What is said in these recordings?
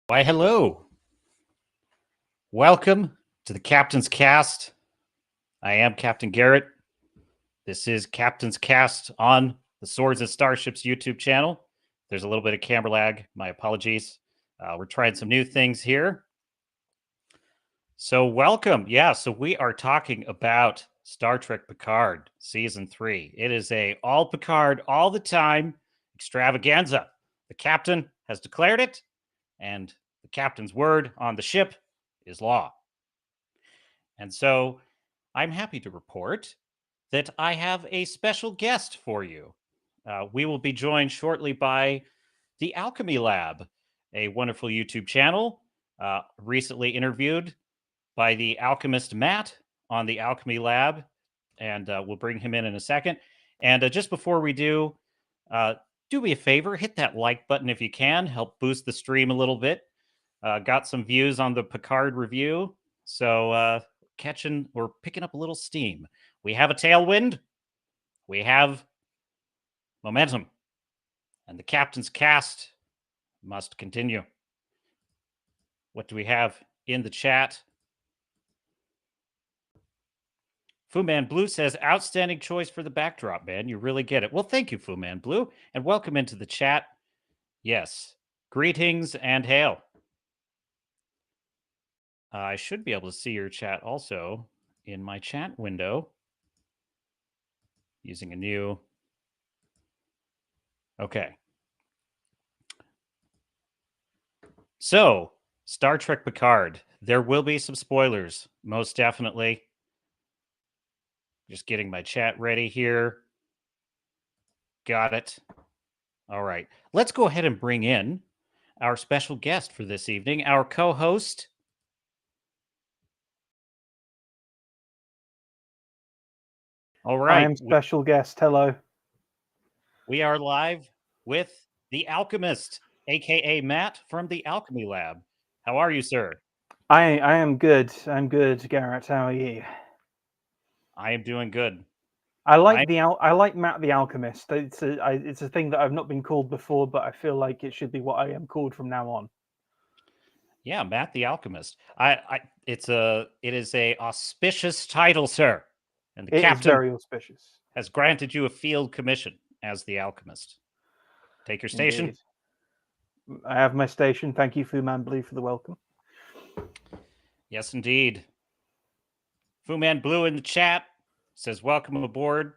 Why, hello. Welcome to the Captain's Cast. I am Captain Garrett. This is Captain's Cast on the Swords and Starships YouTube channel. There's a little bit of camera lag. My apologies. We're trying some new things here. So welcome. Yeah, so we are talking about Star Trek Picard Season 3. It is a all Picard all the time extravaganza. The captain has declared it, and the captain's word on the ship is law. And so I'm happy to report that I have a special guest for you. We will be joined shortly by the Alchemy Lab, a wonderful YouTube channel, recently interviewed by the alchemist Matt on the Alchemy Lab, and we'll bring him in a second. And just before we do me a favor, hit that like button if you can, help boost the stream a little bit. Got some views on the Picard review, so we're picking up a little steam. We have a tailwind, we have momentum, and the Captain's Cast must continue. What do we have in the chat? Fu Man Blue says, outstanding choice for the backdrop, man. You really get it. Well, thank you, Fu Man Blue, and welcome into the chat. Yes, greetings and hail. I should be able to see your chat also in my chat window using a new... Okay. So, Star Trek Picard. There will be some spoilers, most definitely. Just getting my chat ready here. Got it. All right. Let's go ahead and bring in our special guest for this evening, our co-host. All right. I am special guest. Hello. We are live with the Alchemist, aka Matt from the Alchemy Lab. How are you, sir? I am good. I'm good, Garrett. How are you? I am doing good. I like Matt the Alchemist. It's a thing that I've not been called before, but I feel like it should be what I am called from now on. Yeah, Matt the Alchemist. It is a auspicious title, sir. And the captain is very auspicious. Has granted you a field commission as the Alchemist. Take your station. Indeed. I have my station. Thank you, Fu Man Blue, for the welcome. Yes, indeed. Fu Man Blue in the chat says, welcome aboard.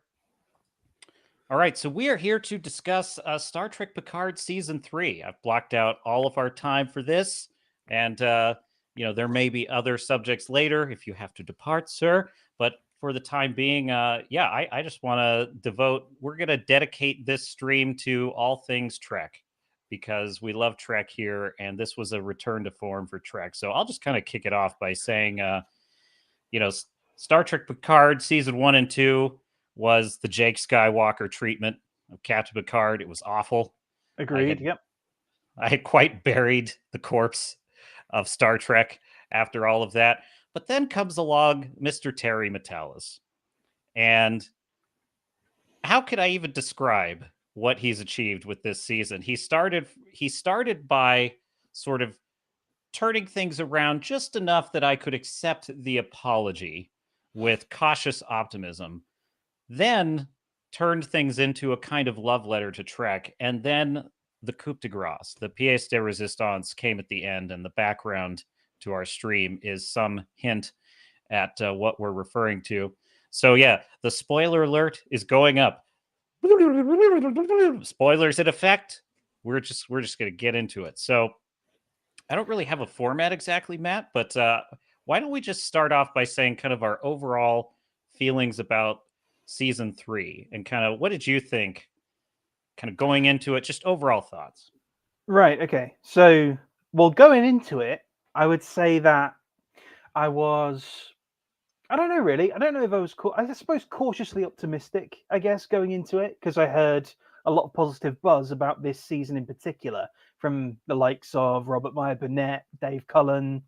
All right, so we are here to discuss Star Trek Picard Season 3. I've blocked out all of our time for this, and, there may be other subjects later if you have to depart, sir, but for the time being, I just want to we're going to dedicate this stream to all things Trek, because we love Trek here, and this was a return to form for Trek. So I'll just kind of kick it off by saying, Star Trek Picard Season 1 and 2 was the Jake Skywalker treatment of Captain Picard. It was awful. Agreed, I had quite buried the corpse of Star Trek after all of that. But then comes along Mr. Terry Matalas. And how could I even describe what he's achieved with this season? He started by sort of turning things around just enough that I could accept the apology with cautious optimism, then turned things into a kind of love letter to Trek, and then the coup de grace, the pièce de résistance, came at the end, and the background to our stream is some hint at what we're referring to. So yeah, the spoiler alert is going up. Spoilers in effect. We're just going to get into it. So I don't really have a format exactly, Matt, but why don't we just start off by saying kind of our overall feelings about Season 3 and kind of what did you think kind of going into it, just overall thoughts? Right, okay. So, going into it, I would say that I don't know really. I don't know if I was, I suppose, cautiously optimistic, I guess, going into it, because I heard a lot of positive buzz about this season in particular from the likes of Robert Meyer Burnett, Dave Cullen,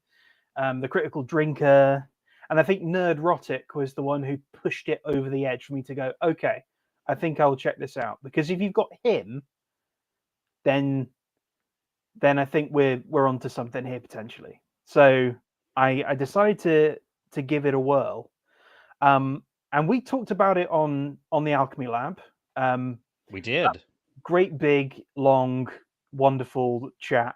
the Critical Drinker, and I think Nerdrotic was the one who pushed it over the edge for me to go, okay, I think I'll check this out. Because if you've got him, then then I think we're onto something here potentially. So I decided to give it a whirl, and we talked about it on the Alchemy Lab. We did. Great big long wonderful chat,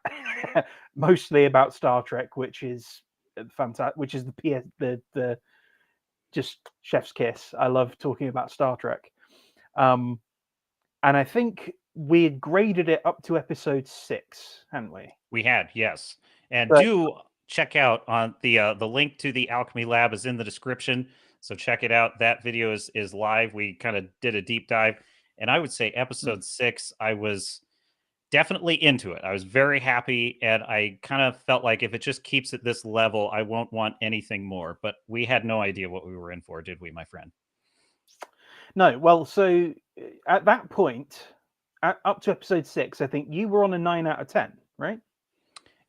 mostly about Star Trek, which is fantastic. Which is the just chef's kiss. I love talking about Star Trek. And I think we had graded it up to episode 6, hadn't we? We had, yes. And But do check out on the link to the Alchemy Lab is in the description. So check it out. That video is live. We kind of did a deep dive. And I would say episode 6, I was definitely into it. I was very happy, and I kind of felt like if it just keeps at this level, I won't want anything more. But we had no idea what we were in for, did we, my friend? no, well, so at that point, up to episode 6, I think you were on a 9 out of 10, right?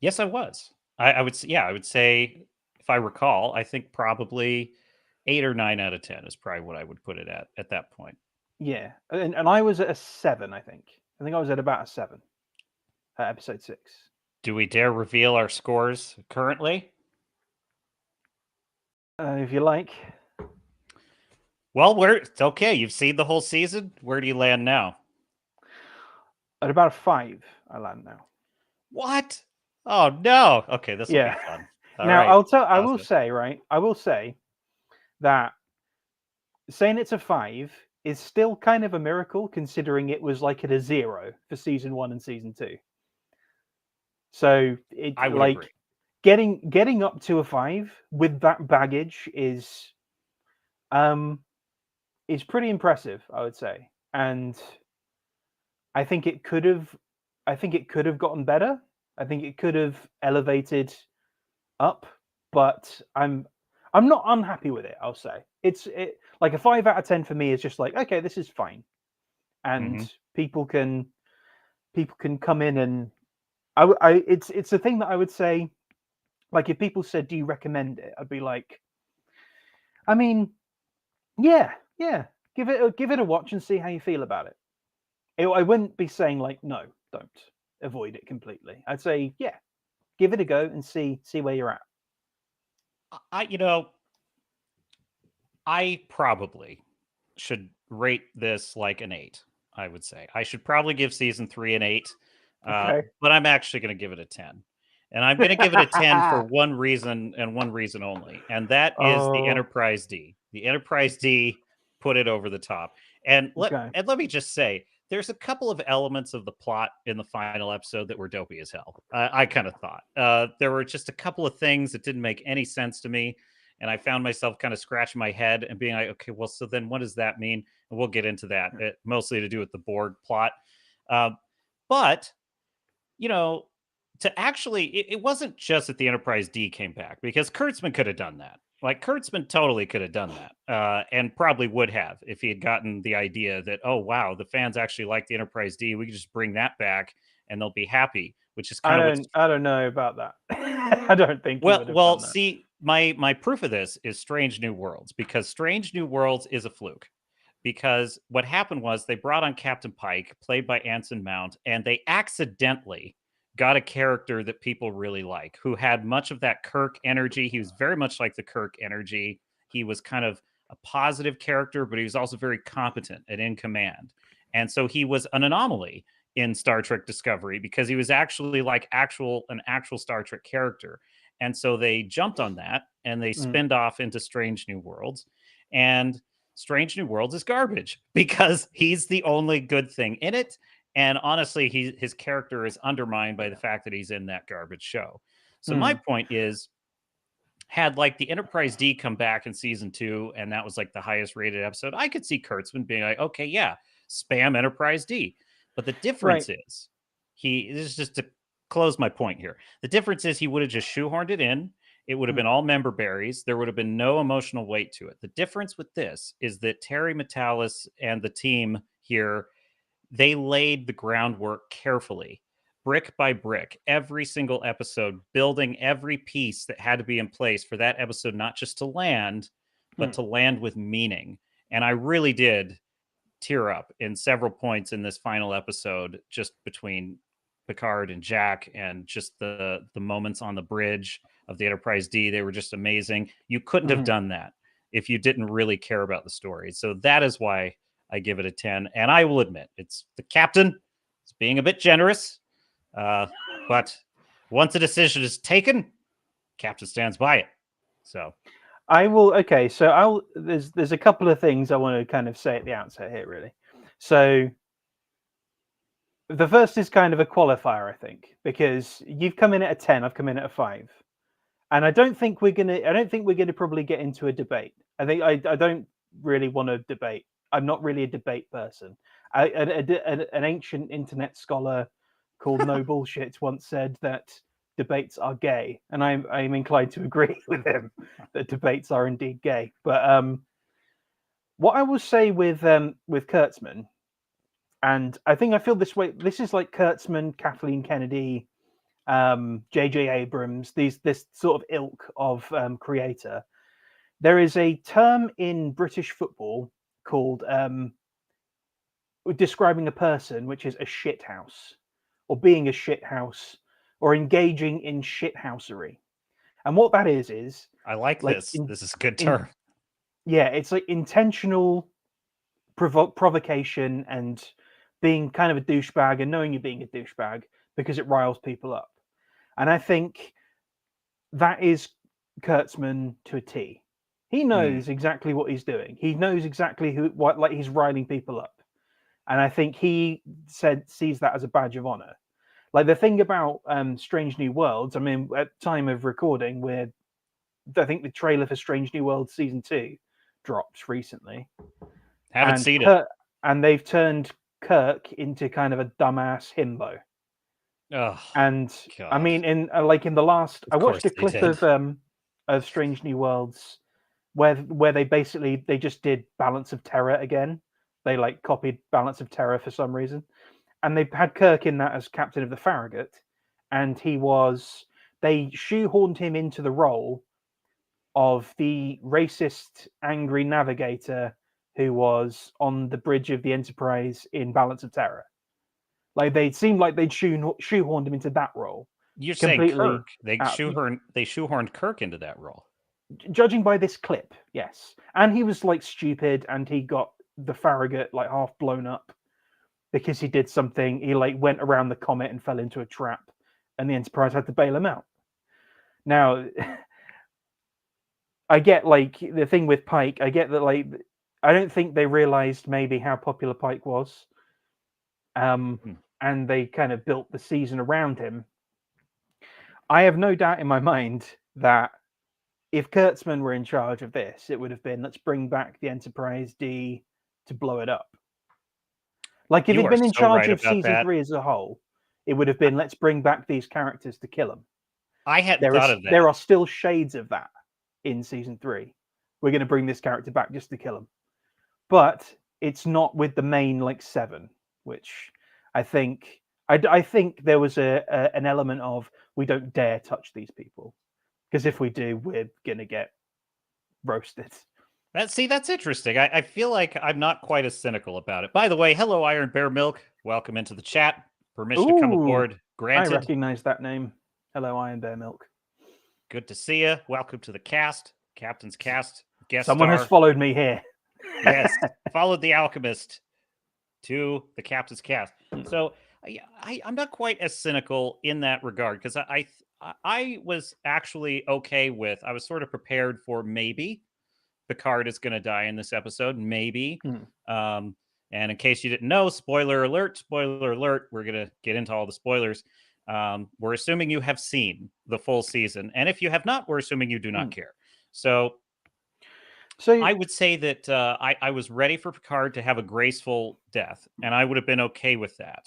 Yes, I was. I would say, yeah, I would say, if I recall, I think probably 8 or 9 out of 10 is probably what I would put it at that point. Yeah, and I was at a 7, I think. I think I was at about a 7 at episode 6. Do we dare reveal our scores currently? If you like. Well, it's okay. You've seen the whole season. Where do you land now? At about a 5, I land now. What? Oh no. Okay, this will be fun. Now, right. I will say, right? I will say that saying it's a 5 is still kind of a miracle, considering it was like at a 0 for season 1 and season 2. So it I would like agree. getting up to a 5 with that baggage is pretty impressive, I would say. And I think it could have gotten better. I think it could have elevated up, but I'm not unhappy with it, I'll say. It's like a 5 out of 10 for me is just like, okay, this is fine. And people can come in, and it's a thing that I would say, like, if people said, do you recommend it? I'd be like, I mean, yeah, give it a watch and see how you feel about it. I wouldn't be saying like, no, don't, avoid it completely. I'd say, yeah, give it a go and see where you're at. I probably should rate this like an 8. I would say I should probably give season 3 an 8, Okay. but I'm actually going to give it a 10. And I'm going to give it a 10 for one reason and one reason only, and that is the Enterprise D. The Enterprise D put it over the top. And let me just say, there's a couple of elements of the plot in the final episode that were dopey as hell. I kind of thought there were just a couple of things that didn't make any sense to me. And I found myself kind of scratching my head and being like, okay, well, so then what does that mean? And we'll get into that, mostly to do with the Borg plot. But, to actually, it wasn't just that the Enterprise D came back, because Kurtzman could have done that. Like, Kurtzman totally could have done that, and probably would have if he had gotten the idea that, oh, wow, the fans actually like the Enterprise D. We could just bring that back and they'll be happy, which is kind of I don't know about that. I don't think. Well, see, my proof of this is Strange New Worlds, because Strange New Worlds is a fluke. Because what happened was they brought on Captain Pike, played by Anson Mount, and they accidentally got a character that people really like, who had much of that Kirk energy. He was very much like the Kirk energy. He was kind of a positive character, but he was also very competent and in command. And so he was an anomaly in Star Trek Discovery, because he was actually like an actual Star Trek character. And so they jumped on that and they spinned off into Strange New Worlds. And Strange New Worlds is garbage because he's the only good thing in it. And honestly, his character is undermined by the fact that he's in that garbage show. So my point is, had like the Enterprise D come back in season 2, and that was like the highest rated episode, I could see Kurtzman being like, okay, yeah, spam Enterprise D. But the difference is, this is just to close my point here. The difference is he would have just shoehorned it in. It would have been all member berries. There would have been no emotional weight to it. The difference with this is that Terry Matalas and the team here, they laid the groundwork carefully, brick by brick, every single episode, building every piece that had to be in place for that episode, not just to land, but to land with meaning. And I really did tear up in several points in this final episode, just between Picard and Jack, and just the moments on the bridge of the Enterprise D, they were just amazing. You couldn't have done that if you didn't really care about the story. So that is why I give it a 10. And I will admit, it's the captain is being a bit generous. But once a decision is taken, captain stands by it. So I will. Okay, so I'll. There's a couple of things I want to kind of say at the outset here, really. So the first is kind of a qualifier, I think, because you've come in at a 10, I've come in at a 5, and I don't think we're gonna probably get into a debate. I don't really want to debate. I'm not really a debate person. An ancient internet scholar called No Bullshit once said that debates are gay, and I'm inclined to agree with him that debates are indeed gay. But what I will say with Kurtzman, and I think I feel this way. This is like Kurtzman, Kathleen Kennedy, J.J. Abrams. This sort of ilk of creator. There is a term in British football called describing a person, which is a shithouse, or being a shithouse, or engaging in shithousery. And what that is I like this. This is a good term. It's like intentional provocation and being kind of a douchebag and knowing you're being a douchebag because it riles people up. And I think that is Kurtzman to a T. He knows exactly what he's doing. He knows exactly like he's riling people up. And I think he sees that as a badge of honor. Like the thing about Strange New Worlds, I mean, at time of recording, I think the trailer for Strange New Worlds season 2 dropped recently. Haven't seen it. And they've turned Kirk into kind of a dumbass himbo. Oh, and God. I mean, in the last, I watched a clip of Strange New Worlds where they just did Balance of Terror again. They like copied Balance of Terror for some reason, and they had Kirk in that as captain of the Farragut, and they shoehorned him into the role of the racist, angry navigator who was on the bridge of the Enterprise in Balance of Terror. Like they seemed like they'd shoehorned him into that role. You're saying Kirk? They shoehorned Kirk into that role. Judging by this clip, yes. And he was like stupid, and he got the Farragut like half blown up because he did something. He like went around the comet and fell into a trap, and the Enterprise had to bail him out. Now, I get like the thing with Pike. I get that like I don't think they realized maybe how popular Pike was. And they kind of built the season around him. I have no doubt in my mind that if Kurtzman were in charge of this, it would have been, let's bring back the Enterprise D to blow it up. Like if he'd been in charge of season 3 as a whole, it would have been, let's bring back these characters to kill them. I hadn't thought of that. There are still shades of that in season 3. We're going to bring this character back just to kill him. But it's not with the main like 7, which I think there was an element of we don't dare touch these people, because if we do, we're gonna get roasted. That's interesting. I feel like I'm not quite as cynical about it. By the way, hello Iron Bear Milk. Welcome into the chat. Permission to come aboard granted. I recognize that name. Hello Iron Bear Milk. Good to see you. Welcome to the cast, Captain's Cast. Someone has followed me here. Yes, followed the Alchemist to the Captain's Cast. So I'm not quite as cynical in that regard, because I was actually okay with. I was sort of prepared for maybe Picard is going to die in this episode, maybe. And in case you didn't know, spoiler alert! We're going to get into all the spoilers. We're assuming you have seen the full season, and if you have not, we're assuming you do not care. So I would say that I was ready for Picard to have a graceful death, and I would have been okay with that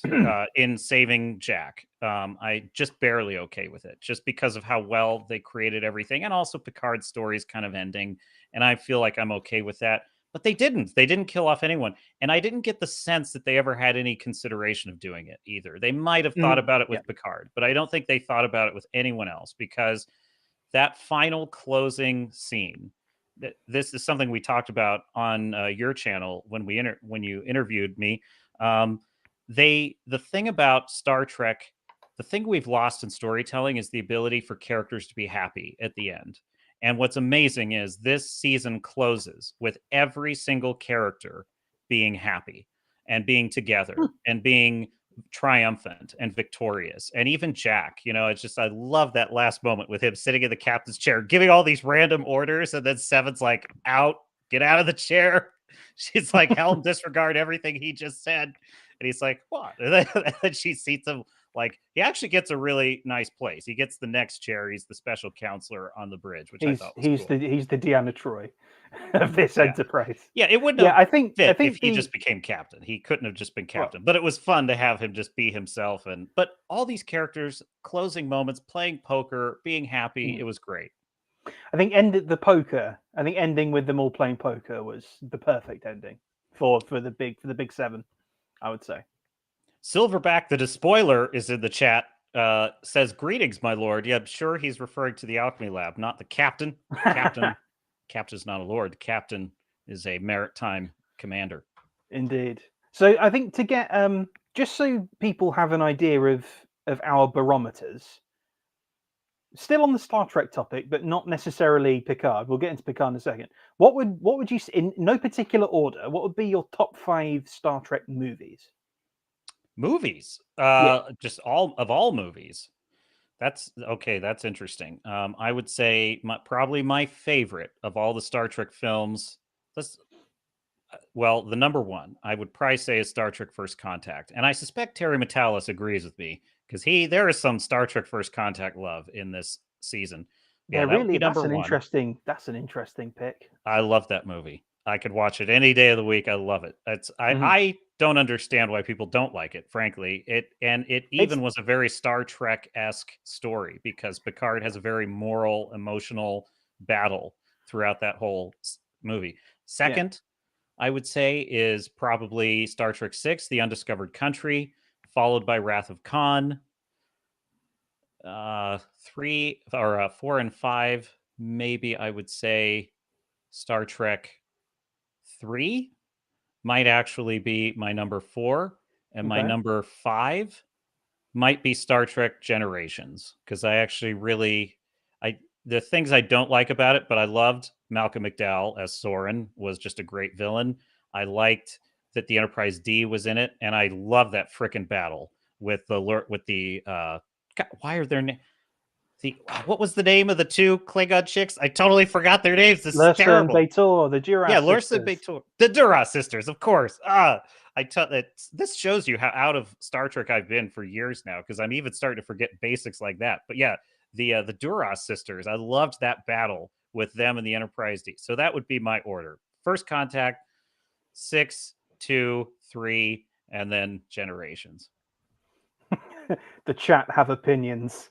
in saving Jack. I just barely okay with it, just because of how well they created everything, and also Picard's story's kind of ending, and I feel like I'm okay with that. But they didn't. They didn't kill off anyone, and I didn't get the sense that they ever had any consideration of doing it either. They might have thought about it with Picard, but I don't think they thought about it with anyone else, because that final closing scene. This is something we talked about on your channel when you interviewed me. The thing about Star Trek the thing we've lost in storytelling is the ability for characters to be happy at the end. And what's amazing is this season closes with every single character being happy and being together and being triumphant and victorious. And even Jack, it's just, I love that last moment with him sitting in the captain's chair, giving all these random orders. And then Seven's like, get out of the chair. She's like, helm, disregard everything he just said. And he's like, what? And then she seats him. Like, he actually gets a really nice place. He gets the next chair. He's the special counselor on the bridge, which I thought was cool. He's the Deanna Troy of this enterprise. Yeah, it wouldn't have I think if he just became captain. He couldn't have just been captain. But it was fun to have him just be himself. But all these characters, closing moments, playing poker, being happy, it was great. I think ending with them all playing poker was the perfect ending for the big seven, I would say. Silverback the Despoiler is in the chat. Says, greetings, my lord. Yeah, I'm sure he's referring to the Alchemy Lab, not the captain. Captain's not a lord. The captain is a maritime commander. Indeed. So I think to get just so people have an idea of our barometers, still on the Star Trek topic, but not necessarily Picard. We'll get into Picard in a second. What would you, in no particular order, what would be your top 5 Star Trek movies? Movies, just all movies. That's okay. That's interesting. I would say probably my favorite of all the Star Trek films. The number one I would probably say is Star Trek First Contact, and I suspect Terry Metalis agrees with me because there is some Star Trek First Contact love in this season. Yeah, really, that's an interesting pick. I love that movie. I could watch it any day of the week. I love it. I don't understand why people don't like it, frankly. It was a very Star Trek-esque story because Picard has a very moral, emotional battle throughout that whole movie. Second, I would say, is probably Star Trek VI, The Undiscovered Country, followed by Wrath of Khan. 4 and 5, maybe I would say Star Trek 3 might actually be my number 4, and my number 5 might be Star Trek Generations, because I actually the things I don't like about it, but I loved Malcolm McDowell as Soren, was just a great villain. I liked that the Enterprise D was in it, and I love that frickin' battle with the God, why are their names? What was the name of the 2 Klingon chicks? I totally forgot their names. This is terrible. And B'Etor, the Duras sisters. Lursa and B'Etor. The Duras sisters, of course. This shows you how out of Star Trek I've been for years now, because I'm even starting to forget basics like that. But yeah, the Duras sisters, I loved that battle with them and the Enterprise D. So that would be my order. First Contact, 6, 2, 3, and then Generations. The chat have opinions.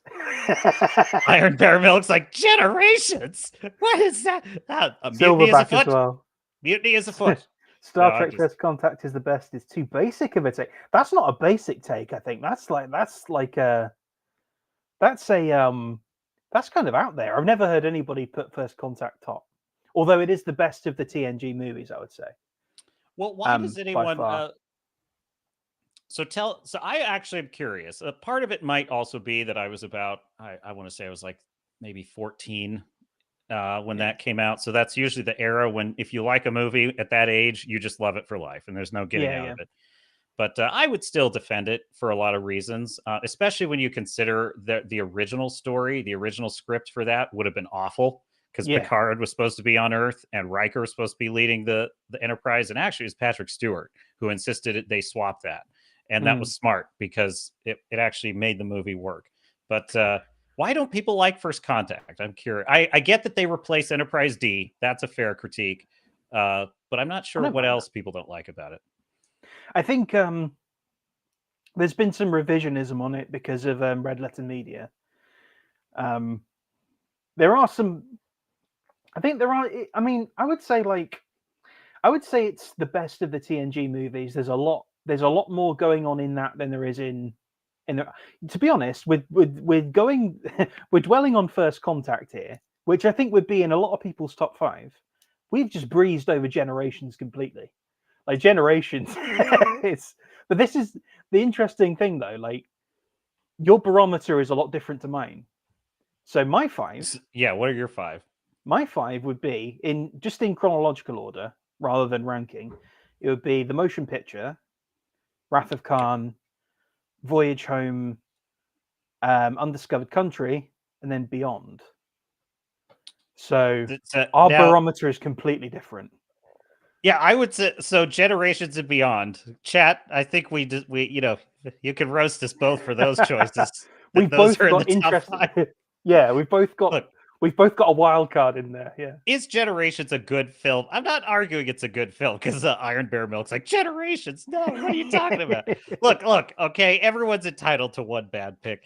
Iron Bear Milk's like, Generations? What is that? Silverback as well. Mutiny is afoot. Star Trek First Contact is the best. It's too basic of a take. That's not a basic take, I think. That's kind of out there. I've never heard anybody put First Contact top. Although it is the best of the TNG movies, I would say. Well, why does anyone So I actually am curious. Part of it might also be that I was about, I want to say I was like maybe 14 when that came out. So that's usually the era when, if you like a movie at that age, you just love it for life and there's no getting out of it. But I would still defend it for a lot of reasons, especially when you consider the original story, the original script for that would have been awful, because Picard was supposed to be on Earth and Riker was supposed to be leading the Enterprise. And actually it was Patrick Stewart who insisted they swap that. And that was smart, because it actually made the movie work. But why don't people like First Contact? I'm curious. I get that they replace Enterprise D. That's a fair critique. But I'm not sure what else people don't like about it. I think there's been some revisionism on it because of Red Letter Media. There are some... I think there are... I mean, I would say it's the best of the TNG movies. There's a lot more going on in that than there is in the, to be honest, we're dwelling on First Contact here, which I think would be in a lot of people's top 5. We've just breezed over Generations completely. Like Generations, but this is the interesting thing though. Like your barometer is a lot different to mine. So my five, Yeah, what are your five? my five would be in chronological order rather than ranking. It would be the motion picture, Wrath of Khan, Voyage Home, Undiscovered Country, and then Beyond. So our now, barometer is completely different. yeah, I would say so. Generations and Beyond. Chat. I think we you can roast us both for those choices. We've Those both are in got the top interesting. five. Yeah, we've both got Look, a wild card in there. Yeah. is Generations a good film? I'm not arguing it's a good film because Iron Bear Milk's like Generations. No, what are you talking about? Look. Okay, everyone's entitled to one bad pick.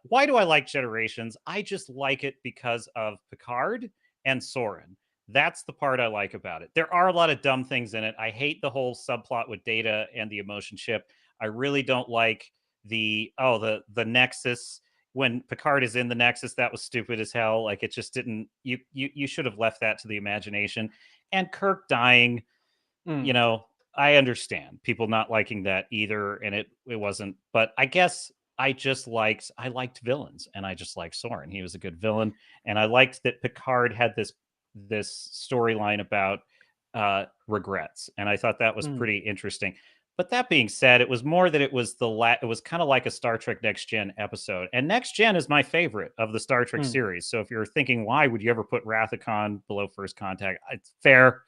Why do I like Generations? I just like it because of Picard and Soren. That's the part I like about it. There are a lot of dumb things in it. I hate the whole subplot with Data and the emotion ship. I really don't like the Nexus when Picard is in the Nexus. That was stupid as hell. Like it just didn't. You should have left that to the imagination. And Kirk dying, you know, I understand people not liking that either, and it wasn't. But I guess I liked villains, and I just liked Soren. He was a good villain, and I liked that Picard had this storyline about regrets, and I thought that was pretty interesting. But that being said, it was more that it was it was kind of like a Star Trek Next Gen episode, and Next Gen is my favorite of the Star Trek series. So if you're thinking why would you ever put Wrath of Khan below First Contact, it's fair.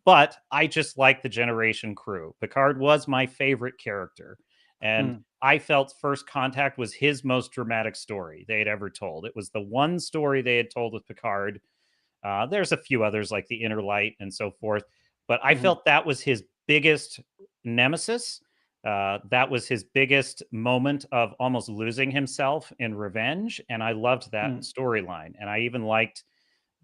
But I just like the Generation crew. Picard was my favorite character. And I felt First Contact was his most dramatic story they had ever told. It was the one story they had told with Picard. There's a few others like the Inner Light and so forth. But I felt that was his biggest nemesis. That was his biggest moment of almost losing himself in revenge. And I loved that storyline. And I even liked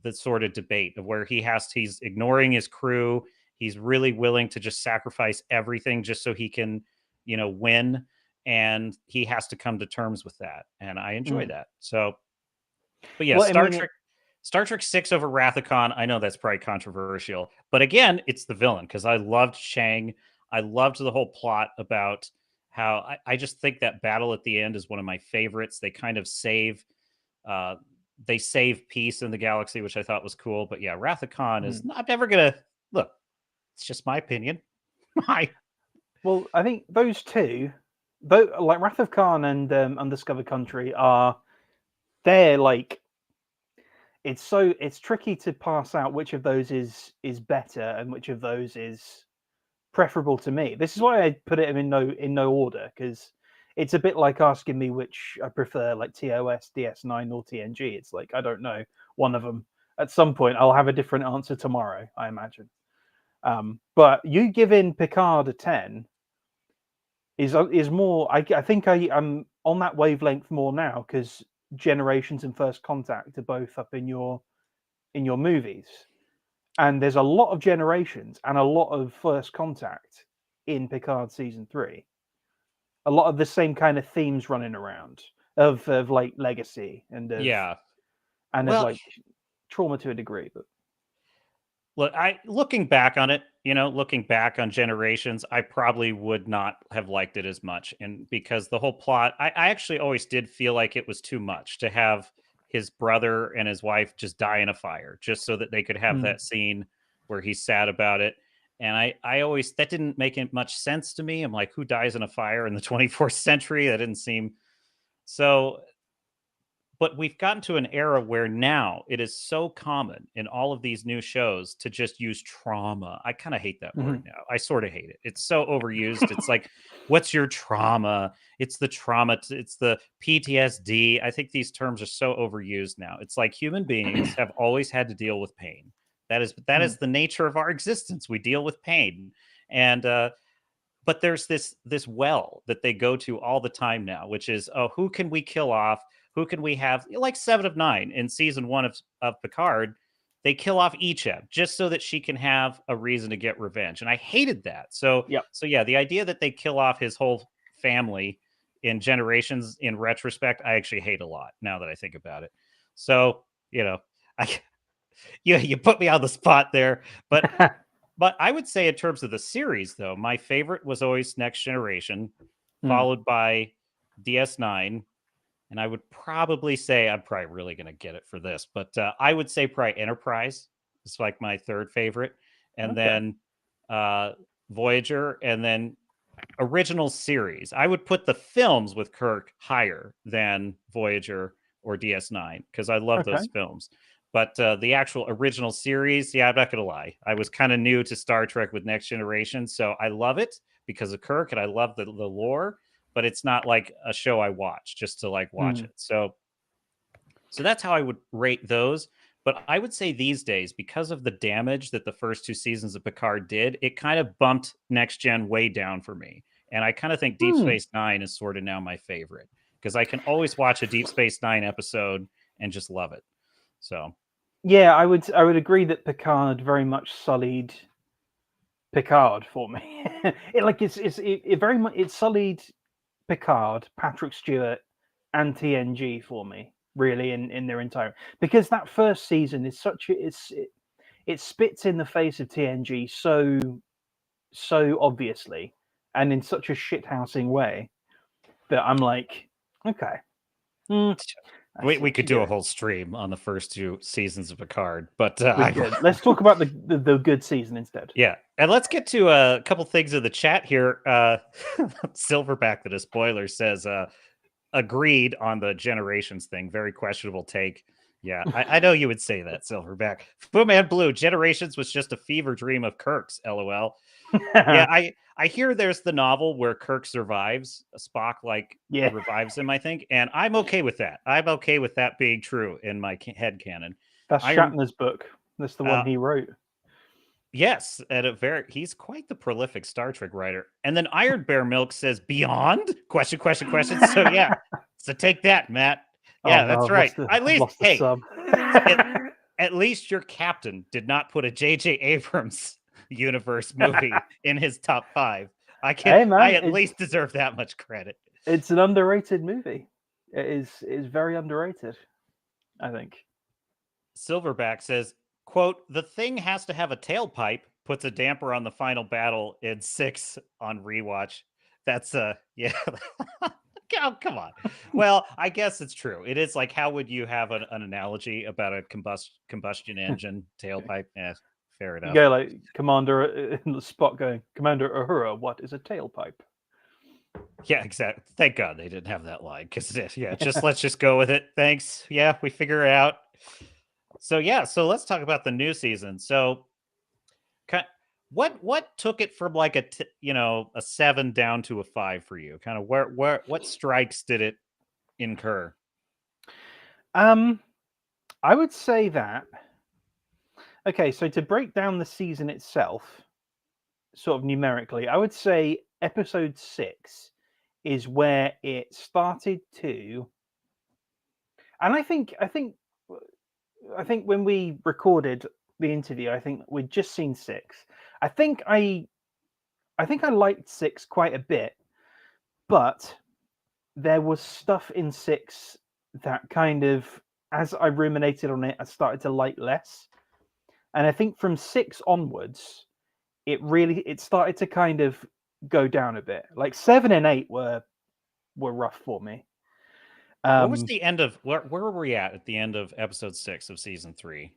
the sort of debate of where he's ignoring his crew. He's really willing to just sacrifice everything just so he can, win. And he has to come to terms with that. And I enjoy that. So, but yeah, Star Trek 6 over Wrath of Khan. I know that's probably controversial, but again, it's the villain because I loved Chang. I loved the whole plot about how I just think that battle at the end is one of my favorites. They kind of save peace in the galaxy, which I thought was cool. But yeah, Wrath of Khan is I'm never gonna look. It's just my opinion. Well, I think those two, like Wrath of Khan and Undiscovered Country, they're like it's tricky to pass out which of those is better and which of those is preferable to me. This is why I put it in no order, because it's a bit like asking me which I prefer, like TOS, DS9, or TNG. It's like I don't know one of them. At some point, I'll have a different answer tomorrow, I imagine. But you giving Picard a 10 is more. I think I'm on that wavelength more now because Generations and First Contact are both up in your movies, and there's a lot of Generations and a lot of First Contact in Picard season 3. A lot of the same kind of themes running around of like legacy and of, and of like trauma to a degree. But look, looking back on it, looking back on Generations, I probably would not have liked it as much, and because the whole plot, I actually always did feel like it was too much to have his brother and his wife just die in a fire, just so that they could have that scene where he's sad about it. And I always, that didn't make much sense to me. I'm like, who dies in a fire in the 24th century? That didn't seem so. But we've gotten to an era where now it is so common in all of these new shows to just use trauma. I kind of hate that word now. I sort of hate it. It's so overused. It's like, what's your trauma? It's the trauma. It's the PTSD. I think these terms are so overused now. It's like human beings have always had to deal with pain. That is the nature of our existence. We deal with pain. And but there's this well that they go to all the time now, which is, oh, who can we kill off? Who can we have? Like 7 of 9 in season 1 of Picard, they kill off Icheb just so that she can have a reason to get revenge. And I hated that. So yeah, the idea that they kill off his whole family in Generations, in retrospect, I actually hate a lot now that I think about it. So, you put me on the spot there, but but I would say in terms of the series, though, my favorite was always Next Generation, followed by DS9, And I would probably say I'm probably really going to get it for this, but I would say probably Enterprise is like my third favorite, and Okay. then Voyager, and then original series. I would put the films with Kirk higher than Voyager or DS9 because I love Okay. those films. But the actual original series, yeah, I'm not going to lie. I was kind of new to Star Trek with Next Generation, so I love it because of Kirk and I love the lore, but it's not like a show I watch just to like watch Hmm. it. So that's how I would rate those. But I would say these days, because of the damage that the first two seasons of Picard did, it kind of bumped Next Gen way down for me. And I kind of think Deep Hmm. Space Nine is sort of now my favorite because I can always watch a Deep Space Nine episode and just love it. So Yeah, I would agree that Picard very much sullied Picard for me. It very much it sullied Picard, Patrick Stewart, and TNG for me, really, in their entire, because that first season is such a, it spits in the face of TNG so obviously and in such a shithousing way that I'm like, okay, I see we what could you're do a doing. whole stream on the first two seasons of Picard, but We could. Let's talk about the good season instead. yeah, and let's get to a couple things in the chat here. Silverback, the spoiler says, agreed on the generations thing. Very questionable take. Yeah, I know you would say that, Silverback. Fu Man Blue, Generations was just a fever dream of Kirk's, LOL. Yeah, I hear there's the novel where Kirk survives. Spock like Yeah, revives him, I think, and I'm okay with that. I'm okay with that being true in my head canon. that's I rem- Shatner's book. That's the uh, one he wrote. Yes, at a very he's quite the prolific Star Trek writer. And then Iron Bear Milk says beyond? Question, question, question. So yeah. So take that, Matt. Oh Yeah, no, that's I've right. lost the At I've least lost the hey, sub. it, at least your captain did not put a J.J. Abrams universe movie in his top 5. Hey I man, at least deserve that much credit. it's an underrated movie. It is very underrated, I think. Silverback says, quote, the thing has to have a tailpipe, puts a damper on the final battle in 6 on rewatch. That's yeah. Oh, come on. Well, I guess it's true. It is like, how would you have an analogy about a combustion engine tailpipe? Fair You enough. go like Commander in the spot going, Commander Uhura, what is a tailpipe? Yeah, exactly. Thank God they didn't have that line because yeah, just let's just go with it. Thanks. Yeah, we figure it out. So yeah, so let's talk about the new season. So what took it from like a 7 down to a 5 for you? Kind of where what strikes did it incur? Um, I would say that. Okay, so to break down the season itself, sort of numerically, I would say episode 6 is where it started to, and I think when we recorded the interview, I think we'd just seen 6. I think I liked 6 quite a bit, but there was stuff in 6 that kind of, as I ruminated on it, I started to like less. And I think from 6 onwards, it started to kind of go down a bit. Like 7 and 8 were rough for me. What was Um, the end of where were we at the end of episode 6 of season 3?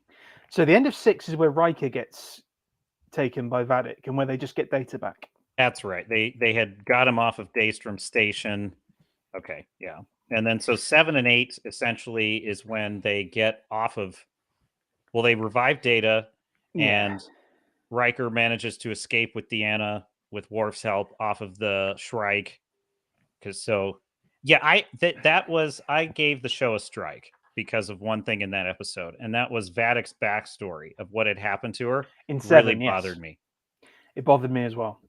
so the end of 6 is where Riker gets taken by Vadik and where they just get data back. That's right. They had got him off of Daystrom Station. Okay, yeah. And then so 7 and 8 essentially is when they get off of, well, they revive Data Yeah. and Riker manages to escape with Deanna with Worf's help off of the Shrike. Because so, yeah, that was I gave the show a strike because of one thing in that episode, and that was Vadic's backstory of what had happened to her. In Really 7, yes. bothered me. It bothered me as well. A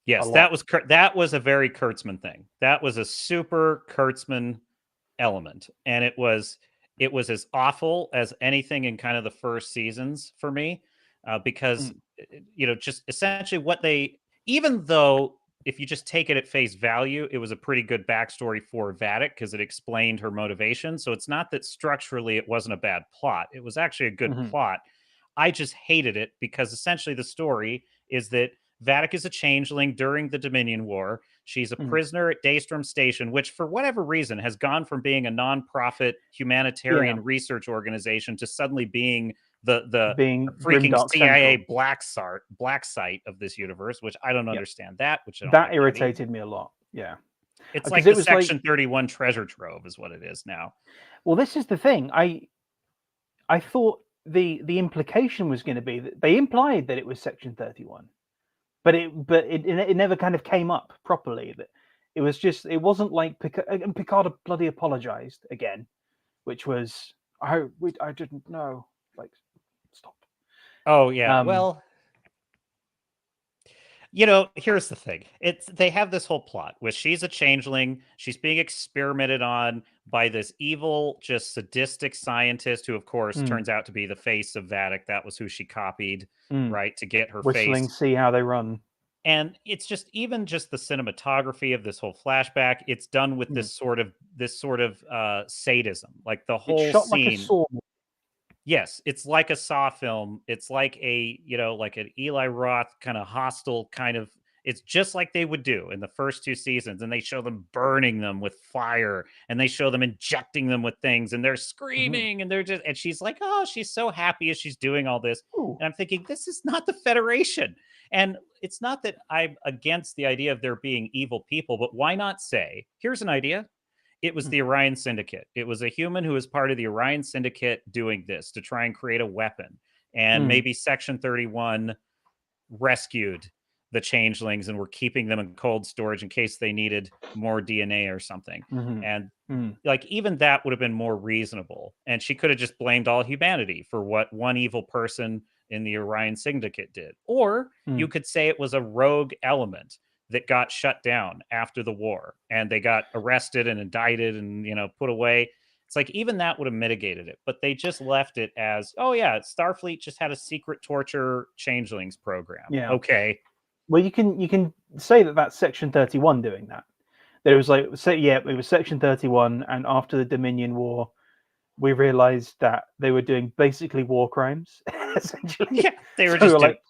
Yes, lot. that was a very Kurtzman thing. That was a super Kurtzman element, and it was as awful as anything in kind of the first seasons for me, because Mm. just essentially what they, even though if you just take it at face value, it was a pretty good backstory for Vatic because it explained her motivation. So it's not that structurally it wasn't a bad plot; it was actually a good Mhm. plot. I just hated it because essentially the story is that Vadic is a changeling during the Dominion War. She's a prisoner at Daystrom Station, which for whatever reason has gone from being a nonprofit humanitarian research organization to suddenly being the being freaking Grimdark CIA Central. black site of this universe, which I don't understand that, which I don't that like irritated me a lot. Yeah. It's like the Section 31 treasure trove is what it is now. Well, this is the thing. I thought the implication was going to be that they implied that it was Section 31, but it never kind of came up properly. That it was just, it wasn't like Picard, and Picard bloody apologized again, which was I didn't know. Like, stop. Oh yeah. Well, you know, here's the thing. They have this whole plot where she's a changeling. She's being experimented on by this evil, just sadistic scientist who, of course, turns out to be the face of Vadic. That was who she copied, right, to get her whistling, face. see how they run. And it's just even just the cinematography of this whole flashback. It's done with this sort of sadism, like the whole it's shot scene. Like a Saw. Yes, it's like a Saw film. It's like a, you know, like an Eli Roth kind of hostile kind of. It's just like they would do in the first 2 seasons, and they show them burning them with fire, and they show them injecting them with things, and they're screaming, and they're just, and she's like, oh, she's so happy as she's doing all this, and I'm thinking, this is not the Federation, and it's not that I'm against the idea of there being evil people, but why not say, here's an idea. It was the Orion Syndicate. It was a human who was part of the Orion Syndicate doing this to try and create a weapon. And maybe Section 31 rescued the changelings and were keeping them in cold storage in case they needed more DNA or something. And like, even that would have been more reasonable. And she could have just blamed all humanity for what one evil person in the Orion Syndicate did. Or you could say it was a rogue element that got shut down after the war, and they got arrested and indicted and, you know, put away. It's like, even that would have mitigated it, but they just left it as, oh yeah, Starfleet just had a secret torture changelings program. Yeah. Okay. Well, you can say that that's Section 31 doing that. There was like, it was Section 31, and after the Dominion War, we realized that they were doing basically war crimes. Essentially, yeah, they were just like,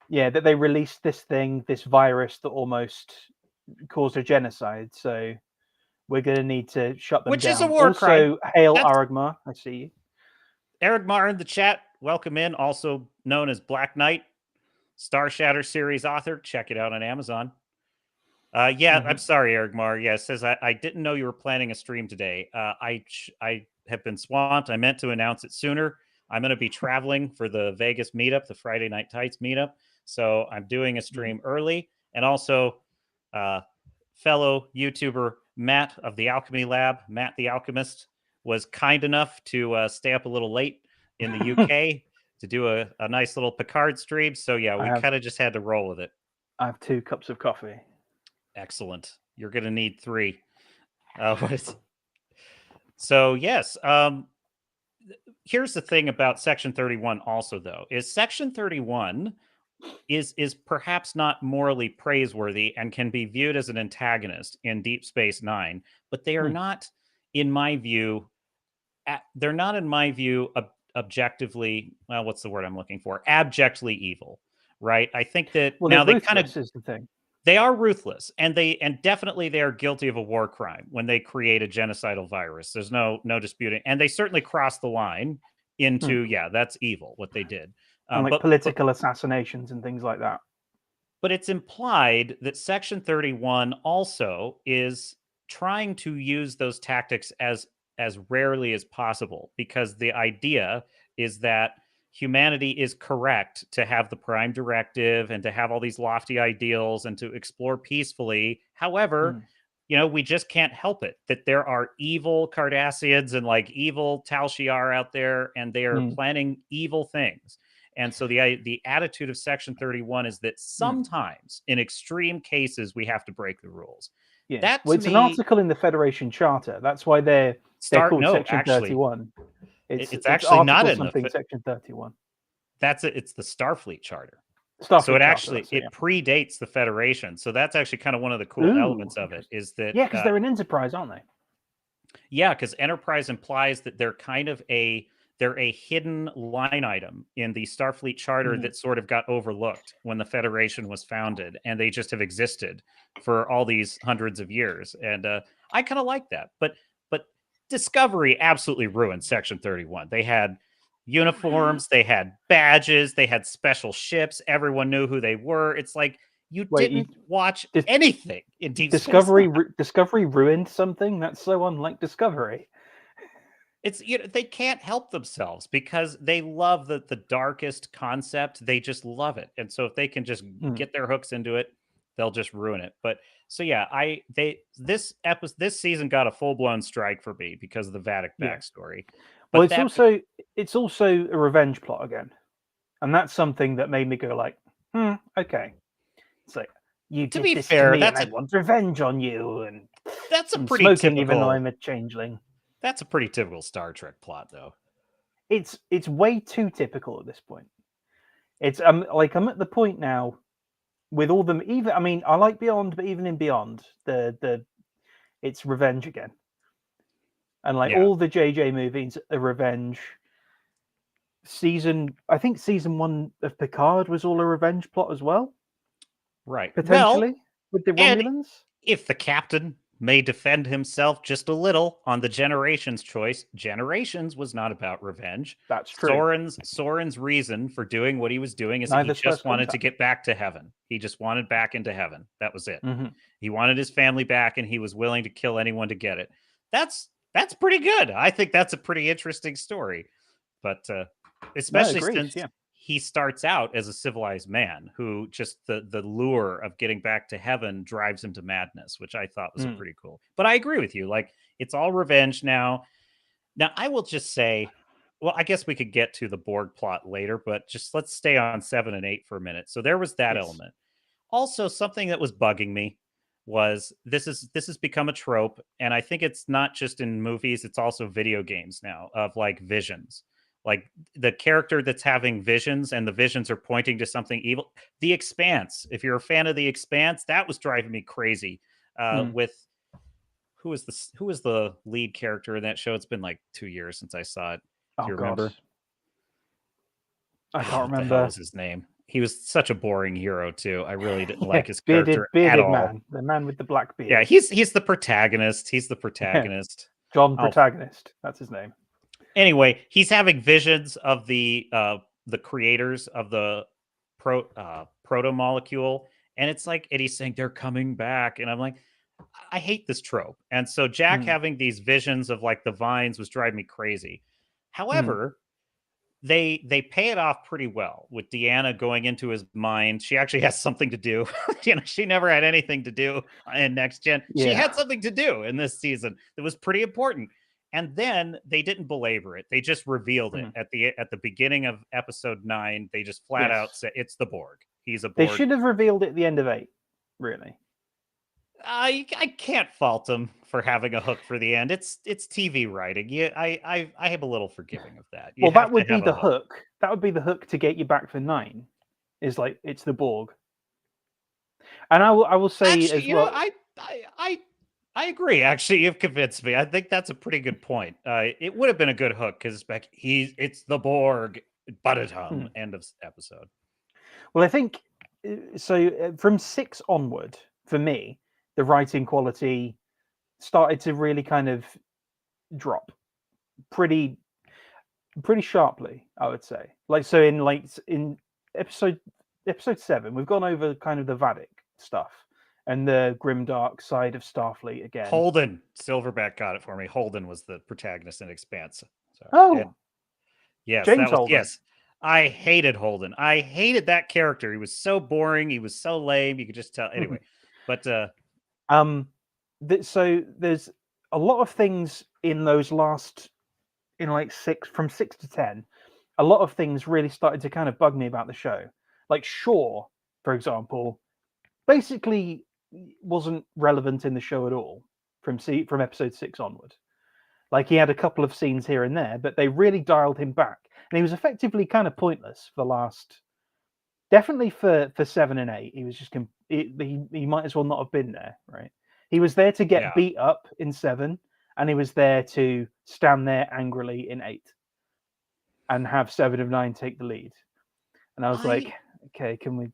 yeah, that they released this thing, this virus that almost caused a genocide. So we're going to need to shut them down. Which is a war crime. Hail Aragmar. I see you. Aragmar in the chat. Welcome in. Also known as Black Knight, Star Shatter series author. Check it out on Amazon. I'm sorry, Aragmar. Yeah, it says, I didn't know you were planning a stream today. I have been swamped. I meant to announce it sooner. I'm going to be traveling for the Vegas meetup, the Friday Night Tights meetup. So I'm doing a stream early. And also, fellow YouTuber Matt of the Alchemy Lab, Matt the Alchemist, was kind enough to stay up a little late in the UK to do a nice little Picard stream. So yeah, we kind of just had to roll with it. I have 2 cups of coffee. Excellent. You're going to need 3. So yes, here's the thing about Section 31 also, though, is Section 31 is perhaps not morally praiseworthy and can be viewed as an antagonist in Deep Space Nine, but they are not, in my view, objectively, well, what's the word I'm looking for? Abjectly evil, right? I think that now they kind of is the thing. They are ruthless, and definitely they are guilty of a war crime when they create a genocidal virus. There's no disputing, and they certainly cross the line into that's evil what they did, and like political assassinations and things like that. But it's implied that Section 31 also is trying to use those tactics as rarely as possible, because the idea is that humanity is correct to have the Prime Directive and to have all these lofty ideals and to explore peacefully. However, you know, we just can't help it that there are evil Cardassians and like evil Tal Shiar out there, and they are planning evil things. And so the attitude of Section 31 is that sometimes in extreme cases, we have to break the rules. Yeah, it's an article in the Federation Charter. That's why they're called Section 31. It's actually not in Section 31. It's the Starfleet Charter. So it predates the Federation. So that's actually kind of one of the cool elements of it, is that because they're an enterprise, aren't they? Yeah, because Enterprise implies that they're kind of they're a hidden line item in the Starfleet charter that sort of got overlooked when the Federation was founded, and they just have existed for all these hundreds of years. And I kind of like that. But Discovery absolutely ruined Section 31. They had uniforms, they had badges, they had special ships. Everyone knew who they were. It's like you didn't watch anything in Deep Discovery. Space Nine. Discovery ruined something. That's so unlike Discovery. It's they can't help themselves because they love the darkest concept. They just love it, and so if they can just get their hooks into it, they'll just ruin it. But so yeah, this season got a full blown strike for me because of the Vadic backstory. Well, it's also a revenge plot again, and that's something that made me go like, okay. So you did this to me, and I want revenge on you, and that's a pretty smoking, typical. even though I'm a changeling. That's a pretty typical Star Trek plot, though. It's way too typical at this point. It's like I'm at the point now with all them. Even I like Beyond, but even in Beyond, it's revenge again, and all the JJ movies are revenge. I think season 1 of Picard was all a revenge plot as well. Right, potentially with the Romulans. If the captain may defend himself just a little on the Generations choice. Generations was not about revenge. That's true. Soren's reason for doing what he was doing is that he just wanted to get back to heaven. He just wanted back into heaven. That was it. Mm-hmm. He wanted his family back, and he was willing to kill anyone to get it. That's pretty good. I think that's a pretty interesting story. But especially since he starts out as a civilized man who just the lure of getting back to heaven drives him to madness, which I thought was pretty cool. But I agree with you. Like, it's all revenge now. Now, I will just say, well, I guess we could get to the Borg plot later, but just let's stay on 7 and 8 for a minute. So there was that element. Also, something that was bugging me was this has become a trope, and I think it's not just in movies, it's also video games now, of like visions. Like the character that's having visions and the visions are pointing to something evil. The Expanse. If you're a fan of The Expanse, that was driving me crazy. With who was the lead character in that show? It's been like 2 years since I saw it. Do you remember? I can't remember. What the hell was his name? He was such a boring hero too. I really didn't like his character at all. Man. The man with the black beard. Yeah, he's the protagonist. He's the protagonist. John Protagonist. That's his name. Anyway, he's having visions of the creators of the proto molecule, and it's like, and he's saying they're coming back, and I'm like, I hate this trope. And so Jack having these visions of like the vines was driving me crazy. However, they pay it off pretty well with Deanna going into his mind. She actually has something to do. She never had anything to do in Next Gen. Yeah. She had something to do in this season that was pretty important. And then they didn't belabor it. They just revealed it at the beginning of episode 9. They just flat out said it's the Borg. He's a Borg. They should have revealed it at the end of 8. Really, I can't fault them for having a hook for the end. It's TV writing. Yeah, I am a little forgiving of that. That would be the hook. That would be the hook to get you back for 9. Is like it's the Borg. And I will say actually, as well. I agree. Actually, you've convinced me. I think that's a pretty good point. It would have been a good hook because it's the Borg, but end of episode. Well, I think so. From 6 onward, for me, the writing quality started to really kind of drop pretty sharply, I would say. Like, so in episode 7, we've gone over kind of the Vadic stuff and the grimdark side of Starfleet again. Holden, Silverback got it for me. Holden was the protagonist in Expanse. Yes, James Holden. Yes. I hated Holden. I hated that character. He was so boring. He was so lame. You could just tell. Anyway, but so there's a lot of things in those last, from 6 to 10. A lot of things really started to kind of bug me about the show. Like Shaw, for example, basically wasn't relevant in the show at all from episode 6 onward. Like, he had a couple of scenes here and there, but they really dialed him back, and he was effectively kind of pointless for the last. Definitely for 7 and 8, he was just he might as well not have been there, right? He was there to get beat up in 7, and he was there to stand there angrily in 8. and have Seven of Nine take the lead. And I was like, I okay, can we?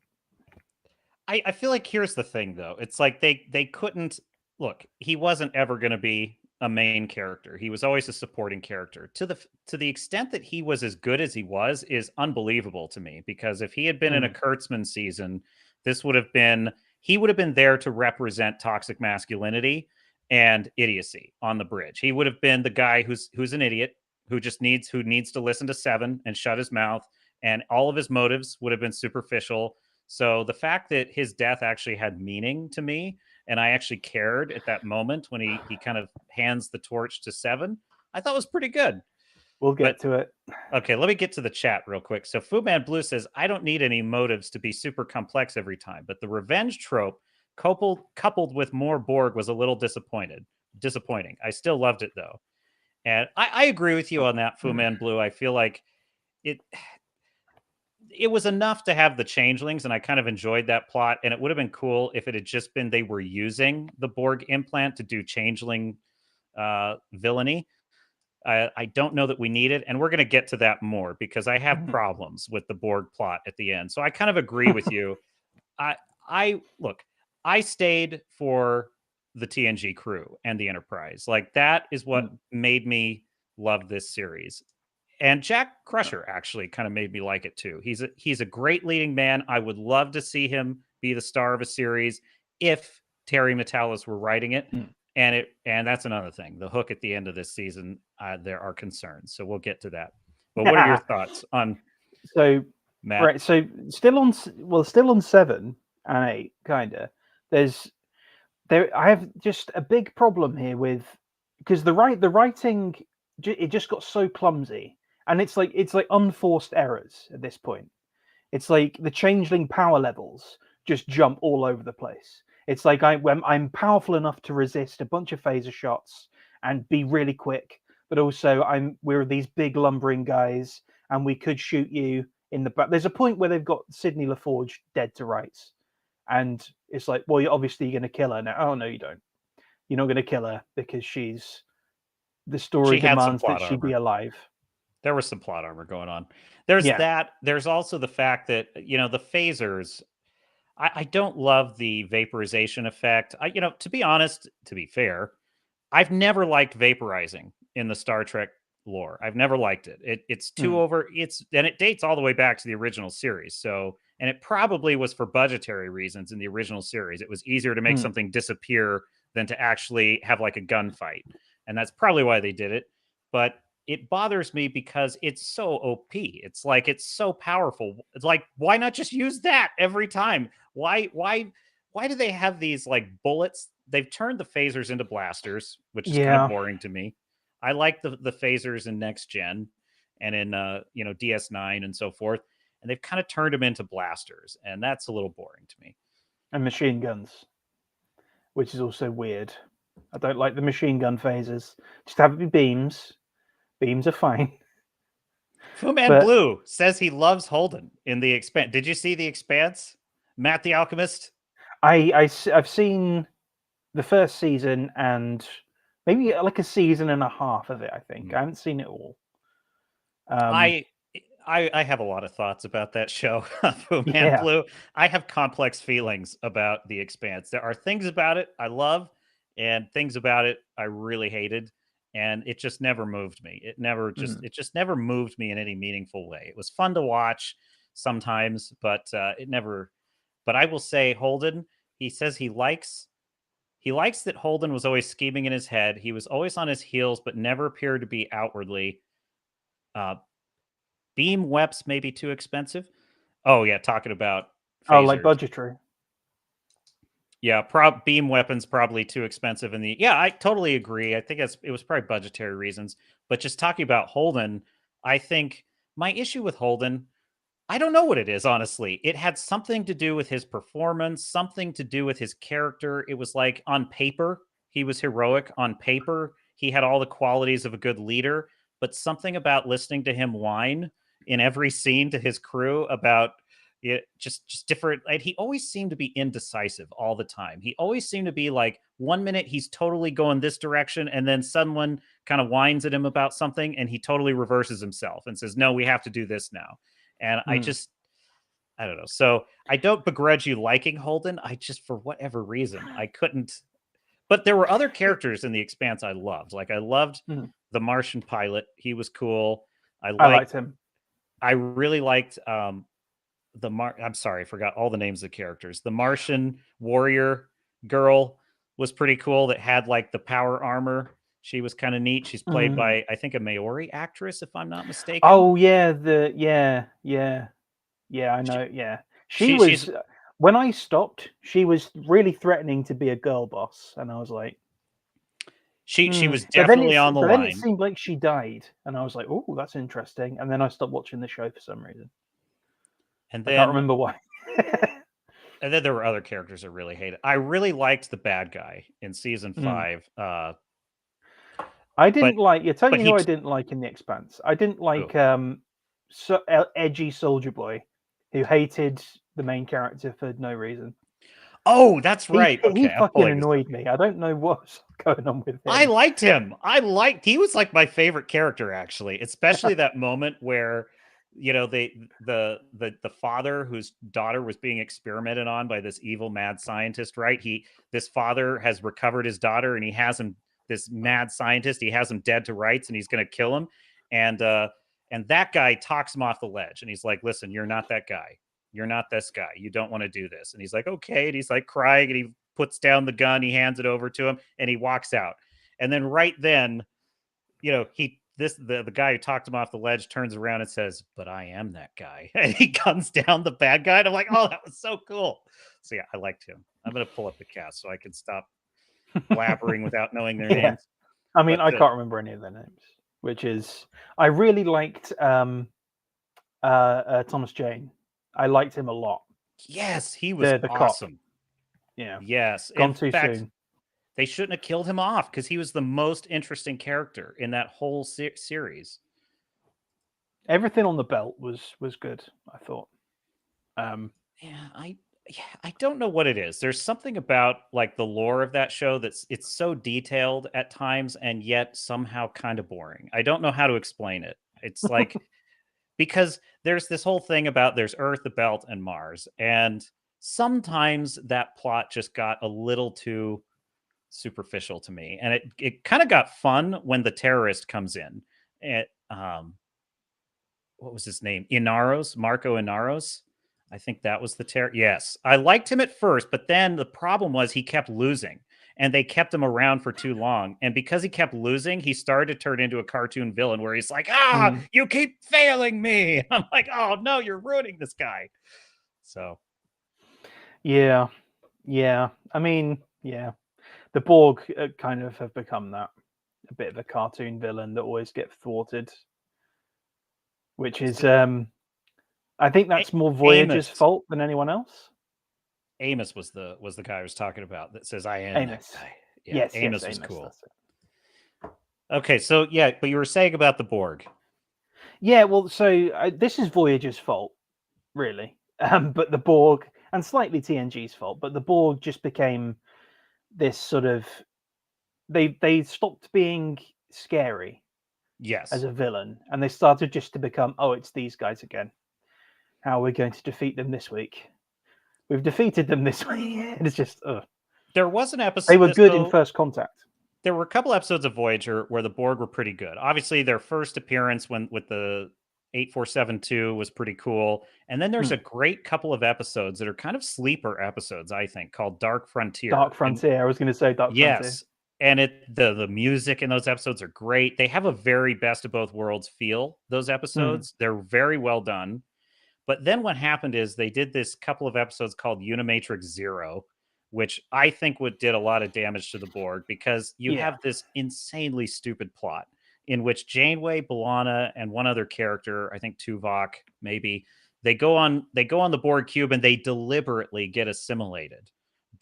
I feel like here's the thing though. It's like they couldn't look. He wasn't ever going to be a main character. He was always a supporting character. To the extent that he was as good as he was is unbelievable to me, because if he had been in a Kurtzman season, this would have been he would have been there to represent toxic masculinity and idiocy on the bridge. He would have been the guy who's an idiot who just needs to listen to Seven and shut his mouth, and all of his motives would have been superficial. So the fact that his death actually had meaning to me, and I actually cared at that moment when he kind of hands the torch to Seven, I thought was pretty good. We'll get to it. Okay, let me get to the chat real quick. So Fu Man Blue says, I don't need any motives to be super complex every time, but the revenge trope coupled with more Borg was a little disappointing. I still loved it though. And I agree with you on that, Fu Man Blue. I feel like it was enough to have the changelings, and I kind of enjoyed that plot. And it would have been cool if it had just been they were using the Borg implant to do changeling villainy. I don't know that we need it, and we're going to get to that more because I have problems with the Borg plot at the end. So I kind of agree with you. I look, I stayed for the TNG crew and the Enterprise. Like that is what made me love this series. And Jack Crusher actually kind of made me like it too. He's a great leading man. I would love to see him be the star of a series if Terry Matalas were writing it. And that's another thing. The hook at the end of this season, there are concerns. So we'll get to that. But what are your thoughts on Matt? Right, so still on 7 and 8, kinda. I have just a big problem here with, because the writing, it just got so clumsy, and it's like unforced errors at this point. It's like the changeling power levels just jump all over the place. It's like I'm powerful enough to resist a bunch of phaser shots and be really quick, but also we're these big lumbering guys, and we could shoot you in the back. There's a point where they've got Sidney LaForge dead to rights, and it's like, well, you're obviously going to kill her now. Oh no, you don't. You're not going to kill her because the story demands that she be alive. There was some plot armor going on. There's that. There's also the fact that the phasers. I don't love the vaporization effect. To be honest, to be fair, I've never liked vaporizing in the Star Trek lore. I've never liked it. It's too over. And it dates all the way back to the original series. So, and it probably was for budgetary reasons in the original series. It was easier to make something disappear than to actually have like a gunfight, and that's probably why they did it. But it bothers me because it's so OP. It's like it's so powerful. It's like, why not just use that every time? Why do they have these like bullets? They've turned the phasers into blasters, which is kind of boring to me. I like the phasers in Next Gen and in DS9 and so forth, and they've kind of turned them into blasters, and that's a little boring to me. And machine guns, which is also weird. I don't like the machine gun phasers. Just have it be beams. Beams are fine. Fu Man Blue says he loves Holden in The Expanse. Did you see The Expanse, Matt the Alchemist? I've seen the first season and maybe like a season and a half of it. I think I haven't seen it all. I have a lot of thoughts about that show, Fu Man Blue. I have complex feelings about The Expanse. There are things about it I love, and things about it I really hated. And it just never moved me. It just never moved me in any meaningful way. It was fun to watch sometimes, but it never. But I will say, Holden. He says he likes that Holden was always scheming in his head. He was always on his heels, but never appeared to be outwardly. Beam weps may be too expensive. Oh yeah, talking about phasers. Oh, like budgetary. Yeah, beam weapons probably too expensive in the. Yeah, I totally agree. I think it was probably budgetary reasons. But just talking about Holden, I think my issue with Holden, I don't know what it is, honestly. It had something to do with his performance, something to do with his character. It was like on paper, he was heroic. On paper, he had all the qualities of a good leader, but something about listening to him whine in every scene to his crew about just different. And he always seemed to be indecisive all the time. He always seemed to be like, 1 minute he's totally going this direction, and then someone kind of whines at him about something, and he totally reverses himself and says, "No, we have to do this now." And I don't know. So I don't begrudge you liking Holden. I just, for whatever reason, I couldn't. But there were other characters in The Expanse I loved. Like, I loved the Martian pilot. He was cool. I liked him. I really liked I'm sorry, I forgot all the names of the characters. The Martian warrior girl was pretty cool that had like the power armor. She was kind of neat. She's played by, I think, a Maori actress, if I'm not mistaken. Oh yeah, I know. She was, when I stopped, she was really threatening to be a girl boss, and I was like, she was definitely on the line. Then it seemed like she died, and I was like, oh, that's interesting. And then I stopped watching the show for some reason. And then I can't remember why. And then there were other characters I really hated. I really liked the bad guy in season 5. I didn't like. You're telling me who I didn't like in The Expanse. I didn't like edgy soldier boy who hated the main character for no reason. Oh, that's right. He fucking annoyed me. I don't know what's going on with him. I liked him. He was like my favorite character, actually, especially that moment where, you know, the father whose daughter was being experimented on by this evil mad scientist, right? This father has recovered his daughter, and he has him, this mad scientist, he has him dead to rights, and he's going to kill him. And that guy talks him off the ledge, and he's like, "Listen, you're not that guy. You're not this guy. You don't want to do this." And he's like, "Okay." And he's like crying, and he puts down the gun, he hands it over to him, and he walks out. And then right then, you know, the guy who talked him off the ledge turns around and says, "But I am that guy." And he guns down the bad guy. And I'm like, oh, that was so cool. So yeah, I liked him. I'm going to pull up the cast so I can stop blabbering without knowing their names. I mean, I can't remember any of their names, which is, I really liked Thomas Jane. I liked him a lot. Yes, he was awesome. Cop. Yeah. Yes. Gone too soon. They shouldn't have killed him off because he was the most interesting character in that whole series. Everything on the belt was good, I thought. I don't know what it is. There's something about like the lore of that show it's so detailed at times and yet somehow kind of boring. I don't know how to explain it. It's like because there's this whole thing about there's Earth, the belt, and Mars, and sometimes that plot just got a little too superficial to me, and it kind of got fun when the terrorist comes in. What was his name? Marco Inaros. I think that was the terror. Yes, I liked him at first, but then the problem was he kept losing, and they kept him around for too long. And because he kept losing, he started to turn into a cartoon villain where he's like, you keep failing me. I'm like, oh no, you're ruining this guy. So, yeah. I mean, yeah. The Borg kind of have become that, a bit of a cartoon villain that always gets thwarted, which is, I think that's more Voyager's fault than anyone else. Amos was the guy I was talking about that says I am Amos. That guy. Yeah, yes, Amos was cool. Okay, so yeah, but you were saying about the Borg. Yeah, well, so this is Voyager's fault, really, but the Borg, and slightly TNG's fault, but the Borg just became this sort of, they stopped being scary, yes, as a villain, and they started just to become, oh, it's these guys again. How are we going to defeat them this week? We've defeated them this week. It's just, there was an episode. They were good in First Contact. There were a couple episodes of Voyager where the Borg were pretty good. Obviously, their first appearance with the 8472 was pretty cool. And then there's a great couple of episodes that are kind of sleeper episodes, I think, called Dark Frontier. Dark Frontier. I was going to say Dark Frontier. Yes. And the music in those episodes are great. They have a very best of both worlds feel, those episodes. They're very well done. But then what happened is they did this couple of episodes called Unimatrix Zero, which I think did a lot of damage to the Borg because you have this insanely stupid plot in which Janeway, B'Elanna, and one other character, I think Tuvok, maybe, they go on the Borg cube and they deliberately get assimilated.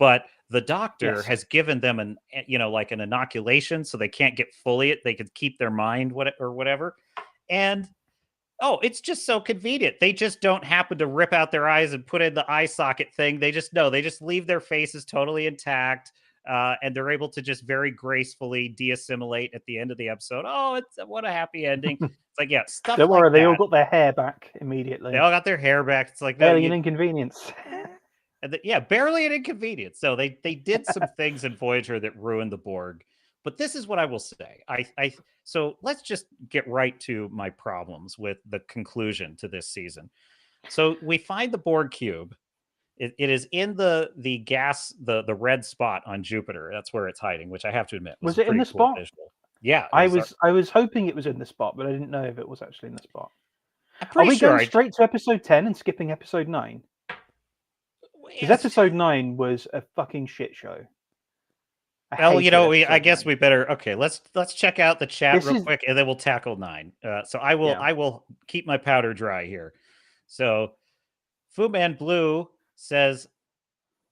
But the doctor has given them an inoculation so they can't get fully they could keep their mind or whatever. And Oh, it's just so convenient. They just don't happen to rip out their eyes and put in the eye socket thing. They just no, they just leave their faces totally intact. And they're able to just very gracefully de-assimilate at the end of the episode. Oh, it's what a happy ending. It's like, yeah, stuff Don't like worry, they all that. got their hair back They immediately. all got their hair back. It's like, no, Barely you, an inconvenience. yeah, barely an inconvenience. So they did some things in Voyager that ruined the Borg. But this is what I will say. So let's just get right to my problems with the conclusion to this season. So we find the Borg cube. It is in the gas, the red spot on Jupiter. That's where it's hiding, which I have to admit Was was a it in pretty the cool spot? visual. Yeah, I was hoping it was in the spot, but I didn't know if it was actually in the spot. I'm Are pretty we sure going straight to episode 10 and skipping episode 9? Because episode 9 was a fucking shit show. Well, you know, I guess 9. we better. Okay, let's check out the chat This real is quick, and then we'll tackle 9. So I Yeah. will keep my powder dry here. So Fu Man Blue says,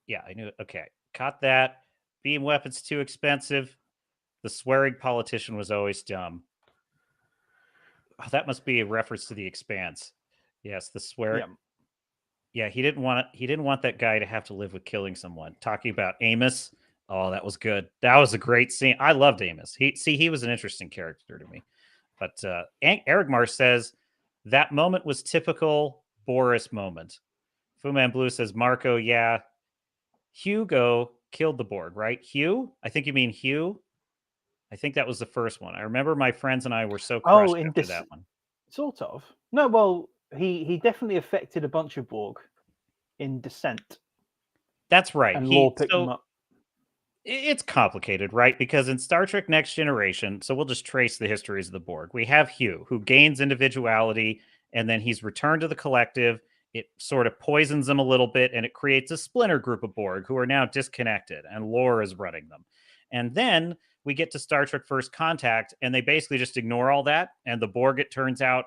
"Yeah, I knew it. Okay, caught that. Beam weapons too expensive. The swearing politician was always dumb. Oh, that must be a reference to The Expanse. Yes, the swear. Yeah. Yeah, he didn't want that guy to have to live with killing someone. Talking about Amos. Oh, that was good. That was a great scene. I loved Amos. He was an interesting character to me. But Eric Marsh says that moment was typical Boris moment. Fu Man Blue says Marco, yeah. Hugo killed the Borg, right? Hugh? I think you mean Hugh. I think that was the first one. I remember my friends and I were so crushed in after that one. Sort of. No, well, he definitely affected a bunch of Borg in Descent. That's right. And Law picked them up. It's complicated, right? Because in Star Trek Next Generation, so we'll just trace the histories of the Borg. We have Hugh, who gains individuality, and then he's returned to the collective. It sort of poisons them a little bit, and it creates a splinter group of Borg who are now disconnected, and Lore is running them. And then we get to Star Trek First Contact, and they basically just ignore all that. And the Borg, it turns out,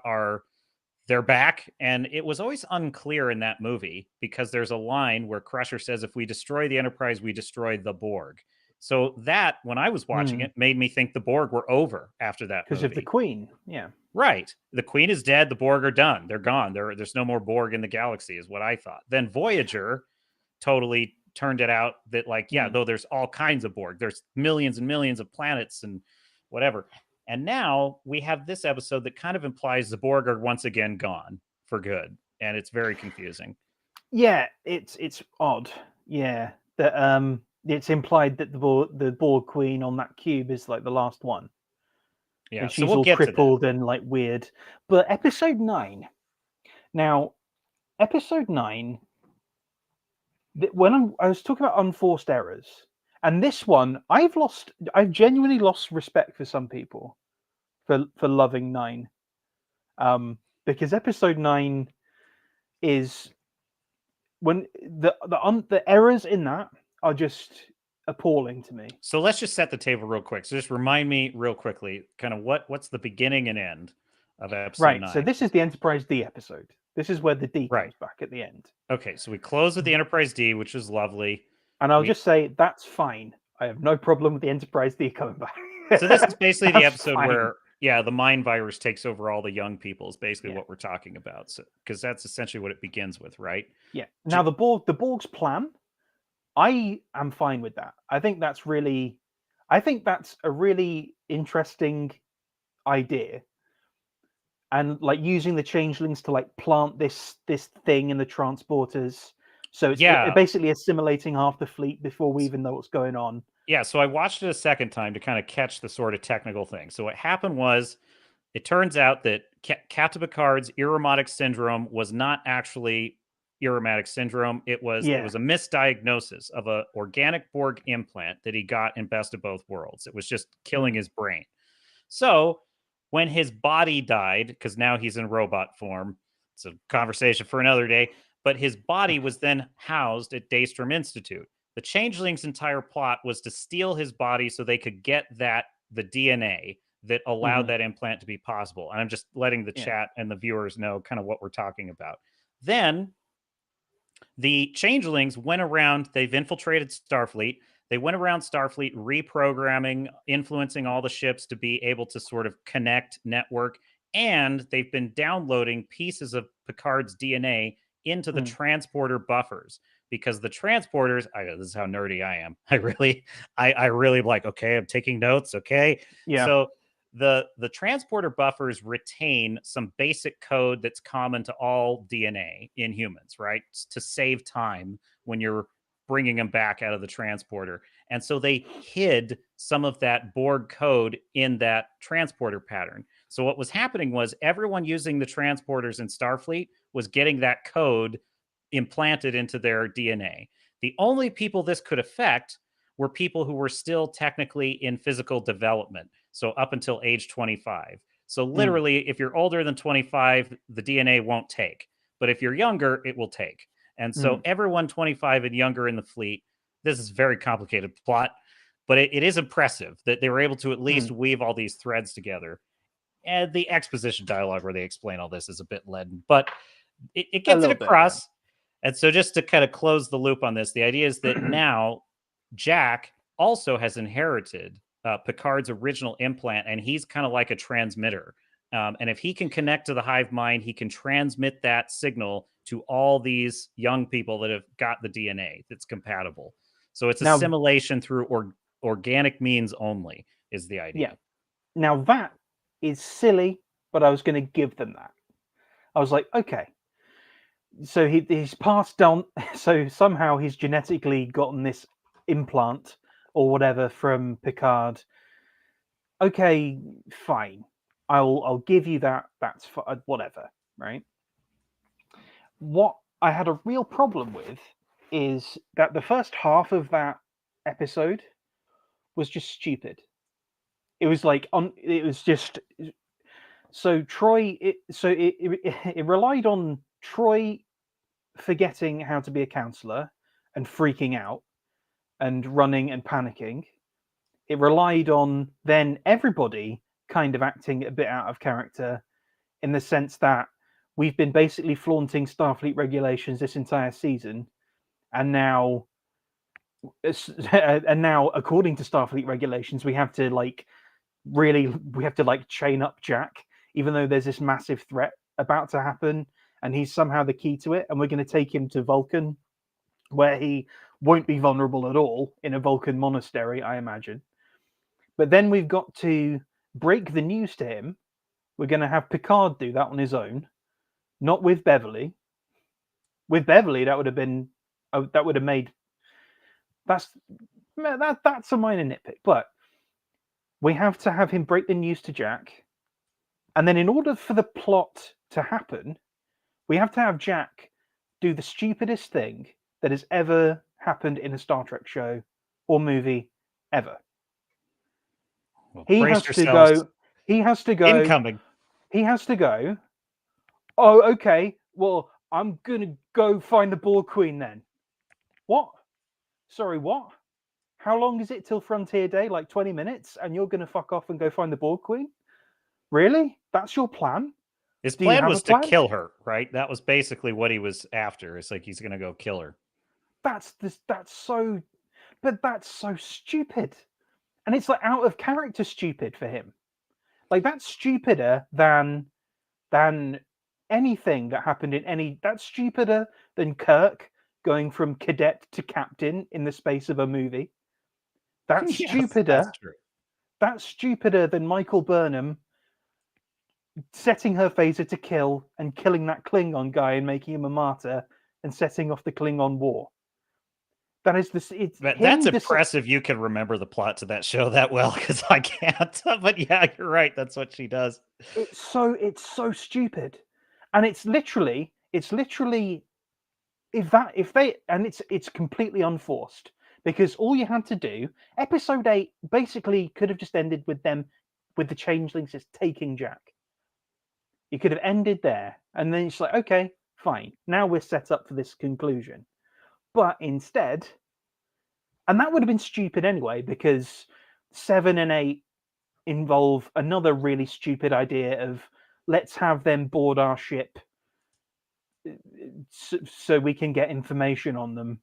they're back. And it was always unclear in that movie because there's a line where Crusher says, if we destroy the Enterprise, we destroy the Borg. So that, when I was watching it, made me think the Borg were over after that movie. Because of the Queen, yeah. Right. The Queen is dead. The Borg are done. They're gone. There's no more Borg in the galaxy, is what I thought. Then Voyager totally turned it out that, like, yeah, though there's all kinds of Borg. There's millions and millions of planets and whatever. And now we have this episode that kind of implies the Borg are once again gone for good. And it's very confusing. Yeah, it's odd. Yeah. That it's implied that the Borg Queen on that cube is like the last one. Yeah, and she's so we'll all crippled and like weird. But episode 9. Now, episode 9, when I was talking about unforced errors, and this one, I've genuinely lost respect for some people for loving 9, because episode 9 is when the errors in that are just appalling to me. So let's just set the table real quick. So just remind me real quickly, kind of what's the beginning and end of episode 9. So this is the Enterprise D episode. This is where the D comes back at the end. Okay, so we close with the Enterprise D, which is lovely. And I'll just say that's fine. I have no problem with the Enterprise D coming back. So this is basically the episode where, yeah, the mind virus takes over all the young people is basically what we're talking about. So because that's essentially what it begins with, right? Yeah. Now the Borg's plan, I am fine with that. I think that's a really interesting idea. And like using the changelings to like plant this thing in the transporters. So it's basically assimilating half the fleet before we even know what's going on. Yeah, so I watched it a second time to kind of catch the sort of technical thing. So what happened was, it turns out that Captain Picard's Irumodic syndrome was not actually Irumodic syndrome. It was a misdiagnosis of an organic Borg implant that he got in Best of Both Worlds. It was just killing his brain. So when his body died, because now he's in robot form, it's a conversation for another day, but his body was then housed at Daystrom Institute. The Changeling's entire plot was to steal his body so they could get the DNA that allowed that implant to be possible. And I'm just letting the chat and the viewers know kind of what we're talking about. Then the Changelings went around, they've infiltrated Starfleet. They went around Starfleet reprogramming, influencing all the ships to be able to sort of connect, network, and they've been downloading pieces of Picard's DNA into the transporter buffers, because the transporters, this is how nerdy I am. I really like, okay, I'm taking notes. Okay. Yeah. So the transporter buffers retain some basic code that's common to all DNA in humans, right? To save time when you're bringing them back out of the transporter. And so they hid some of that Borg code in that transporter pattern. So what was happening was everyone using the transporters in Starfleet was getting that code implanted into their DNA. The only people this could affect were people who were still technically in physical development. So up until age 25. So literally, if you're older than 25, the DNA won't take. But if you're younger, it will take. And so everyone 25 and younger in the fleet, this is a very complicated plot, but it is impressive that they were able to at least weave all these threads together. And the exposition dialogue where they explain all this is a bit leaden, but it gets it across. Bit, yeah. And so just to kind of close the loop on this, the idea is that now Jack also has inherited Picard's original implant, and he's kind of like a transmitter. And if he can connect to the hive mind, he can transmit that signal to all these young people that have got the DNA that's compatible. So it's assimilation through organic means only is the idea. Yeah. Now that is silly, but I was going to give them that. I was like, okay. So he's passed down. So somehow he's genetically gotten this implant or whatever from Picard. Okay, fine. I'll give you that. That's whatever, right? What I had a real problem with is that the first half of that episode was just stupid. It was like it was just so Troy. It relied on Troy forgetting how to be a counselor and freaking out and running and panicking. It relied on then everybody kind of acting a bit out of character, in the sense that we've been basically flaunting Starfleet regulations this entire season, and now according to Starfleet regulations, we have to chain up Jack, even though there's this massive threat about to happen, and he's somehow the key to it, and we're going to take him to Vulcan, where he won't be vulnerable at all, in a Vulcan monastery, I imagine. But then we've got to break the news to him. We're going to have Picard do that on his own, not with Beverly. With Beverly, that would have made that's a minor nitpick, but we have to have him break the news to Jack, and then in order for the plot to happen, we have to have Jack do the stupidest thing that has ever happened in a Star Trek show or movie ever. Well, he has to go. Incoming. He has to go. Oh, okay. Well, I'm gonna go find the Borg Queen then. What? Sorry, what? How long is it till Frontier Day? Like 20 minutes, and you're gonna fuck off and go find the Borg Queen? Really? That's your plan? His plan was to kill her, right? That was basically what he was after. It's like he's gonna go kill her. That's so stupid. And it's like out of character stupid for him. Like that's stupider than anything that happened in any. That's stupider than Kirk going from cadet to captain in the space of a movie. That's stupider. That's stupider than Michael Burnham setting her phaser to kill and killing that Klingon guy and making him a martyr and setting off the Klingon War. That is that's impressive. You can remember the plot to that show that well, because I can't. But yeah, you're right. That's what she does. It's so stupid, and it's literally it's completely unforced, because all you had to do, episode 8 basically could have just ended with them, with the changelings just taking Jack. You could have ended there, and then it's like, okay, fine. Now we're set up for this conclusion. But instead, and that would have been stupid anyway, because 7 and 8 involve another really stupid idea of let's have them board our ship so we can get information on them.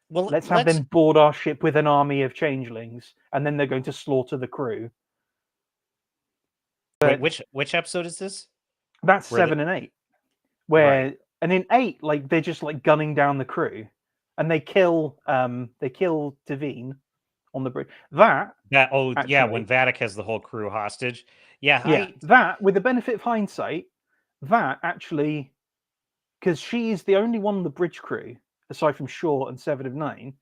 Well, let's have them board our ship with an army of changelings, and then they're going to slaughter the crew. Wait, which episode is this? That's Where the 7 and 8. right. Where and in 8, like they're just like gunning down the crew, and they kill Devine on the bridge. That That yeah, when actually, Vatic has the whole crew hostage. Yeah, yeah, that with the benefit of hindsight, that actually, because she is the only one on the bridge crew aside from Shaw and 7 of 9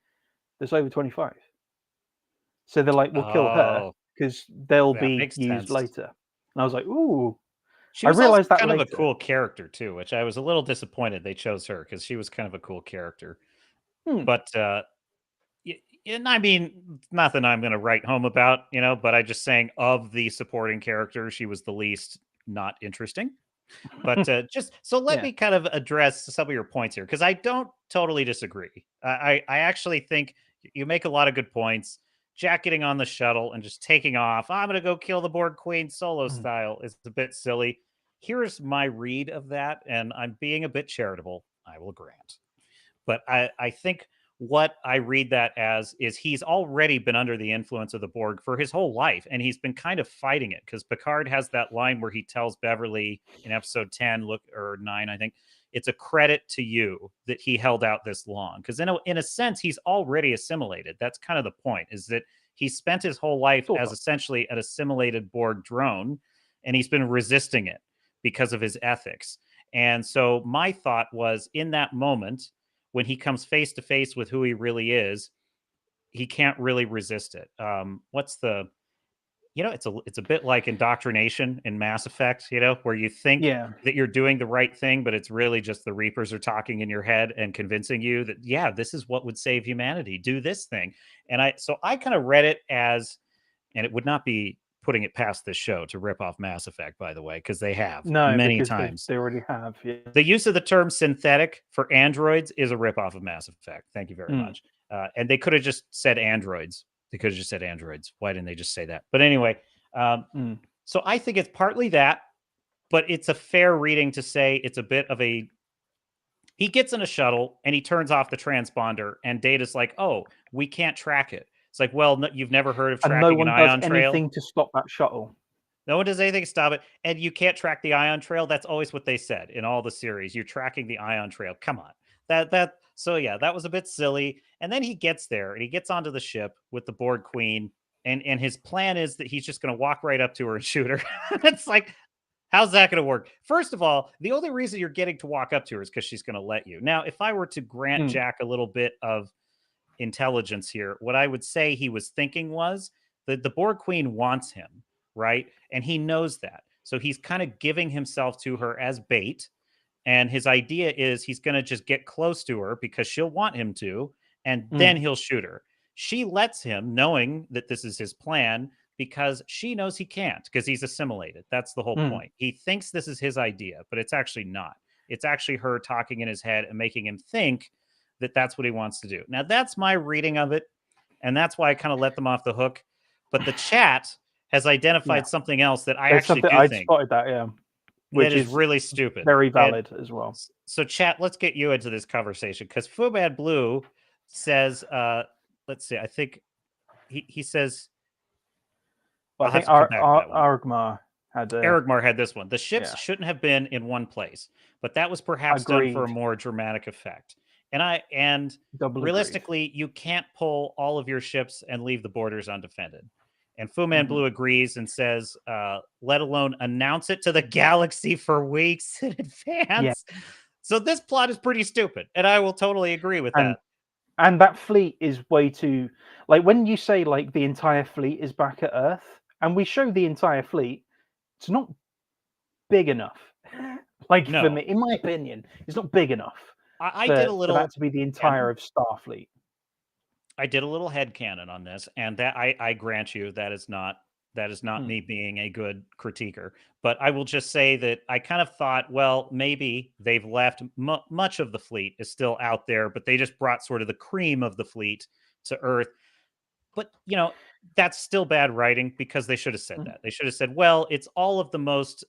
that's over 25. So they're like, we'll kill her oh, because they'll that be makes used sense. later. And I was like, ooh, She I was also realized that kind of a later. cool character too, which I was a little disappointed they chose her because she was kind of a cool character. Hmm. But and I mean, nothing I'm going to write home about, but I just saying of the supporting characters, she was the least not interesting. But just so let Yeah. me kind of address some of your points here because I don't totally disagree. I actually think you make a lot of good points. Jack getting on the shuttle and just taking off. I'm going to go kill the Borg Queen solo Mm. style is a bit silly. Here's my read of that, and I'm being a bit charitable, I will grant. But I think what I read that as is he's already been under the influence of the Borg for his whole life, and he's been kind of fighting it because Picard has that line where he tells Beverly in episode 10, look, or 9, I think, it's a credit to you that he held out this long. Because in a sense, he's already assimilated. That's kind of the point, is that he spent his whole life Sort as of. essentially an assimilated Borg drone, and he's been resisting it because of his ethics. And so my thought was in that moment, when he comes face to face with who he really is, he can't really resist it. What's the it's a bit like indoctrination in Mass Effect, where you think Yeah. that you're doing the right thing, but it's really just the Reapers are talking in your head and convincing you that yeah, this is what would save humanity. Do this thing. And I kind of read it as, and it would not be putting it past this show to rip off Mass Effect, by the way, because they have No, many because times. they already have. Yeah. The use of the term synthetic for androids is a ripoff of Mass Effect. Thank you very Mm. much. And they could have just said androids. They could have just said androids. Why didn't they just say that? But anyway, Mm. so I think it's partly that, but it's a fair reading to say it's a bit of a. He gets in a shuttle and he turns off the transponder, and Data's like, "Oh, we can't track it." It's like, well, no, you've never heard of And no tracking an one does ion trail. anything to stop that shuttle. No one does anything to stop it. And you can't track the ion trail. That's always what they said in all the series. You're tracking the ion trail. Come on. So yeah, that was a bit silly. And then he gets there and he gets onto the ship with the Borg Queen. And his plan is that he's just gonna walk right up to her and shoot her. It's like, how's that gonna work? First of all, the only reason you're getting to walk up to her is because she's gonna let you. Now, if I were to grant Mm. Jack a little bit of intelligence here, what I would say he was thinking was that the Borg Queen wants him, right? And he knows that. So he's kind of giving himself to her as bait. And his idea is he's going to just get close to her because she'll want him to, and then Mm. he'll shoot her. She lets him, knowing that this is his plan, because she knows he can't because he's assimilated. That's the whole Mm. point. He thinks this is his idea, but it's actually not. It's actually her talking in his head and making him think that that's what he wants to do. Now, that's my reading of it. And that's why I kind of let them off the hook. But the chat has Yeah. identified something else that I There's actually something do I'd think spotted that. Yeah. that Which is is really stupid. very And valid as well. so, chat, let's get you into this conversation because Fubad Blue says, let's see, I think he says, But I'll I have think to come back to that one. Argmar had a. Erigmar had this one. The ships Yeah. shouldn't have been in one place, but that was perhaps done for a Agreed. more dramatic effect. And Double agreed. realistically, you can't pull all of your ships and leave the borders undefended. And Fu Man Mm. Blue agrees and says, let alone announce it to the galaxy for weeks in Yeah. advance. So this plot is pretty stupid, and I will totally agree with And that. and that fleet is way too, like when you say like the entire fleet is back at Earth, and we show the entire fleet, it's not big enough. Like for No, me, in my opinion, it's not big enough I did for a that little to be the entire canon. of Starfleet. I did a little head canon on this, and that I grant you that is not Mm. me being a good critiquer. But I will just say that I kind of thought, well, maybe they've left much of the fleet is still out there, but they just brought sort of the cream of the fleet to Earth. But that's still bad writing because they should have said Mm. that. They should have said, well, it's all of the most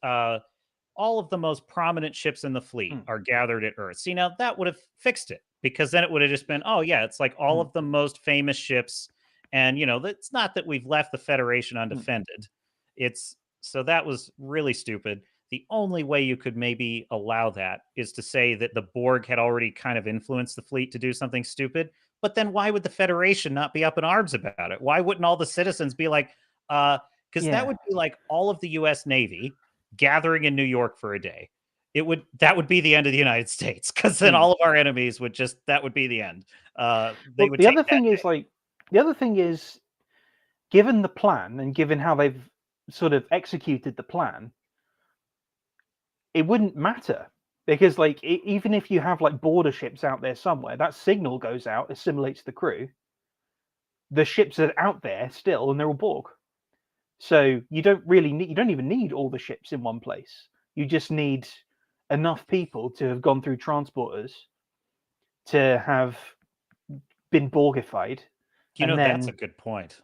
prominent ships in the fleet Mm. are gathered at Earth. See, now that would have fixed it because then it would have just been, oh, yeah, it's like all Mm. of the most famous ships. And, it's not that we've left the Federation Mm. undefended. It's so that was really stupid. the only way you could maybe allow that is to say that the Borg had already kind of influenced the fleet to do something stupid. But then why would the Federation not be up in arms about it? Why wouldn't all the citizens be like, because that would be like all of the US Navy gathering in New York for a day. That would be the end of the United States, because then all of our enemies would just, that would be the end. They would the take other that thing day. is like the other thing is, given the plan and given how they've sort of executed the plan, it wouldn't matter, because like even if you have like border ships out there somewhere, that signal goes out, assimilates the crew. The ships are out there still, and they're all Borg. So you don't even need all the ships in one place. You just need enough people to have gone through transporters to have been Borgified. That's a good point.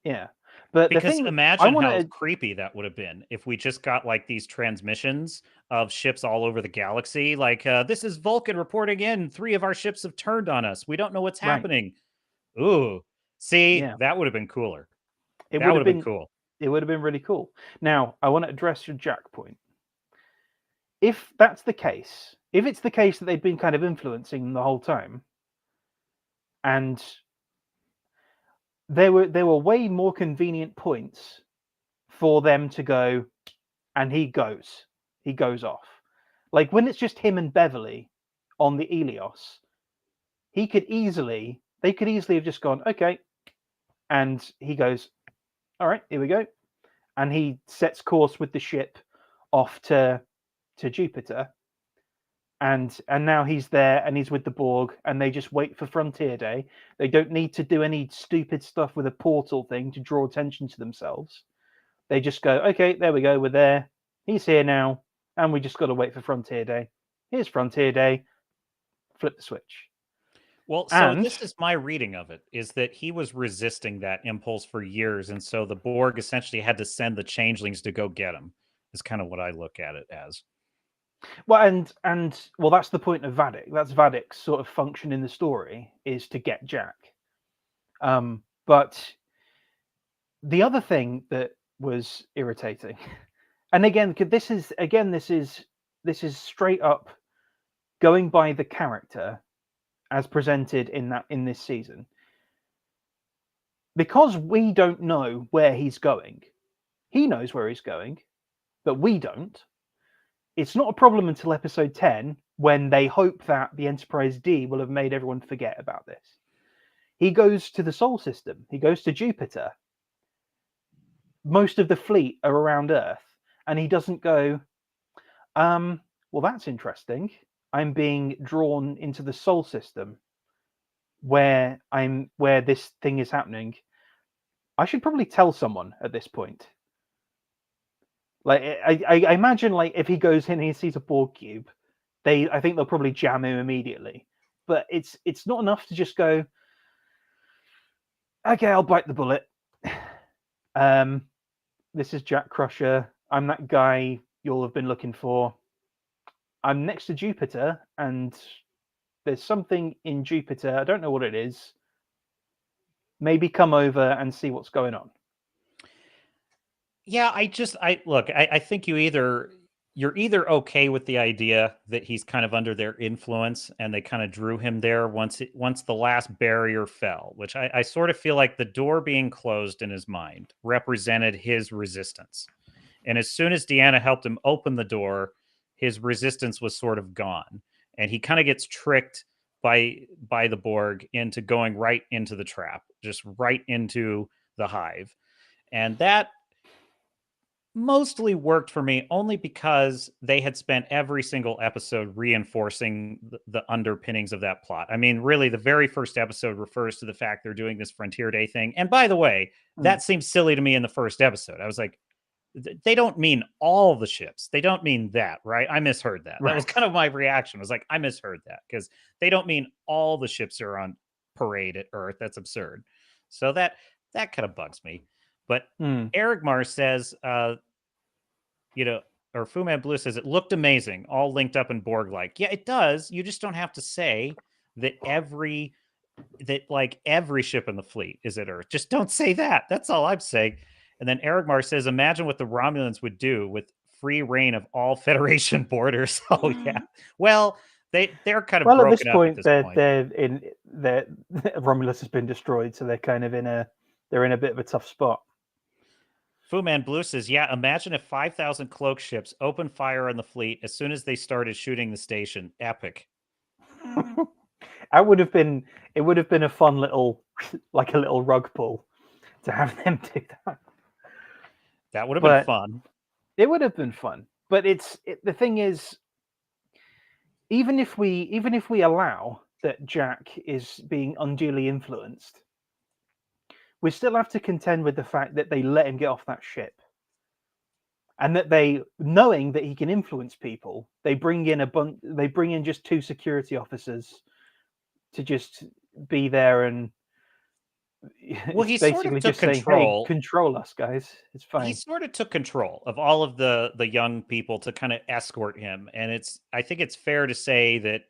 Yeah. But because the thing imagine how creepy that would have been if we just got like these transmissions of ships all over the galaxy. Like, this is Vulcan reporting in. 3 of our ships have turned on us. We don't know what's happening. Ooh, see, that would have been cooler. It would have been cool. It would have been really cool. Now, I want to address your Jack point. If that's the case, if it's the case that they've been kind of influencing them the whole time, and there were way more convenient points for them to go, and he goes off. Like when it's just him and Beverly on the Helios, they could easily have just gone, okay, and he goes, all right, here we go, and he sets course with the ship off to Jupiter, and now he's there and he's with the Borg, and they just wait for Frontier Day. They don't need to do any stupid stuff with a portal thing to draw attention to themselves. They just go, okay, there we go, we're there. He's here now, and we just got to wait for Frontier Day. Here's Frontier Day. Flip the switch. Well, so this is my reading of it, is that he was resisting that impulse for years, and so the Borg essentially had to send the changelings to go get him, is kind of what I look at it as. Well, and well, that's the point of Vadic. That's Vadic's sort of function in the story, is to get Jack. But the other thing that was irritating, and again, this is straight up going by the character as presented in this season, because we don't know where he's going. He knows where he's going, but we don't. It's not a problem until episode 10, when they hope that the Enterprise D will have made everyone forget about this. He goes to the Sol system. He goes to Jupiter. Most of the fleet are around Earth, and he doesn't go, well, that's interesting. I'm being drawn into the Sol system where this thing is happening. I should probably tell someone at this point. Like, I imagine, like, if he goes in and he sees a Borg cube, I think they'll probably jam him immediately. But it's not enough to just go, okay, I'll bite the bullet. This is Jack Crusher. I'm that guy you'll have been looking for. I'm next to Jupiter, and there's something in Jupiter. I don't know what it is. Maybe come over and see what's going on. Yeah, I think you're either okay with the idea that he's kind of under their influence and they kind of drew him there once the last barrier fell, which I sort of feel like the door being closed in his mind represented his resistance. And as soon as Deanna helped him open the door, his resistance was sort of gone. And he kind of gets tricked by the Borg into going right into the trap, just right into the hive. And that mostly worked for me only because they had spent every single episode reinforcing the underpinnings of that plot. I mean, really, the very first episode refers to the fact they're doing this Frontier Day thing. And by the way, that seems silly to me in the first episode. I was like, they don't mean all the ships. They don't mean that, right? I misheard that. Right. That was kind of my reaction. I was like, I misheard that, because they don't mean all the ships are on parade at Earth. That's absurd. So that kind of bugs me. But Eric Mars says, or Fu Man Blue says, it looked amazing, all linked up in Borg-like. Yeah, it does. You just don't have to say that every ship in the fleet is at Earth. Just don't say that. That's all I'm saying. And then Eric Mars says, imagine what the Romulans would do with free reign of all Federation borders. Oh yeah. Well, they're kind of Well, at broken this up point, at this point. they're Romulus has been destroyed, so they're kind of in a bit of a tough spot. Fu Man Blue says, "Yeah, imagine if 5,000 cloak ships opened fire on the fleet as soon as they started shooting the station. Epic." It would have been a fun little like a little rug pull to have them do that. That would have been fun. It would have been fun, but the thing is, even if we allow that Jack is being unduly influenced, we still have to contend with the fact that they let him get off that ship, and that they, knowing that he can influence people, they bring in just 2 security officers to just be there, and well, he basically sort of just took saying, control. "Hey, control us, guys. It's fine." He sort of took control of all of the young people to kind of escort him, and I think it's fair to say that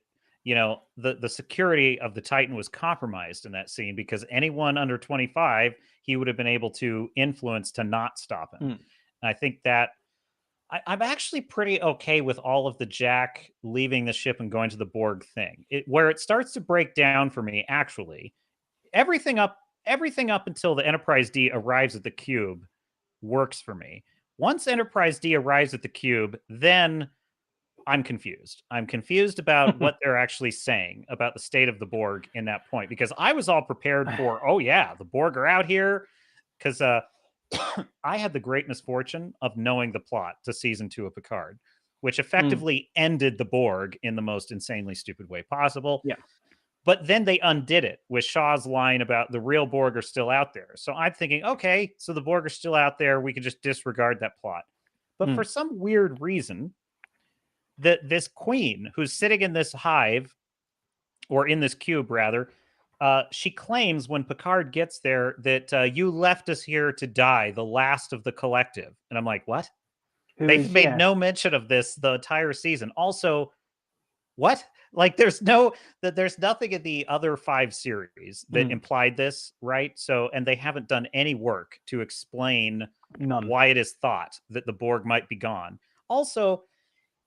the security of the Titan was compromised in that scene, because anyone under 25 he would have been able to influence to not stop him. And I think that I'm actually pretty okay with all of the Jack leaving the ship and going to the Borg thing. Where it starts to break down for me, actually, everything up until the Enterprise D arrives at the cube works for me. Once Enterprise D arrives at the cube, then I'm confused. I'm confused about what they're actually saying about the state of the Borg in that point, because I was all prepared for, oh yeah, the Borg are out here, because I had the great misfortune of knowing the plot to season 2 of Picard, which effectively ended the Borg in the most insanely stupid way possible. Yeah. But then they undid it with Shaw's line about the real Borg are still out there. So I'm thinking, okay, so the Borg are still out there. We can just disregard that plot. But for some weird reason, this queen who's sitting in this hive, or in this cube rather, she claims when Picard gets there that you left us here to die, the last of the collective. And I'm like, what? They've made no mention of this the entire season. Also, what? Like, there's nothing in the other 5 series that implied this, right? So, and they haven't done any work to explain why it is thought that the Borg might be gone. Also,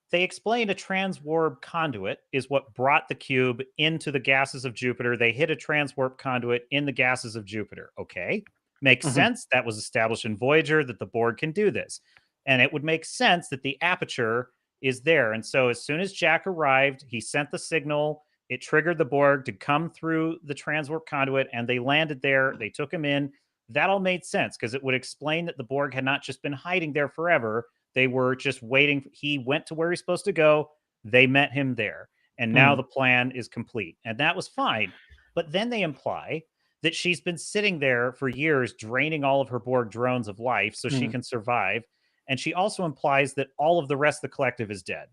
they explain a transwarp conduit is what brought the cube into the gases of Jupiter. They hit a transwarp conduit in the gases of Jupiter. Okay. Makes sense. That was established in Voyager that the Borg can do this. And it would make sense that the aperture is there. And so as soon as Jack arrived, he sent the signal. It triggered the Borg to come through the transwarp conduit, and they landed there. They took him in. That all made sense, because it would explain that the Borg had not just been hiding there forever. They were just waiting. He went to where he's supposed to go. They met him there. And now the plan is complete. And that was fine. But then they imply that she's been sitting there for years, draining all of her Borg drones of life so she can survive. And she also implies that all of the rest of the collective is dead.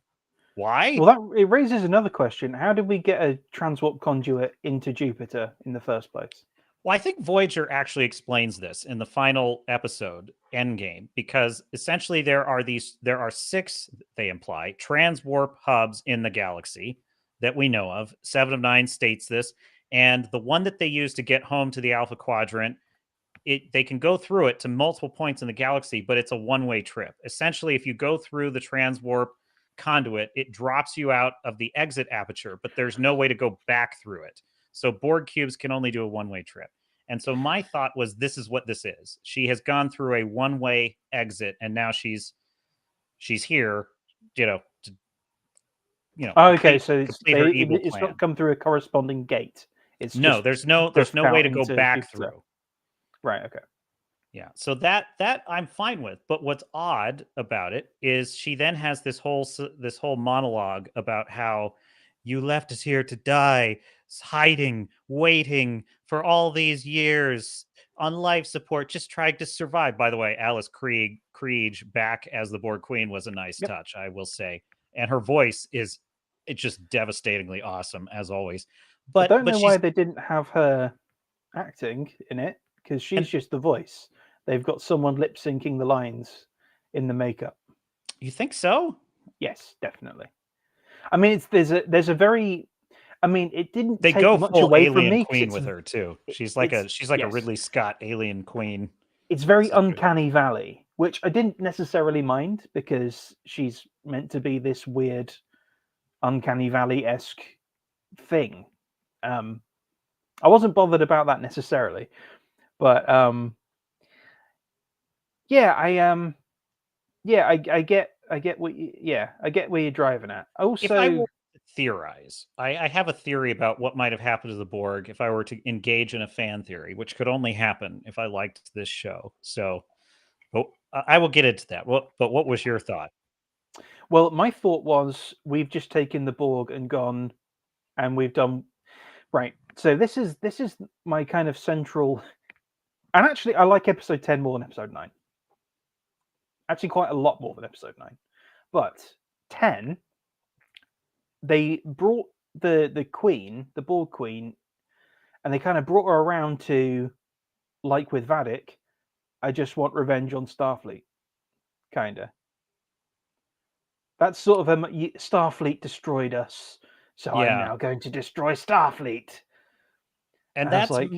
Why? Well, it raises another question. How did we get a transwarp conduit into Jupiter in the first place? Well, I think Voyager actually explains this in the final episode, Endgame, because essentially there are 6, they imply, transwarp hubs in the galaxy that we know of. 7 of 9 states this. And the one that they use to get home to the Alpha Quadrant, they can go through it to multiple points in the galaxy, but it's a one-way trip. Essentially, if you go through the transwarp conduit, it drops you out of the exit aperture, but there's no way to go back through it. So Borg cubes can only do a one-way trip. And so my thought was, this is what this is. She has gone through a one-way exit, and now she's here, okay, so it's not come through a corresponding gate. It's there's no way to go back through. Right. Okay. Yeah. So that I'm fine with. But what's odd about it is she then has this whole monologue about how you left us here to die, hiding, waiting for all these years on life support, just trying to survive. By the way, Alice Krieg back as the Borg Queen was a nice touch, I will say. And her voice it's just devastatingly awesome, as always. But I don't know why they didn't have her acting in it, because she's just the voice. They've got someone lip syncing the lines in the makeup. You think so? Yes, definitely. I mean, there's a very. I mean, it didn't. They take go much full away alien from me queen with her too. She's like a Ridley Scott alien queen. It's very uncanny valley. which I didn't necessarily mind because she's meant to be this weird, Uncanny Valley-esque thing. I wasn't bothered about that necessarily, but I get what I get where you're driving at. Also, If I were to theorize, I have a theory about what might have happened to the Borg if I were to engage in a fan theory, which could only happen if I liked this show. So, I will get into that. But what was your thought? well, my thought was we've just taken the Borg and gone, and we've done right. So this is my kind of central, and actually, I like episode 10 more than episode 9. Actually, quite a lot more than episode 9. But 10, they brought the queen, the Borg queen, and they kind of brought her around to, like with Vadik, I just want revenge on Starfleet, kinda. That's sort of a Starfleet destroyed us, so I'm now going to destroy Starfleet. And I was that's like,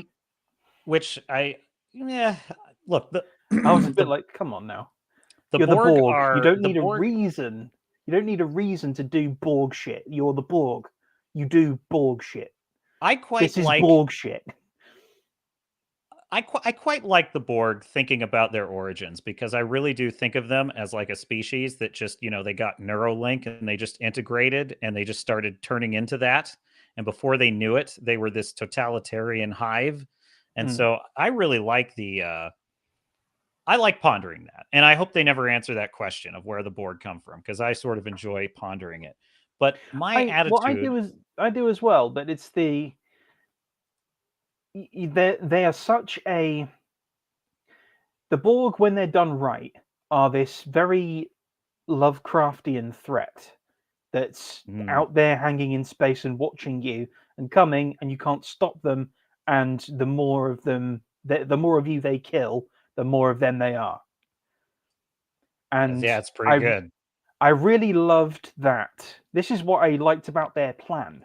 which look. I was a bit like, come on now. You're Borg the Borg. are You don't the need Borg, a reason. You don't need a reason to do Borg shit. You're the Borg. You do Borg shit. This is Borg shit. I quite like the Borg thinking about their origins, because I really do think of them as like a species that just, they got Neuralink and they just integrated and they just started turning into that. And before they knew it, they were this totalitarian hive. And so I really like I like pondering that. And I hope they never answer that question of where the Borg come from, because I sort of enjoy pondering it. But my attitude... What I do as well, but it's they are such a... The Borg, when they're done right, are this very Lovecraftian threat that's out there hanging in space and watching you and coming, and you can't stop them. And the more of them, the more of you they kill, the more of them they are. And yeah, it's pretty good. I really loved that. This is what I liked about their plan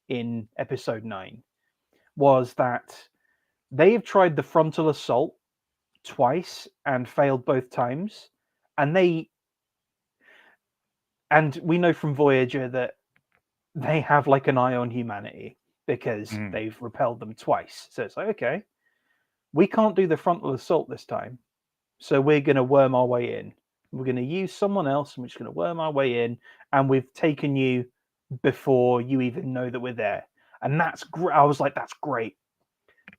in episode 9, was that they have tried the frontal assault twice and failed both times. And we know from Voyager that they have like an eye on humanity because they've repelled them twice. So it's like, okay, we can't do the frontal assault this time. So we're going to worm our way in. We're going to use someone else, and we're just going to worm our way in. And we've taken you before you even know that we're there. And that's great. I was like, that's great.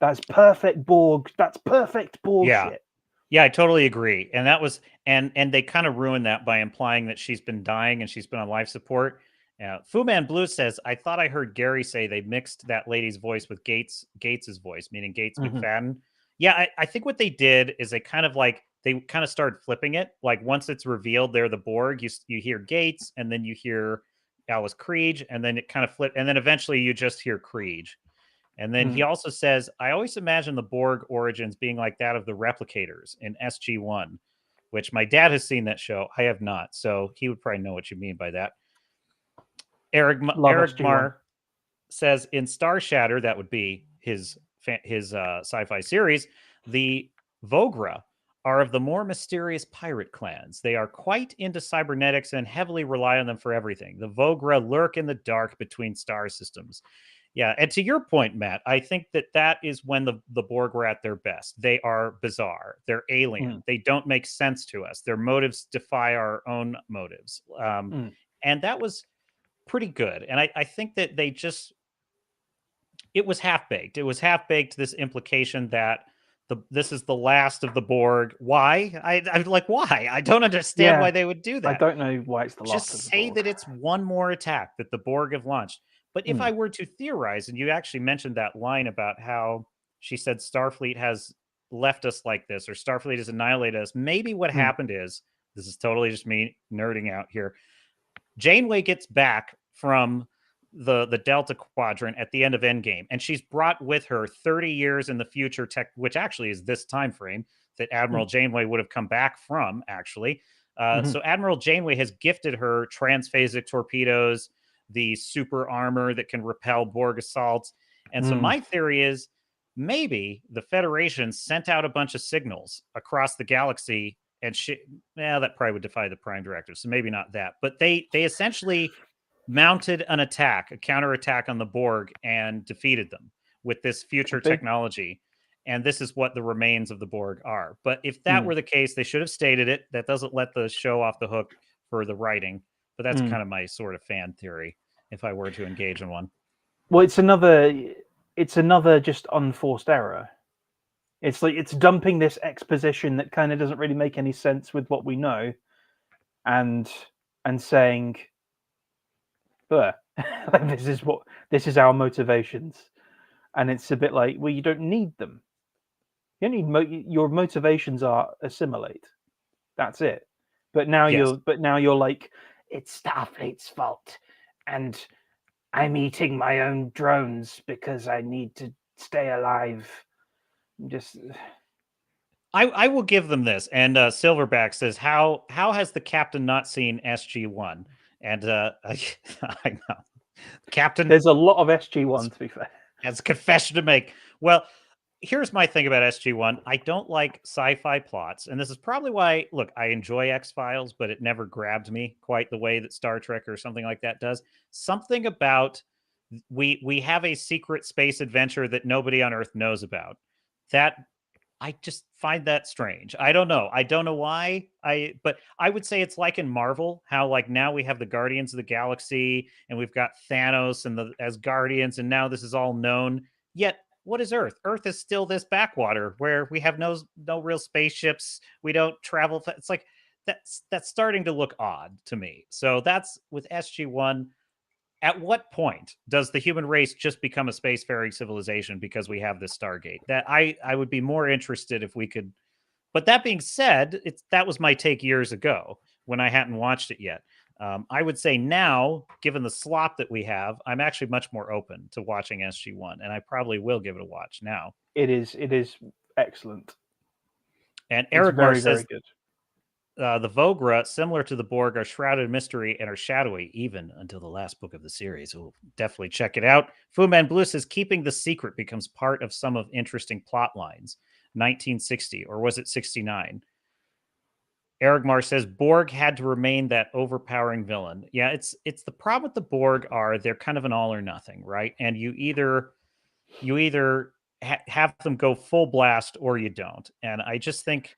That's perfect Borg. That's perfect Borg shit. Yeah, I totally agree. And that was, and they kind of ruined that by implying that she's been dying and she's been on life support. Fu Man Blue says, I thought I heard Gary say they mixed that lady's voice with Gates's voice, meaning Gates McFadden. Yeah, I think what they did is they kind of started flipping it. Like once it's revealed they're the Borg, you hear Gates, and then you hear Alice Kriege, and then it kind of flipped, and then eventually you just hear Kriege. And then he also says, I always imagine the Borg origins being like that of the replicators in SG-1, which my dad has seen that show. I have not, so he would probably know what you mean by that. Eric Mar says in Star Shatter, that would be his sci-fi series, the Vogra are of the more mysterious pirate clans. They are quite into cybernetics and heavily rely on them for everything. The Vogra lurk in the dark between star systems. Yeah, and to your point, Matt, I think that is when the Borg were at their best. They are bizarre. They're alien. They don't make sense to us. Their motives defy our own motives. And that was pretty good. And I think that it was half-baked. It was half-baked, this implication that this is the last of the Borg. Why? I'm like, why? I don't understand why they would do that. I don't know why it's the last of the Borg. Just say that it's one more attack that the Borg have launched. But if I were to theorize, and you actually mentioned that line about how she said Starfleet has left us like this, or Starfleet has annihilated us, maybe what happened is, this is totally just me nerding out here, Janeway gets back from the Delta Quadrant at the end of Endgame, and she's brought with her 30 years in the future tech, which actually is this time frame that Admiral Janeway would have come back from, actually. So Admiral Janeway has gifted her transphasic torpedoes, the super armor that can repel Borg assaults. And so my theory is maybe the Federation sent out a bunch of signals across the galaxy and that probably would defy the Prime Directive, so maybe not that. But they essentially mounted an attack, a counterattack on the Borg, and defeated them with this future technology. And this is what the remains of the Borg are. But if that were the case, they should have stated it. That doesn't let the show off the hook for the writing. But that's kind of my sort of fan theory, if I were to engage in one. Well, it's another just unforced error. It's like it's dumping this exposition that kind of doesn't really make any sense with what we know, and saying, like, this is our motivations, and it's a bit like, well, you don't need them. You don't need your motivations are assimilate. That's it. But now you're like, it's Starfleet's fault, and I'm eating my own drones because I need to stay alive. I will give them this. And Silverback says, how has the captain not seen SG-1? And I know. Captain, there's a lot of SG-1, to be fair. That's a confession to make. Well, here's my thing about SG-1. I don't like sci-fi plots. And this is probably why, look, I enjoy X-Files, but it never grabbed me quite the way that Star Trek or something like that does. Something about we have a secret space adventure that nobody on Earth knows about. That I just find that strange. I don't know why. But I would say it's like in Marvel, how like now we have the Guardians of the Galaxy and we've got Thanos and as Guardians, and now this is all known. Yet, what is Earth? Earth is still this backwater where we have no real spaceships. We don't travel. It's like that's starting to look odd to me. So that's with SG-1. At what point does the human race just become a spacefaring civilization because we have this Stargate? That I would be more interested if we could. But that being said, that was my take years ago when I hadn't watched it yet. I would say now, given the slop that we have, I'm actually much more open to watching SG-1, and I probably will give it a watch now. It is excellent. And Eric Mar says, very good. The Vogra, similar to the Borg, are shrouded in mystery and are shadowy, even until the last book of the series. We'll definitely check it out. Fu Man Blue says, keeping the secret becomes part of some of interesting plot lines. 1960, or was it 69? Eric Mar says, Borg had to remain that overpowering villain. Yeah, it's the problem with the Borg are they're kind of an all or nothing, right? And you either have them go full blast or you don't. And I just think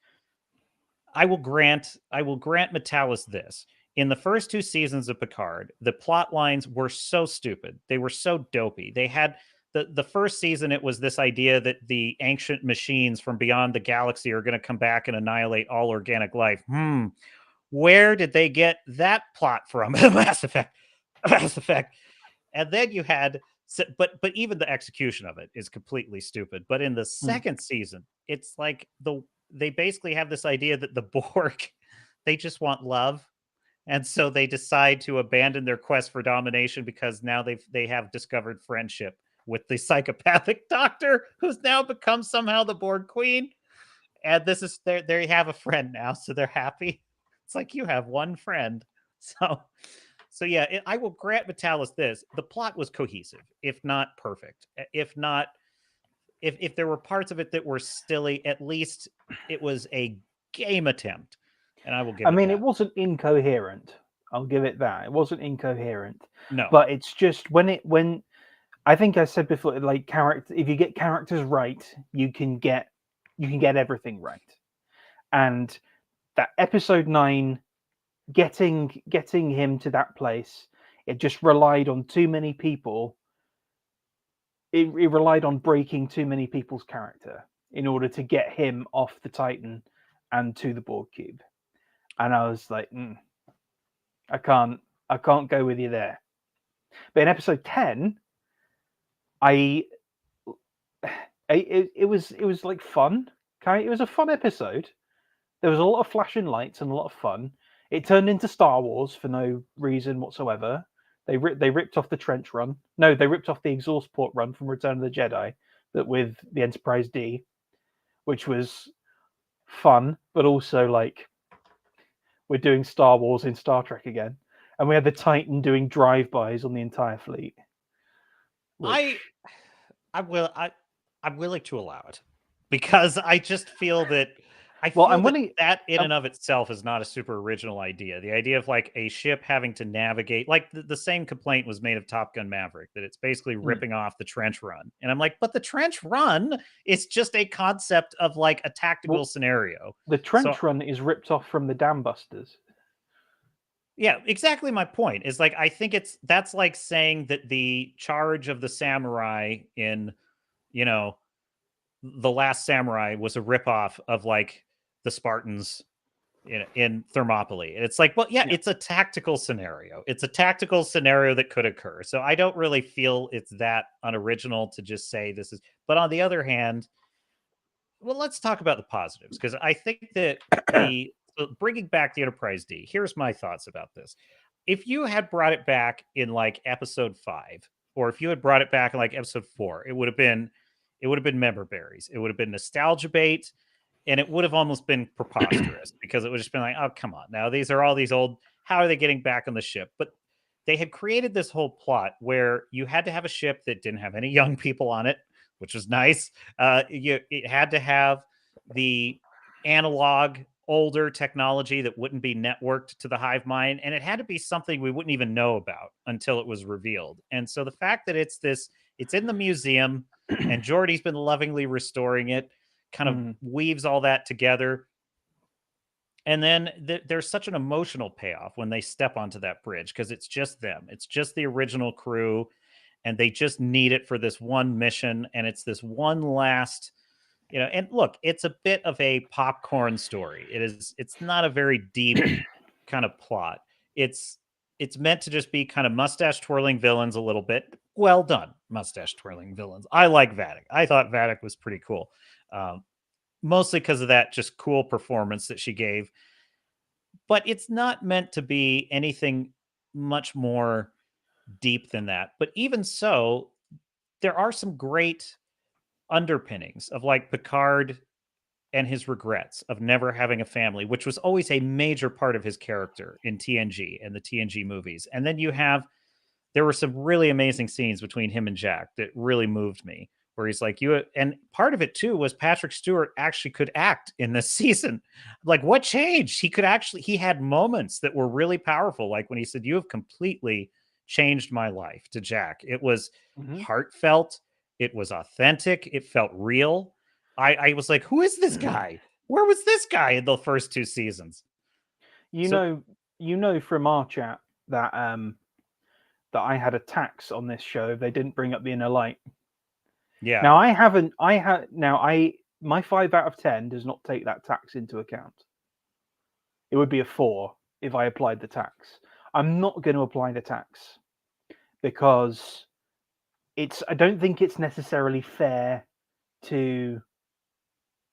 I will grant Metalis this. In the first 2 seasons of Picard, the plot lines were so stupid. They were so dopey. They had the first season, it was this idea that the ancient machines from beyond the galaxy are going to come back and annihilate all organic life. Where did they get that plot from? Mass Effect. And then you had, but even the execution of it is completely stupid. But in the second season, it's like they basically have this idea that the Borg, they just want love. And so they decide to abandon their quest for domination because now they have discovered friendship with the psychopathic doctor who's now become somehow the Borg queen. And this is they have a friend now, so they're happy. It's like you have one friend. So yeah, I will grant Metalis this. The plot was cohesive, if not perfect. If there were parts of it that were silly, at least it was a game attempt. And I will give it wasn't incoherent. I'll give it that. It wasn't incoherent. No. But it's just when I think I said before, like if you get characters right, you can get everything right. And that episode 9, getting him to that place, it just relied on too many people. It relied on breaking too many people's character in order to get him off the Titan and to the Borg cube. And I was like, I can't go with you there. But in episode 10, it was like fun. It was a fun episode. There was a lot of flashing lights and a lot of fun. It turned into Star Wars for no reason whatsoever. They ripped off the trench run. No, they ripped off the exhaust port run from Return of the Jedi, but with the Enterprise D, which was fun, but also like we're doing Star Wars in Star Trek again. And we had the Titan doing drive-bys on the entire fleet. I'm willing to allow it because I just feel that I Well, feel I'm that willing. that in and of itself is not a super original idea. The idea of like a ship having to navigate, like the same complaint was made of Top Gun Maverick, that it's basically ripping off the trench run. And I'm like, but the trench run is just a concept of like a tactical Well, scenario. the So trench run is ripped off from the Dam Busters. yeah, exactly my point is like I think that's like saying that the charge of the samurai in, you know, The Last Samurai was a ripoff of like the Spartans in Thermopylae. And it's like, well, yeah, Yeah. it's a tactical scenario. It's a tactical scenario that could occur. So I don't really feel it's that unoriginal to just say this is. But on the other hand, well, let's talk about the positives because I think that the so bringing back the Enterprise D. Here's my thoughts about this. If you had brought it back in like episode 5, or if you had brought it back in like episode 4, it would have been member berries. It would have been nostalgia bait, and it would have almost been preposterous because it would have just been like, oh, come on. Now these are all these old, how are they getting back on the ship? But they had created this whole plot where you had to have a ship that didn't have any young people on it, which was nice. It had to have the analog older technology that wouldn't be networked to the hive mind, and it had to be something we wouldn't even know about until it was revealed. And so the fact that it's in the museum and Jordy's been lovingly restoring it kind of weaves all that together. And then there's such an emotional payoff when they step onto that bridge because it's just them. It's just the original crew, and they just need it for this one mission. And it's this one last, and look, it's a bit of a popcorn story. It's not a very deep kind of plot. It's meant to just be kind of mustache twirling villains a little bit. Well done, mustache twirling villains. I like Vatic. I thought Vatic was pretty cool. Mostly because of that just cool performance that she gave. But it's not meant to be anything much more deep than that. But even so, there are some great underpinnings of like Picard and his regrets of never having a family, which was always a major part of his character in TNG and the TNG movies. And then there were some really amazing scenes between him and Jack that really moved me, where he's like, and part of it too was Patrick Stewart actually could act in this season. Like, what changed? He had moments that were really powerful. Like when he said, "You have completely changed my life," to Jack. It was heartfelt. It was authentic. It felt real. I was like, who is this guy? Where was this guy in the first 2 seasons? You know from our chat that that I had a tax on this show if they didn't bring up the Inner Light. Yeah. Now my 5 out of 10 does not take that tax into account. It would be a 4 if I applied the tax. I'm not going to apply the tax because I don't think it's necessarily fair to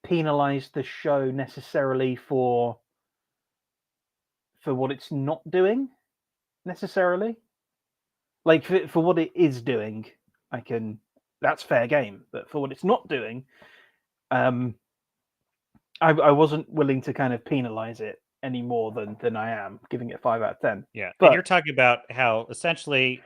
penalize the show necessarily for what it's not doing necessarily. Like for what it is doing, that's fair game. But for what it's not doing, I wasn't willing to kind of penalize it any more than I am giving it 5 out of 10. Yeah, but and you're talking about how essentially,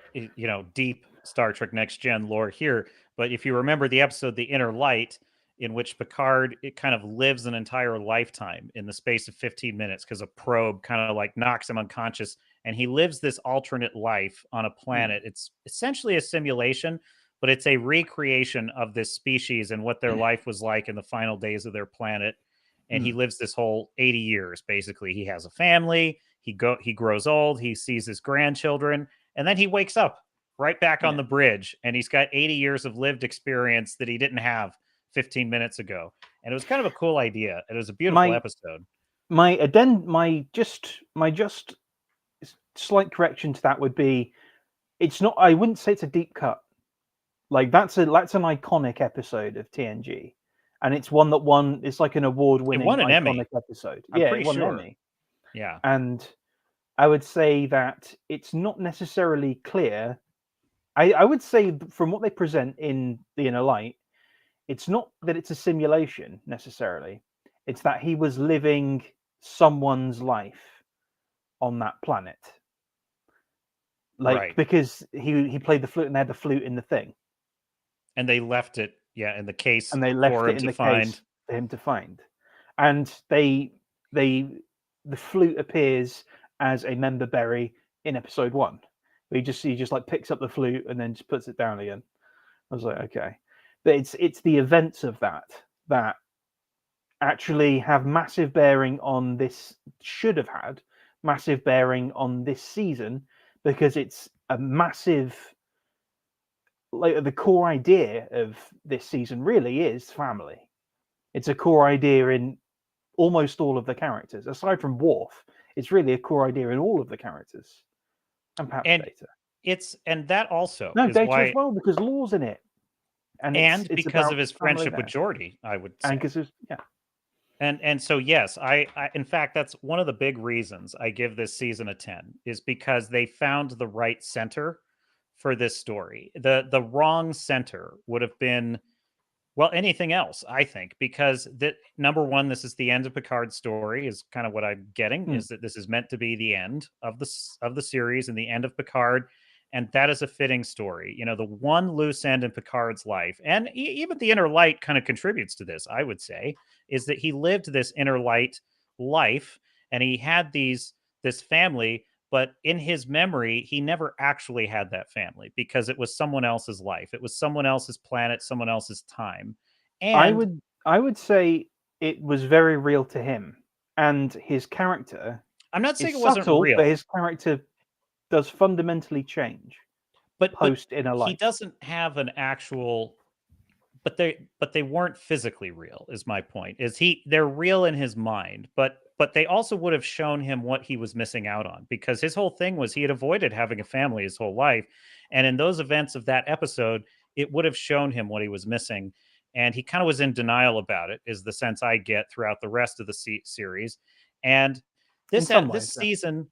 deep Star Trek Next Gen lore here. But if you remember the episode "The Inner Light," in which Picard it kind of lives an entire lifetime in the space of 15 minutes because a probe kind of like knocks him unconscious, and he lives this alternate life on a planet. It's essentially a simulation, but it's a recreation of this species and what their life was like in the final days of their planet. And he lives this whole 80 years. Basically, he has a family. He grows old. He sees his grandchildren, and then he wakes up right back on the bridge, and he's got 80 years of lived experience that he didn't have 15 minutes ago. And it was kind of a cool idea. It was a beautiful episode. My just slight correction to that would be, it's not. I wouldn't say it's a deep cut. Like that's an iconic episode of TNG, and it's one that won. It's like an award-winning iconic Emmy. episode. I'm it pretty won sure. An Emmy. Yeah, and I would say that it's not necessarily clear. I would say from what they present in the Inner Light, it's not that it's a simulation necessarily. It's that he was living someone's life on that planet. Like, because he played the flute and they had the flute in the thing. And they left it, in the case and they left for it him in to the find. case for him to find. and the flute appears as a member berry in episode 1. He just like picks up the flute and then just puts it down again. I was like, okay, but it's the events of that actually have massive bearing on this. Should have had massive bearing on this season, because it's a massive, like, the core idea of this season really is family. It's a core idea in almost all of the characters, aside from Worf. It's really a core idea in all of the characters, and perhaps And Data. and that also No, is Data as why, well, because Law's in it, and and it's because of about his family friendship with there, Geordi, I would and say. because yeah, And so yes, I in fact that's one of the big reasons I give this season a 10, is because they found the right center for this story. The wrong center would have been, well, anything else, I think, because that, number one, this is the end of Picard's story, is kind of what I'm getting, is that this is meant to be the end of the series and the end of Picard, and that is a fitting story. You know, the one loose end in Picard's life, and even the Inner Light kind of contributes to this, I would say, is that he lived this Inner Light life, and he had this family, but in his memory he never actually had that family, because it was someone else's life, it was someone else's planet, someone else's time. I And would I would say it was very real to him, and his character I'm not saying is it wasn't subtle, but real, his character does fundamentally change but post Inner he Light. doesn't have an actual, but they weren't physically real, is my point. Is they're real in his mind, but they also would have shown him what he was missing out on, because his whole thing was he had avoided having a family his whole life, and in those events of that episode it would have shown him what he was missing, and he kind of was in denial about it, is the sense I get throughout the rest of the series. And In this some this ways, yeah. season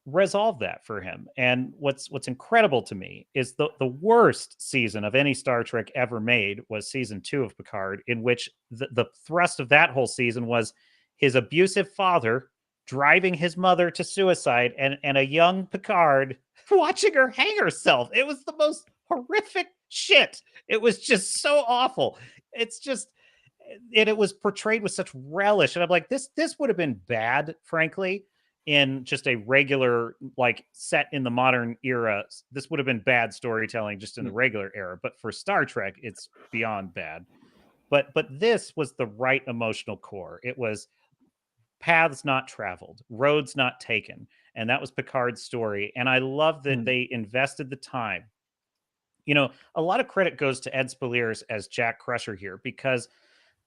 resolve that for him. And what's incredible to me is the worst season of any Star Trek ever made was season 2 of Picard, in which the thrust of that whole season was his abusive father driving his mother to suicide, and a young Picard watching her hang herself. It was the most horrific shit. It was just so awful. It's just, and it was portrayed with such relish, and I'm like, this would have been bad, frankly, in just a regular, like, set in the modern era. This would have been bad storytelling just in the regular era, but for Star Trek it's beyond bad. But this was the right emotional core. It was paths not traveled, roads not taken, and that was Picard's story. And I love that they invested the time. You know, a lot of credit goes to Ed Spaliers as Jack Crusher here, because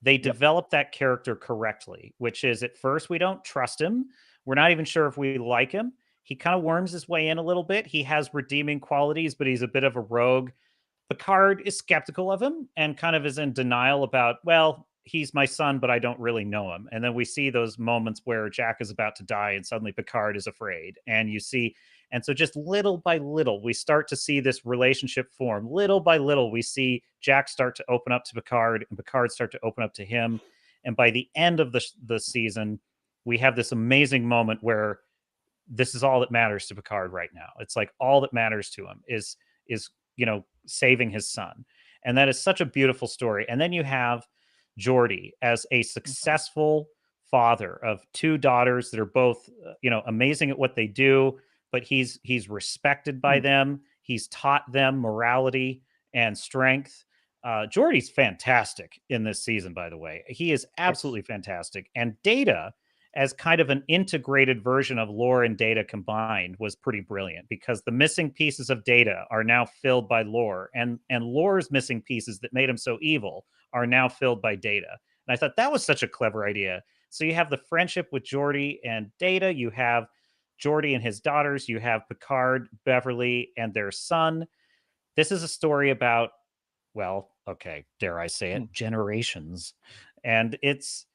they developed that character correctly, which is, at first we don't trust him. We're not even sure if we like him. He kind of worms his way in a little bit. He has redeeming qualities, but he's a bit of a rogue. Picard is skeptical of him and kind of is in denial about, well, he's my son, but I don't really know him. And then we see those moments where Jack is about to die and suddenly Picard is afraid. And you see, and so just little by little, we start to see this relationship form. Little by little, we see Jack start to open up to Picard and Picard start to open up to him. And by the end of the season, we have this amazing moment where this is all that matters to Picard right now. It's like all that matters to him is saving his son. And that is such a beautiful story. And then you have Geordi as a successful father of 2 daughters that are both amazing at what they do, but he's respected by them. He's taught them morality and strength. Geordi's fantastic in this season, by the way. He is absolutely fantastic. And Data, as kind of an integrated version of Lore and Data combined, was pretty brilliant, because the missing pieces of Data are now filled by Lore, and Lore's missing pieces that made him so evil are now filled by Data. And I thought that was such a clever idea. So you have the friendship with Geordi and Data, you have Geordi and his daughters, you have Picard, Beverly, and their son. This is a story about, well, okay, dare I say it, generations. And it's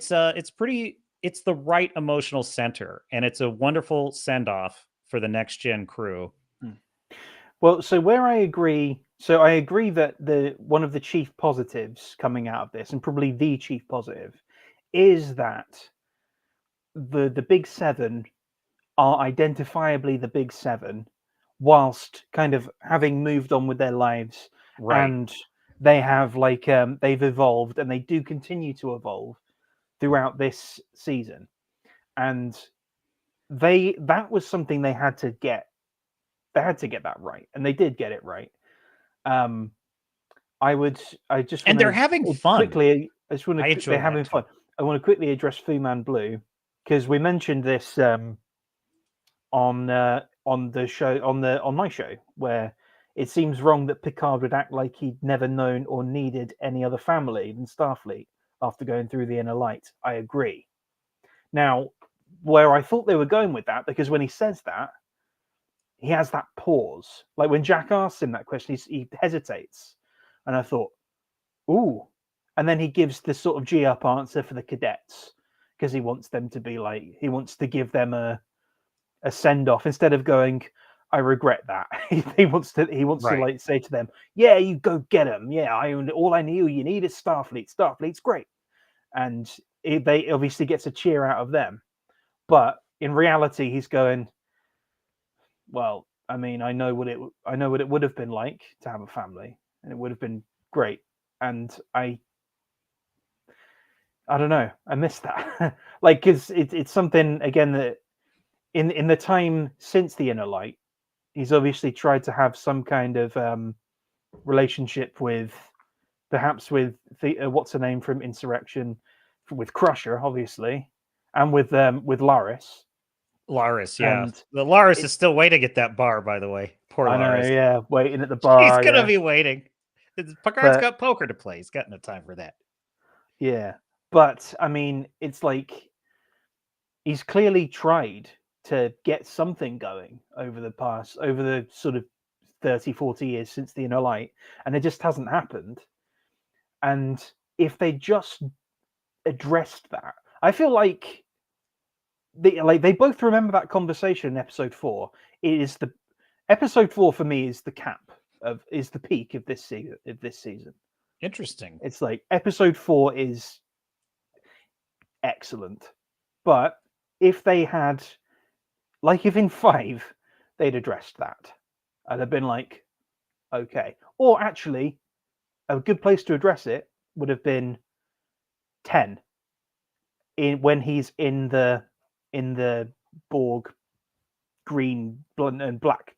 the right emotional center, and it's a wonderful send off for the next gen crew. Well, so where I agree, I agree that one of the chief positives coming out of this, and probably the chief positive, is that the big 7 are identifiably the big 7, whilst kind of having moved on with their lives, Right. and they have they've evolved, and they do continue to evolve. throughout this season, and that was something they had to get. They had to get that right, and they did get it right. Um, I just And want they're to having fun. quickly. I just want I to. They're enjoy that having too. fun. I want to quickly address Fu Man Blue because we mentioned this on the show on my show where it seems wrong that Picard would act like he'd never known or needed any other family than Starfleet after going through the inner light. I agree. Now, where I thought they were going with that, because when he says that, he has that pause. Like when Jack asks him that question, he hesitates. And I thought, ooh. And then he gives this sort of G up answer for the cadets because he wants them to be like, he wants to give them a send off instead of going, I regret that. He wants to Right. like say to them, yeah, you go get them. Yeah, all I knew you need is Starfleet. Starfleet's great. And they obviously gets a cheer out of them. But in reality, he's going, well, I mean, I know what it would have been like to have a family, and it would have been great. And I don't know, I miss that. Like, because it's something again that in the time since the inner light, he's obviously tried to have some kind of relationship with perhaps with the what's her name from Insurrection, with Crusher, obviously, and with Laris. Laris, yeah. And The Laris it, is still waiting at that bar, by the way. Poor I know, Laris. yeah, waiting at the He's bar, gonna yeah, be waiting. Picard's but got poker to play. He's got no time for that. yeah, but I mean, it's like he's clearly tried to get something going over the sort of 30, 40 years since the inner light, and it just hasn't happened. And if they just addressed that, I feel like they both remember that conversation in episode 4. It is the episode 4 for me is the cap is the peak of this season. Interesting. It's like episode 4 is excellent. But if they had, like, if in 5 they'd addressed that, I'd have been like, okay. Or actually, a good place to address it would have been 10, when he's in the Borg green and black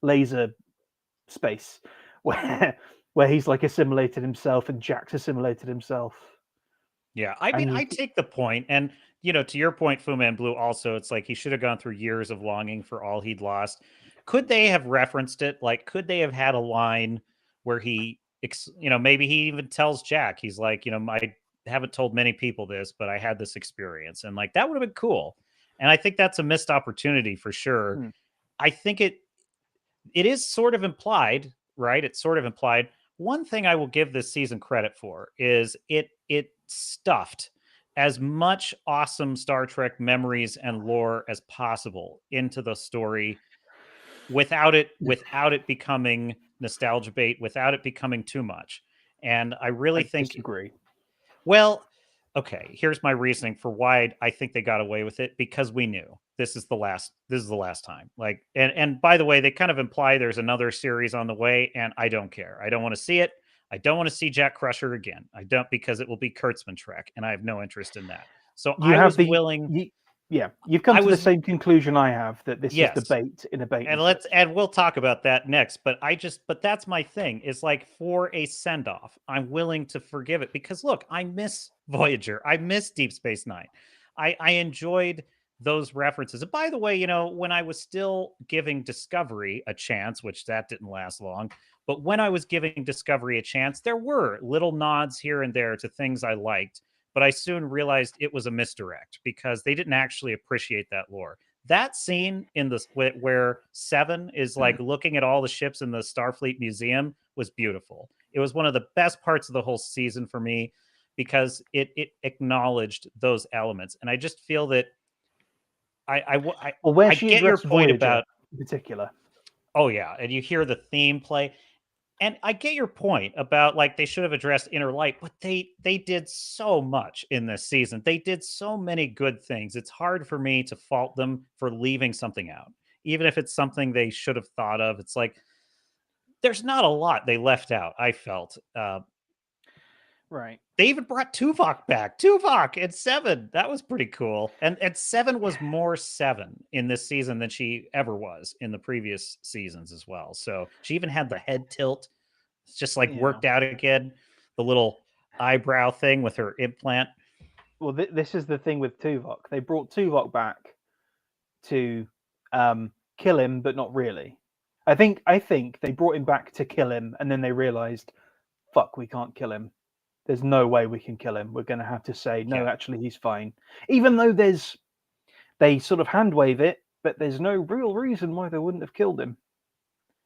laser space, where he's like assimilated himself and Jack's assimilated himself, Yeah, I mean, and I you take the point, and to your point, Fu Man Blue. Also, it's like he should have gone through years of longing for all he'd lost. Could they have referenced it? Like, could they have had a line where maybe he even tells Jack, he's like, I haven't told many people this, but I had this experience, and like that would have been cool. And I think that's a missed opportunity for sure. hmm, I think it is sort of implied, right? It's sort of implied. One thing I will give this season credit for is it stuffed as much awesome Star Trek memories and lore as possible into the story without it becoming nostalgia bait, without it becoming too much. And I really I think, disagree. well, okay, here's my reasoning for why I think they got away with it, because we knew this is the last time. Like, and by the way, they kind of imply there's another series on the way, and I don't care. I don't want to see it. I don't want to see Jack Crusher again. I don't, because it will be Kurtzman Trek, and I have no interest in that. So You have yeah, you've come I to the was same conclusion I have, that this is the yes, bait in a bait and and switch. we'll talk about that next. But that's my thing, is like, for a send off, I'm willing to forgive it, because look, I miss Voyager, I miss Deep Space Nine, I enjoyed those references. And by the way, when I was still giving Discovery a chance, which that didn't last long, but when I was giving Discovery a chance, there were little nods here and there to things I liked, but I soon realized it was a misdirect because they didn't actually appreciate that lore. That scene in the split where Seven is like looking at all the ships in the Starfleet Museum was beautiful. It was one of the best parts of the whole season for me, because it acknowledged those elements. And I just feel that Or where I she get your addressed point Voyager about, in particular. oh yeah, and you hear the theme play. And I get your point about, like, they should have addressed Inner Light, but they did so much in this season. They did so many good things. It's hard for me to fault them for leaving something out, even if it's something they should have thought of. It's like there's not a lot they left out, I felt. Right. They even brought Tuvok back. Tuvok at 7. That was pretty cool. And 7 was more 7 in this season than she ever was in the previous seasons as well. So she even had the head tilt. It's just like Yeah. worked out again. The little eyebrow thing with her implant. Well, this is the thing with Tuvok. They brought Tuvok back to kill him, but not really. I think they brought him back to kill him, and then they realized, fuck, we can't kill him. There's no way we can kill him. We're going to have to say, no, Yeah. actually, he's fine. Even though they sort of hand wave it, but there's no real reason why they wouldn't have killed him.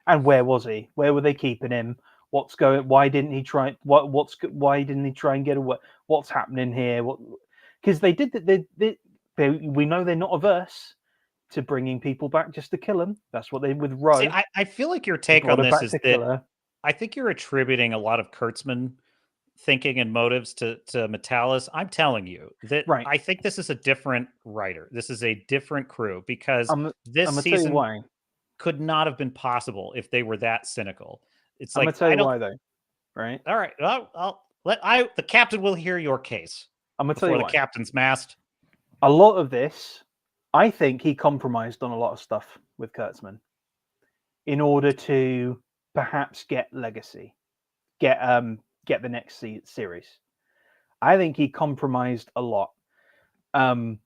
And where was he? Where were they keeping him? What's going? Why didn't he try? Why didn't he try and get away? What's happening here? What? Because they did that. We know they're not averse to bringing people back just to kill them. That's what they did with Ro. See, I feel like your They take brought on her this back is to that kill her. I think you're attributing a lot of Kurtzman thinking and motives to Metalis. I'm telling you that Right. I think this is a different writer. This is a different crew because I'm this gonna tell you season why. could not have been possible if they were that cynical. It's I'm gonna like tell I you don't. why though. Right. All right, the captain will hear your case I'm gonna tell before you the why. captain's mast. A lot of this, I think he compromised on a lot of stuff with Kurtzman in order to perhaps get legacy, get the next series. I think he compromised a lot. Um,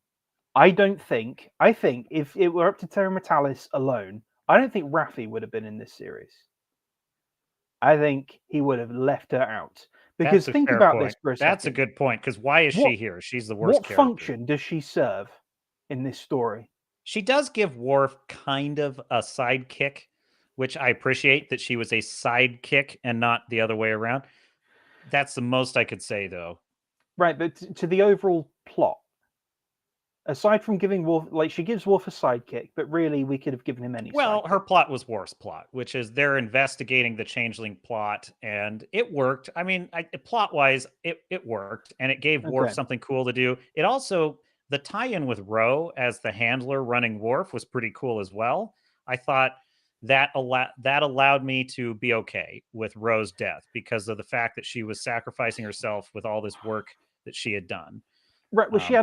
I don't think. I think if it were up to Terra Metalis alone, I don't think Raffi would have been in this series. I think he would have left her out. Because That's a think fair about this point. for a That's a second. good point because why is What she here? She's the worst what character. function does she serve in this story? She does give Worf kind of a sidekick, which I appreciate that she was a sidekick and not the other way around. That's the most I could say, though. Right, but to the overall plot, aside from giving Worf, like she gives Worf a sidekick, but really we could have given him any Well, her sidekick. plot was Worf's plot, which is they're investigating the changeling plot, and it worked. I mean, plot wise, it worked, and it gave Worf Okay. something cool to do. It also the tie-in with Ro as the handler running Worf was pretty cool as well. I thought that allowed me to be okay with Ro's death because of the fact that she was sacrificing herself with all this work that she had done. Right, well, Um, she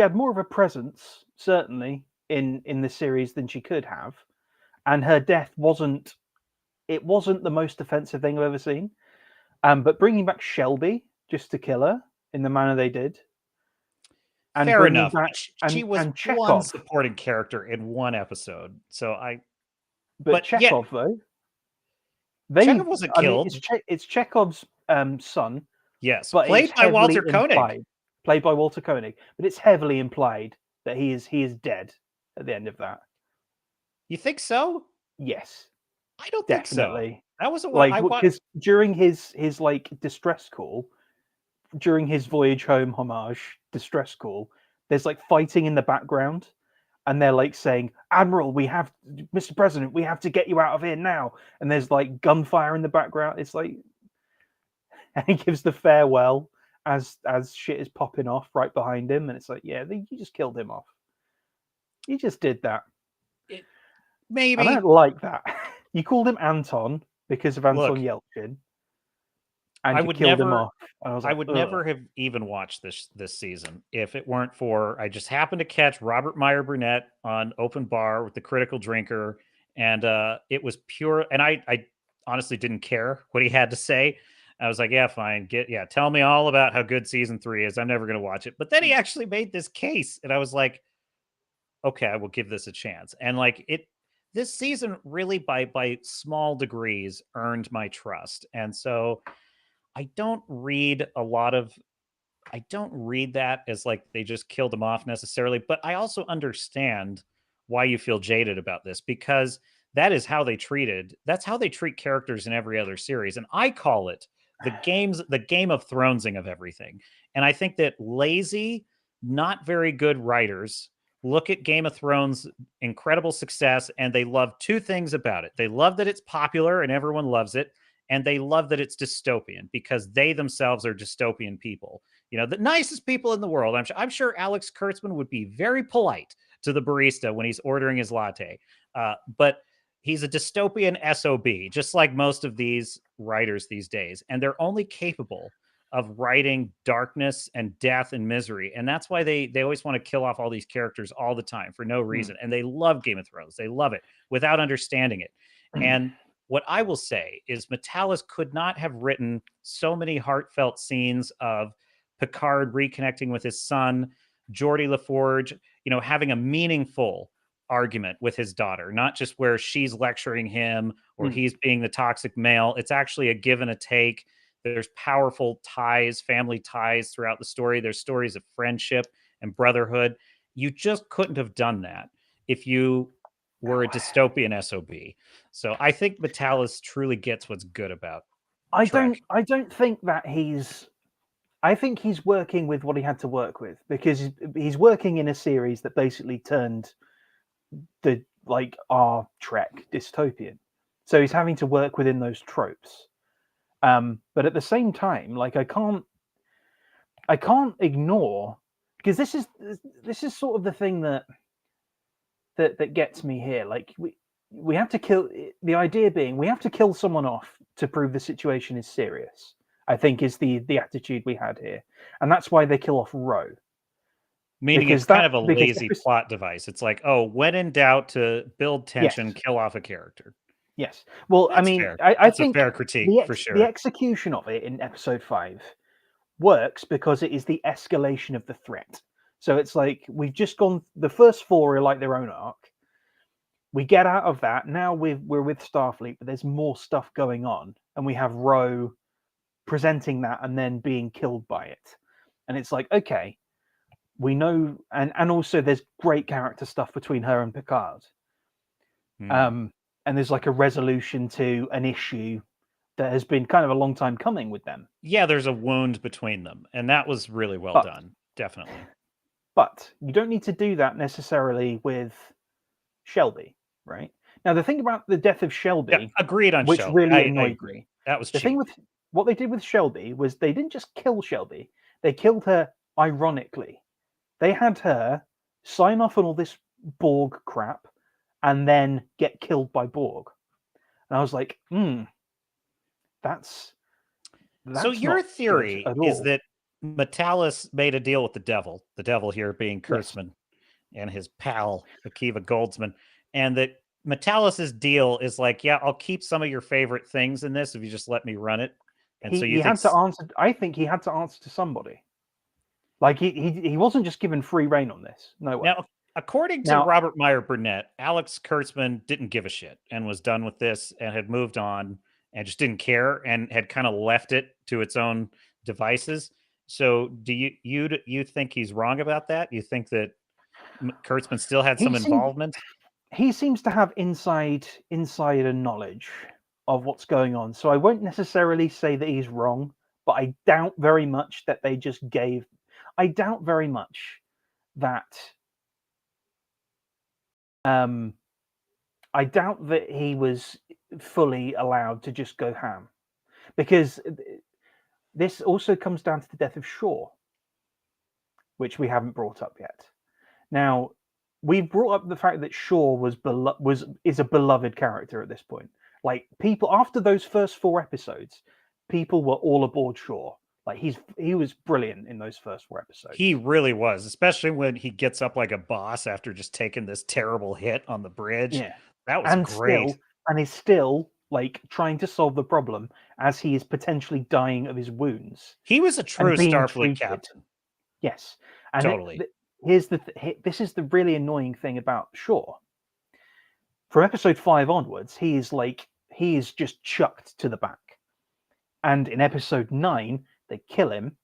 had more of a presence certainly in the series than she could have, and her death wasn't the most offensive thing I've ever seen. But bringing back Shelby just to kill her in the manner they did, and Fair bringing enough. back But she was and one Chekhov, supporting character in one episode. So but but yeah, Chekhov though Chekhov wasn't I mean, killed. It's Chekhov's son, Yes, but it's played by heavily Walter Koenig. implied, played by Walter Koenig, but it's heavily implied that he is dead at the end of that. You think so? Yes, I don't think so. definitely. That wasn't what Like I want. because during his like distress call, during his voyage home homage distress call, there's like fighting in the background, and they're like saying, "Admiral, we have Mr. President, we have to get you out of here now." And there's like gunfire in the background. It's like, and he gives the farewell as shit is popping off right behind him, and it's like, yeah, you just killed him off. You just did that. It, I don't maybe. like that. You called him Anton because of Anton Look, Yelchin, I and you would killed him never. off. And I was I like, would ugh. never have even watched this season if it weren't for I just happened to catch Robert Meyer Burnett on Open Bar with the Critical Drinker, and it was pure. And I honestly didn't care what he had to say. I was like, yeah, fine, tell me all about how good season 3 is. I'm never going to watch it. But then he actually made this case, and I was like, okay, I will give this a chance. And like this season really by small degrees earned my trust, and so I don't read that as like they just killed him off necessarily, but I also understand why you feel jaded about this because that's how they treat characters in every other series. And I call it the Game of Thronesing of everything. And I think that lazy, not very good writers look at Game of Thrones' incredible success and they love two things about it. They love that it's popular and everyone loves it. And they love that it's dystopian because they themselves are dystopian people. You know, the nicest people in the world. I'm sure Alex Kurtzman would be very polite to the barista when he's ordering his latte. But he's a dystopian SOB, just like most of these writers these days. And they're only capable of writing darkness and death and misery. And that's why they always want to kill off all these characters all the time for no reason. And they love Game of Thrones. They love it without understanding it. And what I will say is Metalis could not have written so many heartfelt scenes of Picard reconnecting with his son, Geordie LaForge, having a meaningful argument with his daughter, not just where she's lecturing him or he's being the toxic male. It's actually a give and a take. There's powerful ties, family ties throughout the story. There's stories of friendship and brotherhood. You just couldn't have done that if you were a dystopian SOB. So I think Metalis truly gets what's good about Trek. I don't think that I think he's working with what he had to work with, because he's working in a series that basically turned our Trek dystopian. So he's having to work within those tropes. But at the same time, like I can't ignore, because this is sort of the thing that gets me here. Like we have to kill, the idea being we have to kill someone off to prove the situation is serious, I think is the attitude we had here. And that's why they kill off Ro. Meaning it's kind of a lazy plot device. It's like, oh, when in doubt, to build tension, kill off a character. Yes. Well, That's I mean, fair. I think a fair critique for sure. The execution of it in episode 5 works because it is the escalation of the threat. So it's like we've just gone, the first 4 are like their own arc. We get out of that. Now we're with Starfleet, but there's more stuff going on. And we have Ro presenting that and then being killed by it. And it's like, okay, we know, and also there's great character stuff between her and Picard. And there's like a resolution to an issue that has been kind of a long time coming with them. Yeah, there's a wound between them, and that was really well done, definitely. But you don't need to do that necessarily with Shelby, right? Now, the thing about the death of Shelby, agreed on which Shelby. really I annoyed agree. me. That was the cheap. thing with what they did with Shelby was they didn't just kill Shelby; they killed her ironically. They had her sign off on all this Borg crap and then get killed by Borg. And I was like, that's so your theory is that Metalis made a deal with the devil here being Kurtzman and his pal, Akiva Goldsman, and that Metalis's deal is like, yeah, I'll keep some of your favorite things in this if you just let me run it. And so you had to answer. I think he had to answer to somebody. Like he wasn't just given free reign on this. No way. Now, according to Robert Meyer Burnett, Alex Kurtzman didn't give a shit and was done with this and had moved on and just didn't care and had kind of left it to its own devices. So do you think he's wrong about that? You think that Kurtzman still had some involvement? He seems to have insider knowledge of what's going on. So I won't necessarily say that he's wrong, but I doubt very much that they just gave. I doubt very much that. I doubt that he was fully allowed to just go ham, because this also comes down to the death of Shaw, which we haven't brought up yet. Now, we brought up the fact that Shaw is a beloved character at this point. Like, people after those first 4 episodes, people were all aboard Shaw. Like, he was brilliant in those first 4 episodes. He really was, especially when he gets up like a boss after just taking this terrible hit on the bridge. Yeah, that was great. And he's still like trying to solve the problem as he is potentially dying of his wounds. He was a true Starfleet captain. Yes, and totally. This is the really annoying thing about Shaw. From episode 5 onwards, he is just chucked to the back, and in episode 9. They kill him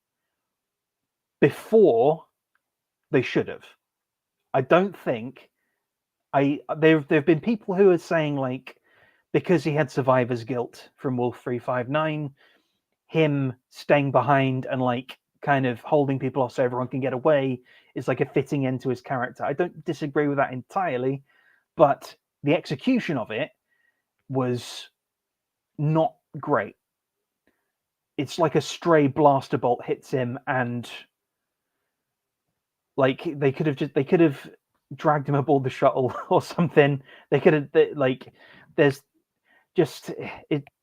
before they should have. I don't think there've been people who are saying, like, because he had survivor's guilt from Wolf 359, him staying behind and like kind of holding people off so everyone can get away is like a fitting end to his character. I don't disagree with that entirely, but the execution of it was not great. It's like a stray blaster bolt hits him, and like they could have dragged him aboard the shuttle or something. They could have there's just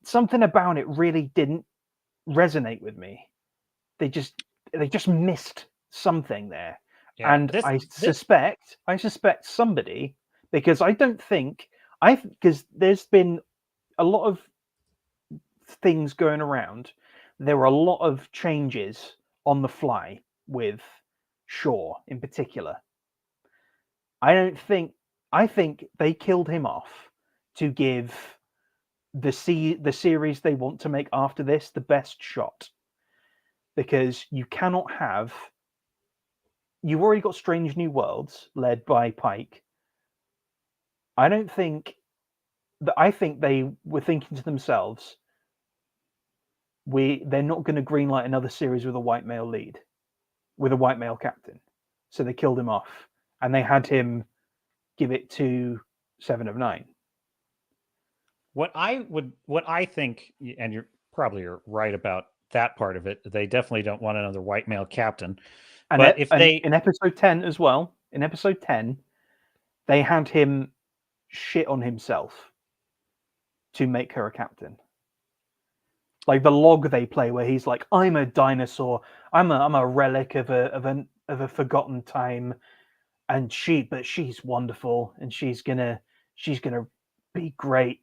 something about it really didn't resonate with me. they just missed something there. Yeah, And I suspect somebody, because I don't think because there's been a lot of things going around. There were a lot of changes on the fly with Shaw in particular. I think they killed him off to give the series they want to make after this the best shot, because you cannot have. You've already got Strange New Worlds led by Pike. I think they were thinking to themselves, they're not going to greenlight another series with a white male lead, with a white male captain. So they killed him off, and they had him give it to Seven of Nine. What I think, and you're probably right about that part of it. They definitely don't want another white male captain. And but if they in episode 10 as well, in episode 10, they had him shit on himself to make her a captain. Like the log they play where he's like, I'm a dinosaur, I'm a relic of a forgotten time, and she's wonderful, and she's gonna be great.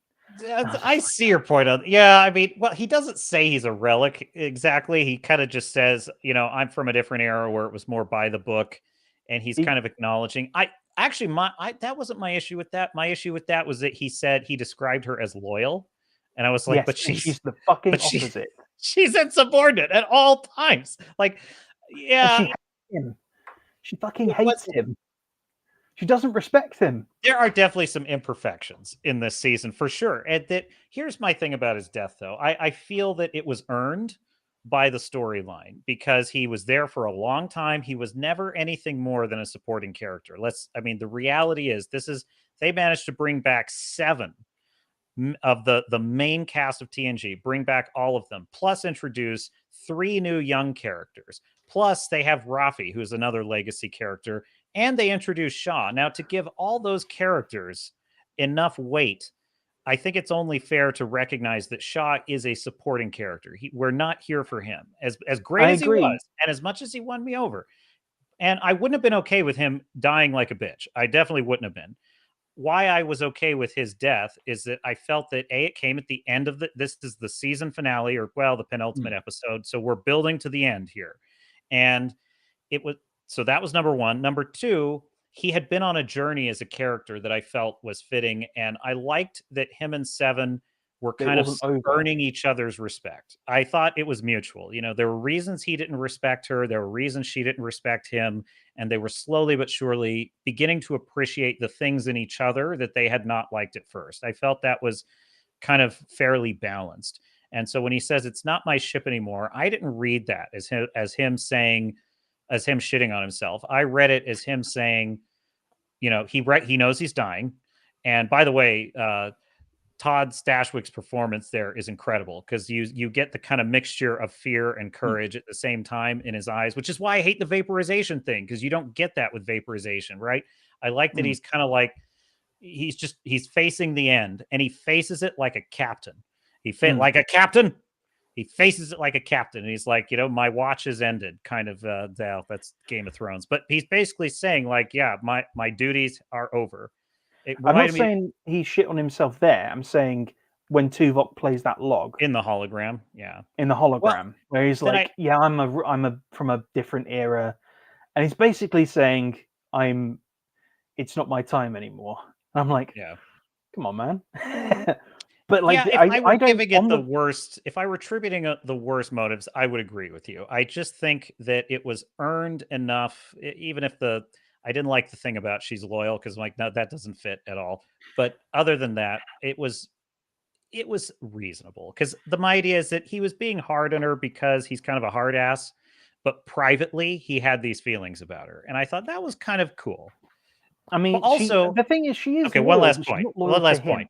I see your point on. Yeah, I mean, well, he doesn't say he's a relic exactly. He kind of just says, I'm from a different era where it was more by the book, and he's kind of acknowledging. That wasn't my issue with that. My issue with that was that he described her as loyal, and I was like, yes, but she's the fucking opposite. She's insubordinate at all times. Like, yeah, and she hates him. She fucking hates him. She doesn't respect him. There are definitely some imperfections in this season for sure. And here's my thing about his death, though. I feel that it was earned by the storyline because he was there for a long time. He was never anything more than a supporting character. The reality is they managed to bring back 7 of the main cast of TNG, bring back all of them, plus introduce 3 new young characters. Plus they have Rafi, who's another legacy character, and they introduce Shaw. Now, to give all those characters enough weight, I think it's only fair to recognize that Shaw is a supporting character. We're not here for him. As great as he was, and as much as he won me over. And I wouldn't have been okay with him dying like a bitch. I definitely wouldn't have been. Why I was okay with his death is that I felt that it came at the end of this is the season finale, or the penultimate episode. So we're building to the end here. And so that was number 1. Number 2, he had been on a journey as a character that I felt was fitting. And I liked that him and Seven were kind of earning each other's respect. I thought it was mutual. There were reasons he didn't respect her. There were reasons she didn't respect him. And they were slowly but surely beginning to appreciate the things in each other that they had not liked at first. I felt that was kind of fairly balanced. And so when he says it's not my ship anymore, I didn't read that as him saying, as him shitting on himself. I read it as him saying, he knows he's dying. And by the way, Todd Stashwick's performance there is incredible because you get the kind of mixture of fear and courage at the same time in his eyes, which is why I hate the vaporization thing, because you don't get that with vaporization, right? I like that he's kind of like, he's facing the end, and he faces it like a captain. Like a captain. He faces it like a captain, and he's like, my watch has ended, kind of. That's Game of Thrones, but he's basically saying, like, yeah, my duties are over. I'm not saying he shit on himself there. I'm saying when Tuvok plays that log in the hologram, where he's like, I'm from a different era, and he's basically saying, it's not my time anymore. And I'm like, yeah, come on, man. But like, if I were giving it the worst, if I were attributing the worst motives, I would agree with you. I just think that it was earned enough, even if I didn't like the thing about she's loyal, because I'm like, no, that doesn't fit at all. But other than that, it was reasonable, because my idea is that he was being hard on her because he's kind of a hard ass, but privately he had these feelings about her, and I thought that was kind of cool. I mean, also the thing is, she is okay. Loyal, one last point.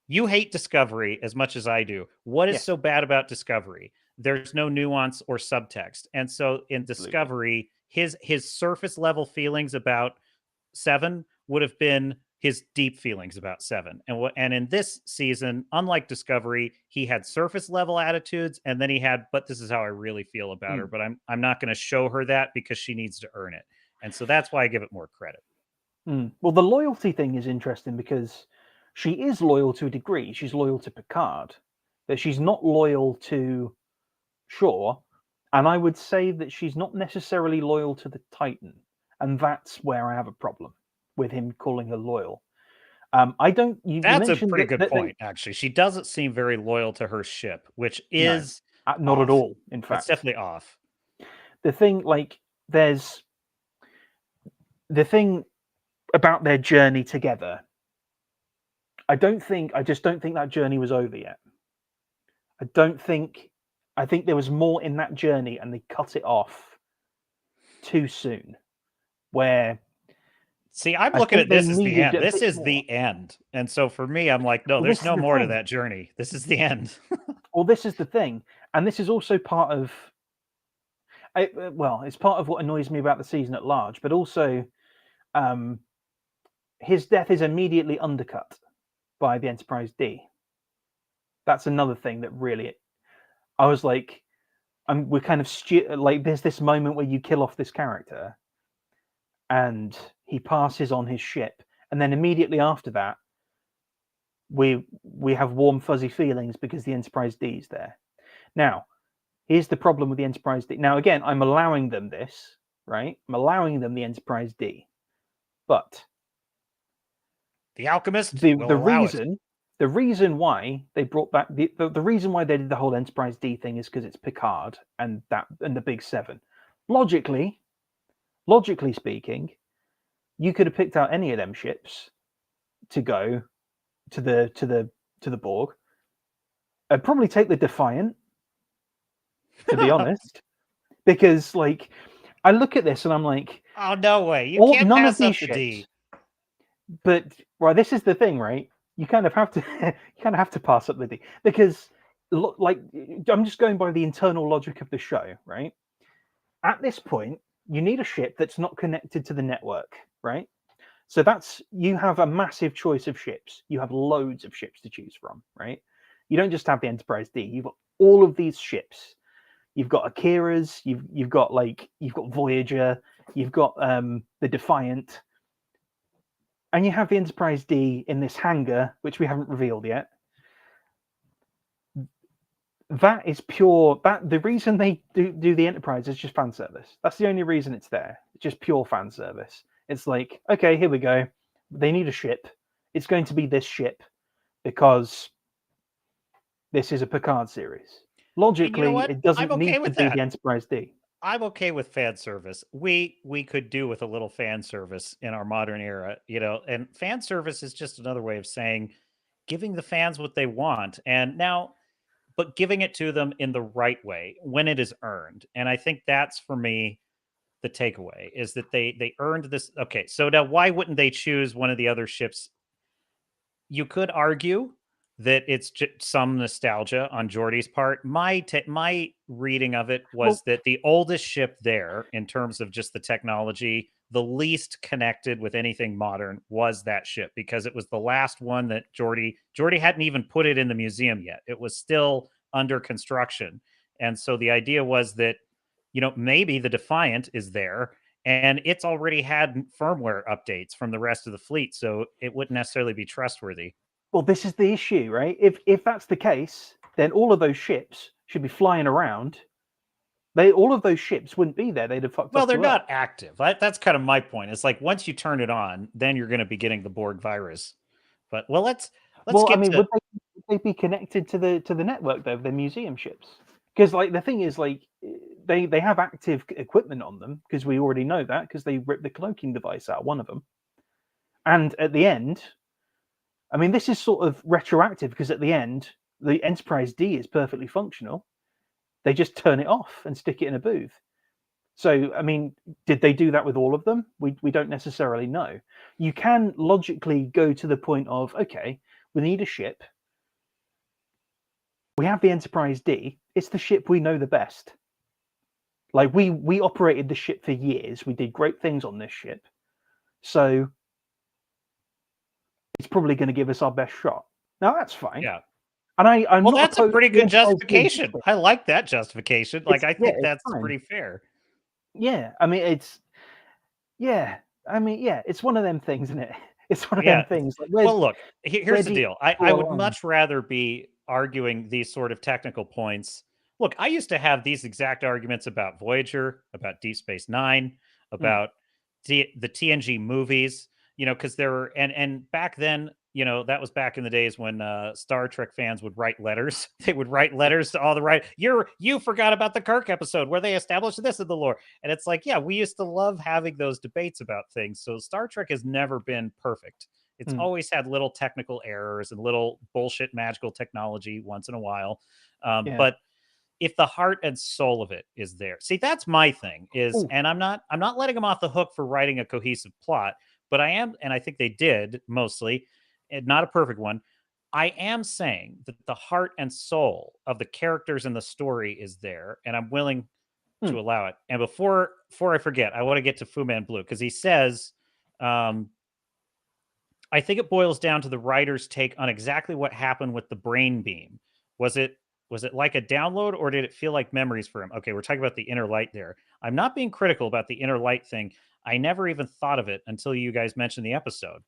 You hate Discovery as much as I do. What is so bad about Discovery? There's no nuance or subtext. And so in Discovery, his surface level feelings about Seven would have been his deep feelings about Seven. And in this season, unlike Discovery, he had surface level attitudes, and then he had, but this is how I really feel about her, but I'm not going to show her that because she needs to earn it. And so that's why I give it more credit. Well, the loyalty thing is interesting because she is loyal to a degree. She's loyal to Picard, but she's not loyal to Shaw. And I would say that she's not necessarily loyal to the Titan. And that's where I have a problem with him calling her loyal. I don't. That's a pretty good point, actually. She doesn't seem very loyal to her ship, which is not off. at all. In fact, it's definitely off. The thing, like, there's the thing about their journey together. I just don't think that journey was over yet. I think there was more in that journey, and they cut it off too soon. Where. See, I'm looking at this as the end. This is the end. And so for me, I'm like, no, there's no more to that journey. This is the end. Well, this is the thing. And this is also part of, it's part of what annoys me about the season at large, but also his death is immediately undercut by the Enterprise D. That's another thing that really, I was like, we're kind of, like, there's this moment where you kill off this character and he passes on his ship, and then immediately after that, we have warm fuzzy feelings because the Enterprise D is there. Now, here's the problem with the Enterprise D. Now, again, I'm allowing them this, right? I'm allowing them the Enterprise D, but the Alchemist the reason why they brought back the reason why they did the whole Enterprise D thing is because it's Picard and the Big Seven. Logically speaking, you could have picked out any of them ships to go to the Borg. I'd probably take the Defiant, to be honest, because, like, I look at this and I'm like, oh, no way, you can't pass up the D. But this is the thing, right? You kind of have to pass up the D, because, like, I'm just going by the internal logic of the show, right? At this point, you need a ship that's not connected to the network, right? So you have a massive choice of ships. You have loads of ships to choose from, right? You don't just have the Enterprise D. You've got all of these ships. You've got Akira's. You've got Voyager. You've got the Defiant, and you have the Enterprise D in this hangar, which we haven't revealed yet. That is pure. The reason they do the Enterprise is just fan service. That's the only reason it's there. It's just pure fan service. It's like, okay, here we go. They need a ship. It's going to be this ship because this is a Picard series. Logically, it doesn't need to be the Enterprise D. I'm okay with fan service. We could do with a little fan service in our modern era, and fan service is just another way of saying giving the fans what they want. And now, but giving it to them in the right way when it is earned. And I think that's, for me, the takeaway is that they earned this. Okay, so now why wouldn't they choose one of the other ships? You could argue that it's just some nostalgia on Geordi's part. My reading of it was that the oldest ship there, in terms of just the technology, the least connected with anything modern, was that ship, because it was the last one that Geordi hadn't even put it in the museum yet. It was still under construction. And so the idea was that, maybe the Defiant is there and it's already had firmware updates from the rest of the fleet, so it wouldn't necessarily be trustworthy. Well, this is the issue, right? If that's the case, then all of those ships should be flying around. All of those ships wouldn't be there. They'd have fucked up. Well, they're not active. That's kind of my point. It's like once you turn it on, then you're going to be getting the Borg virus. But let's get would they be connected to the network though, of their museum ships? Because, like, the thing is, like, they have active equipment on them, because we already know that, because they ripped the cloaking device out, one of them. And at the end, I mean, this is sort of retroactive, because at the end, the Enterprise D is perfectly functional. They just turn it off and stick it in a booth. So, I mean, did they do that with all of them? We don't necessarily know. You can logically go to the point of, okay, we need a ship. We have the Enterprise D. It's the ship we know the best. Like, we operated the ship for years. We did great things on this ship. So it's probably going to give us our best shot. Now that's fine. Yeah. And I'm well, not that's a pretty good justification. I like that justification. Like, I think that's pretty fair. Yeah, I mean, it's one of them things, isn't it? It's one of them things. Like, well, look, here's the deal. I would much rather be arguing these sort of technical points. Look, I used to have these exact arguments about Voyager, about Deep Space Nine, about the TNG movies, because there were, and back then, that was back in the days when Star Trek fans would write letters. They would write letters to all the you forgot about the Kirk episode where they established this in the lore. And it's like, yeah, we used to love having those debates about things. So Star Trek has never been perfect. It's always had little technical errors and little bullshit magical technology once in a while. But if the heart and soul of it is there, see, that's my thing is, and I'm not letting them off the hook for writing a cohesive plot, but I am, and I think they did mostly, and not a perfect one. I am saying that the heart and soul of the characters in the story is there, and I'm willing to allow it. And before I forget, I want to get to Fu Man Blue because he says, I think it boils down to the writer's take on exactly what happened with the brain beam. Was it like a download, or did it feel like memories for him? Okay, we're talking about the inner light there. I'm not being critical about the inner light thing. I never even thought of it until you guys mentioned the episode.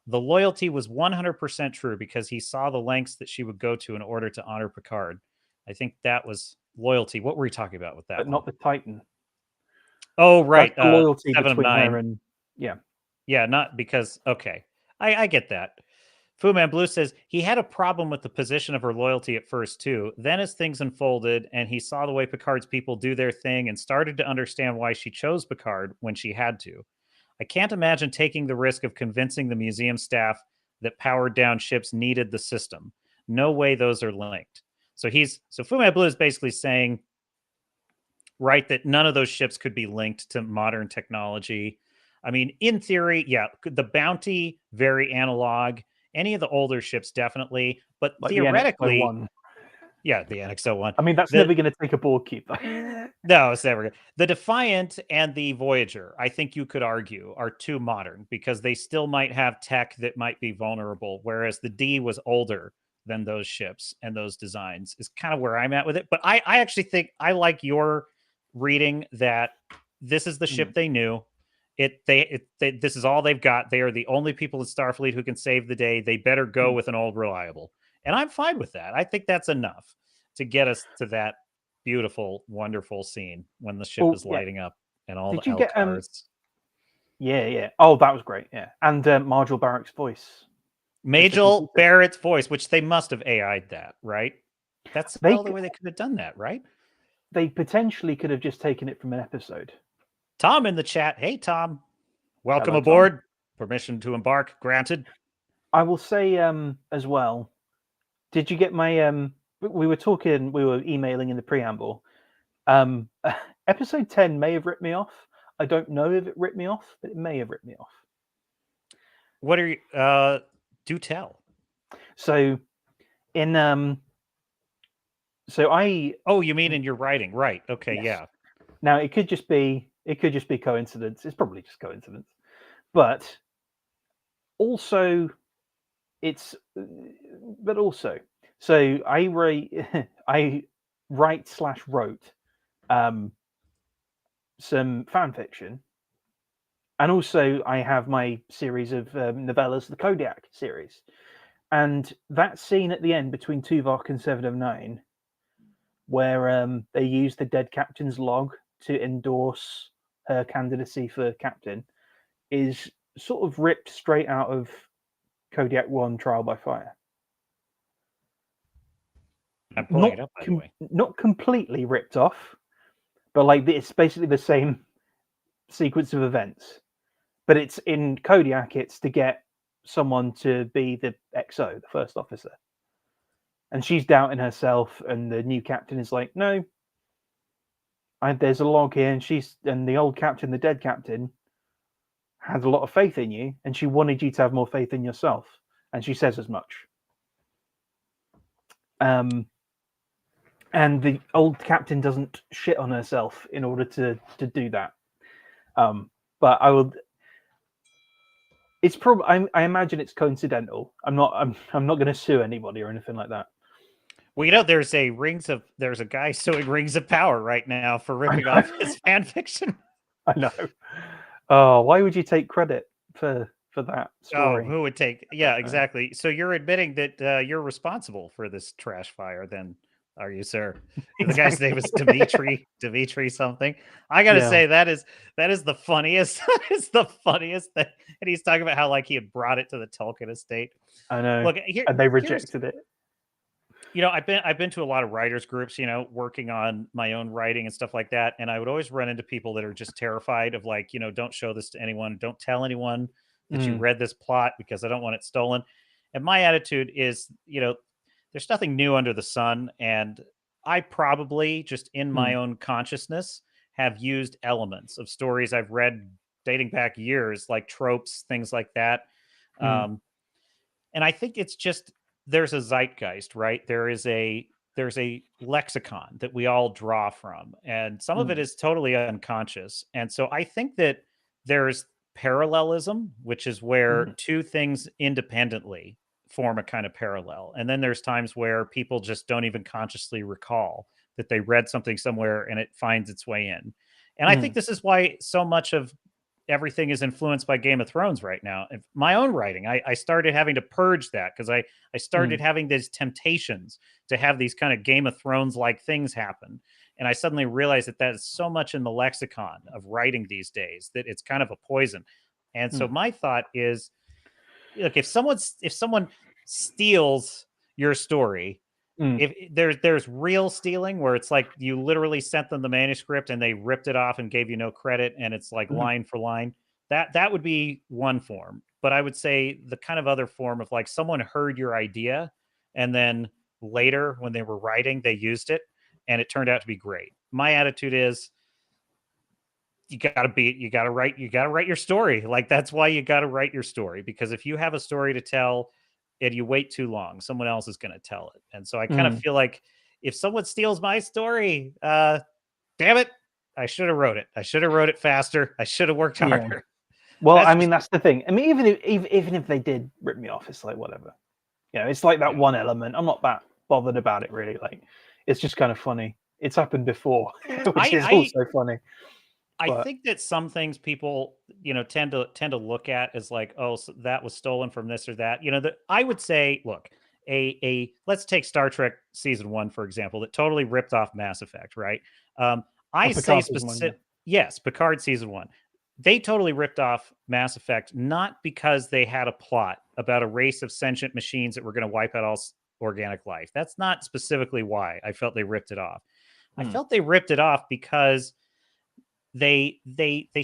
The loyalty was 100% true because he saw the lengths that she would go to in order to honor Picard. I think that was loyalty. What were we talking about with that? But not the Titan. Oh, right. That's the loyalty 7 between of 9. her and yeah, not because. Okay, I get that. Fu Man Blue says he had a problem with the position of her loyalty at first too. Then as things unfolded and he saw the way Picard's people do their thing and started to understand why she chose Picard when she had to. I can't imagine taking the risk of convincing the museum staff that powered down ships needed the system. No way those are linked. So Fu Man Blue is basically saying, right, that none of those ships could be linked to modern technology. I mean, in theory, yeah, the Bounty, very analog. Any of the older ships, definitely. But like theoretically, the NX-01. I mean, that's never going to take a board keep. No, it's never. The Defiant and the Voyager, I think you could argue, are too modern because they still might have tech that might be vulnerable, whereas the D was older than those ships and those designs is kind of where I'm at with it. But I actually think I like your reading that this is the ship they knew. This is all they've got. They are the only people in Starfleet who can save the day. They better go with an old reliable. And I'm fine with that. I think that's enough to get us to that beautiful, wonderful scene when the ship is lighting up and all the cars. Yeah. Oh, that was great. Yeah. And Marjol Barrett's voice. Majel Barrett's voice, which they must have AI'd that, right? That's the only way they could have done that, right? They potentially could have just taken it from an episode. Tom in the chat. Hey, Tom. Welcome aboard. Tom. Permission to embark granted. I will say as well, did you get my... we were emailing in the preamble. Episode 10 may have ripped me off. I don't know if it ripped me off, but it may have ripped me off. What are you... do tell. So, in... So I... Oh, you mean in your writing. Right. Okay, yes. Yeah. Now, it could just be coincidence. It's probably just coincidence. But also, so I wrote some fan fiction, and also I have my series of novellas, the Kodiak series, and that scene at the end between Tuvok and 7 of 9, where they use the dead captain's log to endorse her candidacy for captain, is sort of ripped straight out of Kodiak 1 Trial by Fire. I'm pulling it up, by the way. Not completely ripped off, but like it's basically the same sequence of events. But it's in Kodiak, it's to get someone to be the XO, the first officer. And she's doubting herself, and the new captain is like, no, there's a log here, and the old captain, the dead captain, had a lot of faith in you, and she wanted you to have more faith in yourself. And she says as much. And the old captain doesn't shit on herself in order to do that. But It's probably. I imagine it's coincidental. I'm not. I'm not going to sue anybody or anything like that. Well, there's a guy suing Rings of Power right now for ripping off his fan fiction. I know. Oh, why would you take credit for that story? Oh, who would take? Yeah, exactly. So you're admitting that you're responsible for this trash fire, then, are you, sir? Exactly. The guy's name is Dimitri something. I gotta say that is the funniest. That is the funniest thing. And he's talking about how like he had brought it to the Tolkien estate. I know. Look, and they rejected it. I've been to a lot of writers groups, working on my own writing and stuff like that. And I would always run into people that are just terrified of like, don't show this to anyone. Don't tell anyone that you read this plot because I don't want it stolen. And my attitude is, there's nothing new under the sun. And I probably just in my own consciousness have used elements of stories I've read dating back years, like tropes, things like that. And I think it's just, there's a zeitgeist, right? There's a lexicon that we all draw from, and some of it is totally unconscious. And so I think that there's parallelism, which is where two things independently form a kind of parallel. And then there's times where people just don't even consciously recall that they read something somewhere and it finds its way in. And I think this is why so much of everything is influenced by Game of Thrones right now. My own writing, I started having to purge that because I started having these temptations to have these kind of Game of Thrones like things happen. And I suddenly realized that is so much in the lexicon of writing these days that it's kind of a poison. And so my thought is, look, if someone steals your story, if there's real stealing where it's like you literally sent them the manuscript and they ripped it off and gave you no credit and it's like line for line, that would be one form. But I would say the kind of other form of like someone heard your idea and then later when they were writing they used it and it turned out to be great. My attitude is you gotta write your story. Like that's why you gotta write your story, because if you have a story to tell and you wait too long, someone else is going to tell it. And so I kind of feel like if someone steals my story, damn it, I should have wrote it. I should have wrote it faster. I should have worked harder. Yeah. Well, that's the thing. I mean, even if they did rip me off, it's like whatever. It's like that one element. I'm not that bothered about it really. Like, it's just kind of funny. It's happened before, which is also funny. I think that some things people, tend to look at as like, oh, so that was stolen from this or that. I would say, look, let's take Star Trek season 1 for example, that totally ripped off Mass Effect, right? I say specific, yes, Picard season 1. They totally ripped off Mass Effect, not because they had a plot about a race of sentient machines that were going to wipe out all organic life. That's not specifically why I felt they ripped it off. I felt they ripped it off because they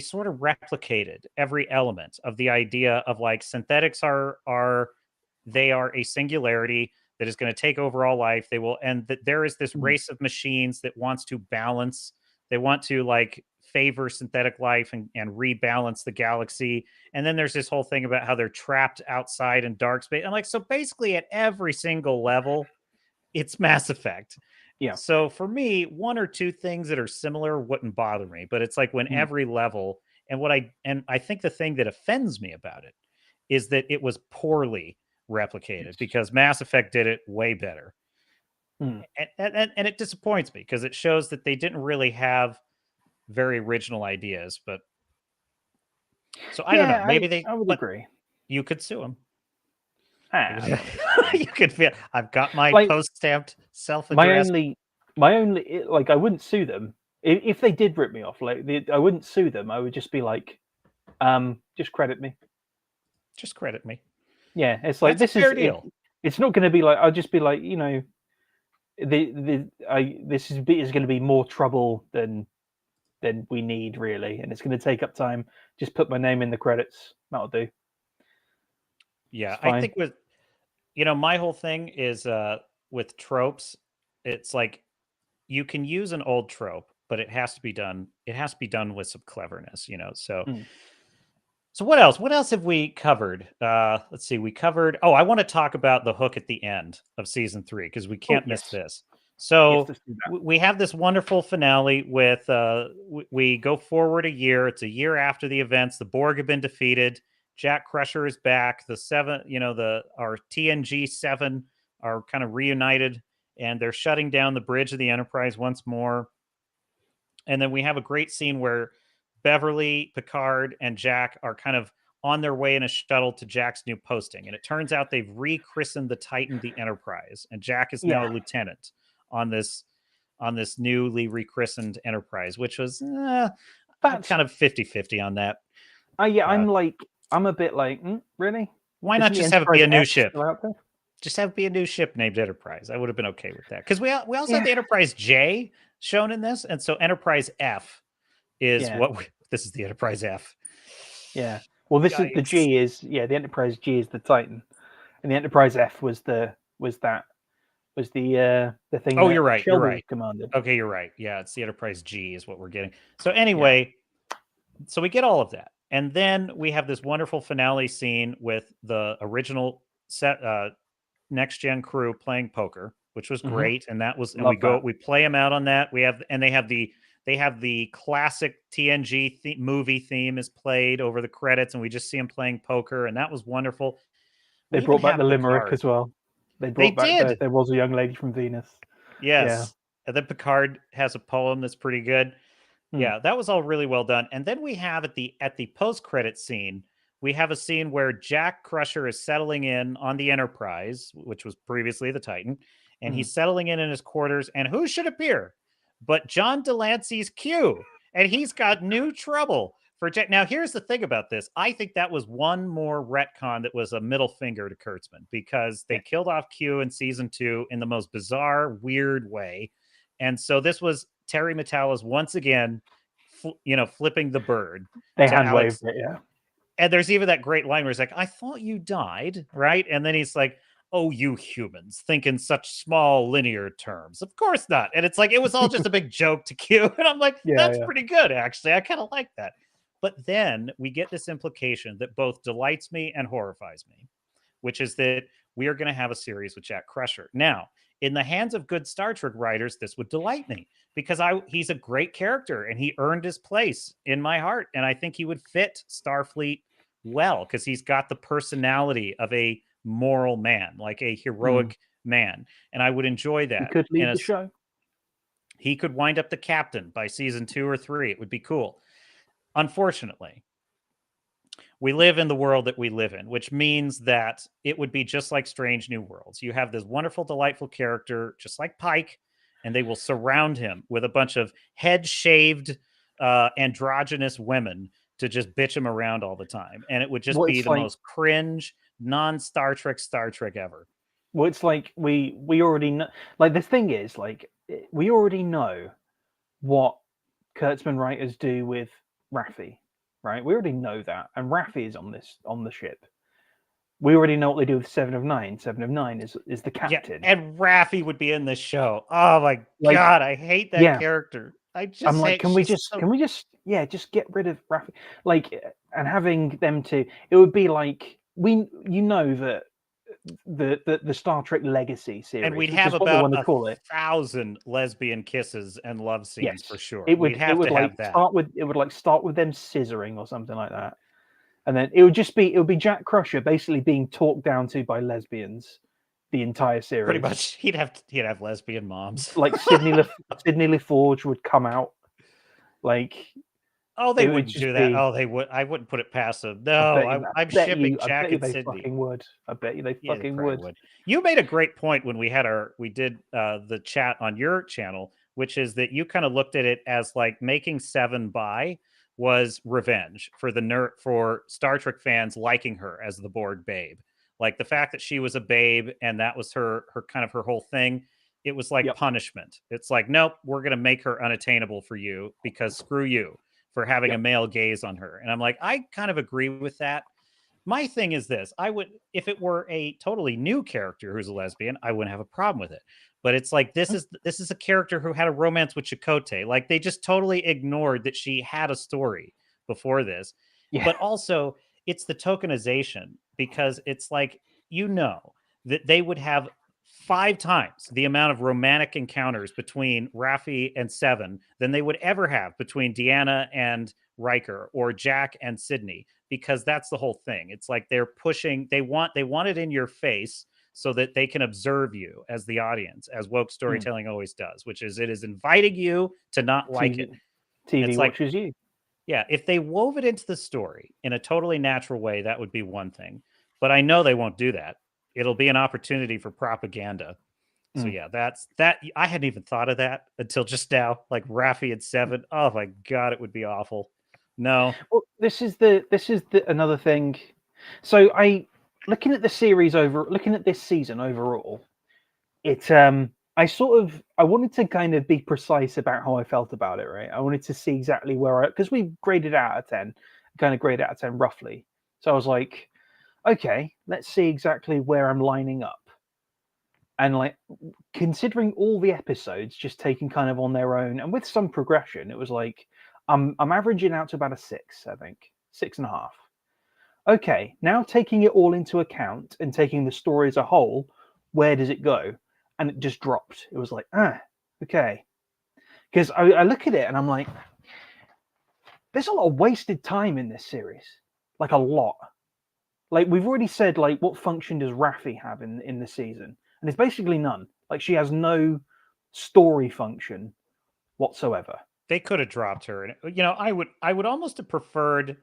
sort of replicated every element of the idea of like synthetics are a singularity that is going to take over all life. They will, and that there is this race of machines that wants to balance. They want to like favor synthetic life and rebalance the galaxy. And then there's this whole thing about how they're trapped outside in dark space. And like, so basically at every single level, it's Mass Effect. Yeah. So for me, one or two things that are similar wouldn't bother me, but it's like when every level, and I think the thing that offends me about it is that it was poorly replicated because Mass Effect did it way better. And it disappoints me because it shows that they didn't really have very original ideas. But so I don't know. Maybe I would agree. You could sue them. You could feel I've got my post-stamped self-addressed. My only like I wouldn't sue them if they did rip me off. Like I wouldn't sue them. I would just be like, just credit me. Just credit me. Yeah, it's like that's this a fair deal. It's not going to be like I'll just be like this is going to be more trouble than we need really, and it's going to take up time. Just put my name in the credits. That'll do. Yeah, I think with my whole thing is with tropes, it's like you can use an old trope, but it has to be done with some cleverness, So So what else? What else have we covered? Let's see. We covered I want to talk about the hook at the end of season 3 because we can't miss this. So we have this wonderful finale with we go forward a year. It's a year after the events. The Borg have been defeated. Jack Crusher is back. The seven, our TNG 7 are kind of reunited, and they're shutting down the bridge of the Enterprise once more. And then we have a great scene where Beverly, Picard, and Jack are kind of on their way in a shuttle to Jack's new posting. And it turns out they've rechristened the Titan the Enterprise, and Jack is now a lieutenant on this newly rechristened Enterprise, which was I'm kind of 50-50 on that. I'm a bit like, really? Why not just have it be a new ship? Just have it be a new ship named Enterprise. I would have been okay with that. Because we also have the Enterprise J shown in this. And so Enterprise F is this is the Enterprise F. Yeah. Well, the G is, the Enterprise G is the Titan. And the Enterprise F was the thing. Oh, you're right. You're right. Commanded. Okay, you're right. Yeah, it's the Enterprise G is what we're getting. So anyway, so we get all of that. And then we have this wonderful finale scene with the original set next gen crew playing poker, which was great. And that was, and we play them out on that. They have the classic TNG movie theme is played over the credits, and we just see them playing poker, and that was wonderful. They brought back the limerick as well. They back there was a young lady from Venus. Yes. Yeah. And then Picard has a poem that's pretty good. Yeah, that was all really well done. And then we have at the post-credit scene, we have a scene where Jack Crusher is settling in on the Enterprise, which was previously the Titan, and he's settling in his quarters, and who should appear but John Delancey's Q, and he's got new trouble for Jack. Now, here's the thing about this. I think that was one more retcon that was a middle finger to Kurtzman, because they killed off Q in season 2 in the most bizarre, weird way. And so this was Terry Matalas once again, flipping the bird. They hand waved it, yeah. And there's even that great line where he's like, I thought you died, right? And then he's like, oh, you humans think in such small linear terms. Of course not. And it's like, it was all just a big joke to Q. And I'm like, that's pretty good, actually. I kind of like that. But then we get this implication that both delights me and horrifies me, which is that we are going to have a series with Jack Crusher. Now, in the hands of good Star Trek writers, this would delight me, because he's a great character and he earned his place in my heart. And I think he would fit Starfleet well, because he's got the personality of a moral man, like a heroic man. And I would enjoy that. He could lead the show. He could wind up the captain by season 2 or 3. It would be cool. Unfortunately, we live in the world that we live in, which means that it would be just like Strange New Worlds. You have this wonderful, delightful character, just like Pike, and they will surround him with a bunch of head-shaved, androgynous women to just bitch him around all the time. And it would just be the most cringe, non-Star Trek ever. Well, it's like we already know. Like, the thing is, like, we already know what Kurtzman writers do with Raffi, right? We already know that, and Raffi is on the ship. We already know what they do with 7 of 9. 7 of 9 is the captain. Yeah, and Raffi would be in this show. Oh my god, I hate that character. I'm like, can we just get rid of Raffi? Like, and having them it would be like, that the Star Trek Legacy series, and we'd have about 1,000 lesbian kisses and love scenes for sure. It would have start with them scissoring or something like that, and then it would be Jack Crusher basically being talked down to by lesbians the entire series. Pretty much, he'd have lesbian moms. Like Sidney LaForge would come out. Like, oh, they wouldn't do that. Oh, they would. I wouldn't put it past them. No, I'm shipping Jack and Sydney. Fucking would. I bet you they fucking would. You made a great point when we did the chat on your channel, which is that you kind of looked at it as like making 7 bi was revenge for Star Trek fans liking her as the Borg babe. Like, the fact that she was a babe and that was her kind of her whole thing. It was like punishment. It's like, nope, we're going to make her unattainable for you, because screw you for having a male gaze on her. And I'm like, I kind of agree with that. My thing is this. If it were a totally new character who's a lesbian, I wouldn't have a problem with it. But it's like, this is a character who had a romance with Chakotay. Like, they just totally ignored that she had a story before this. Yeah. But also, it's the tokenization, because it's like, that they would have 5 times the amount of romantic encounters between Raffi and 7 than they would ever have between Deanna and Riker or Jack and Sydney, because that's the whole thing. It's like they're pushing, they want it in your face so that they can observe you as the audience, as woke storytelling always does, which is it is inviting you to not like it. TV It's watches you. Yeah, if they wove it into the story in a totally natural way, that would be one thing. But I know they won't do that. It'll be an opportunity for propaganda. So yeah, that's that. I hadn't even thought of that until just now. Like Raffi at 7. Oh my god, it would be awful. No. Well, this is the another thing. So looking at the series looking at this season overall, it I wanted to kind of be precise about how I felt about it, right? I wanted to see exactly where because we graded out of 10, kind of grade out of 10 roughly. So I was like, okay, let's see exactly where I'm lining up. And like considering all the episodes just taken kind of on their own and with some progression, it was like I'm averaging out to about a 6, I think. 6.5. Okay, now taking it all into account and taking the story as a whole, where does it go? And it just dropped. It was like, okay. Because I look at it and I'm like, there's a lot of wasted time in this series. Like a lot. Like we've already said, like what function does Raffi have in the season? And it's basically none. Like she has no story function whatsoever. They could have dropped her. And you know, I would almost have preferred,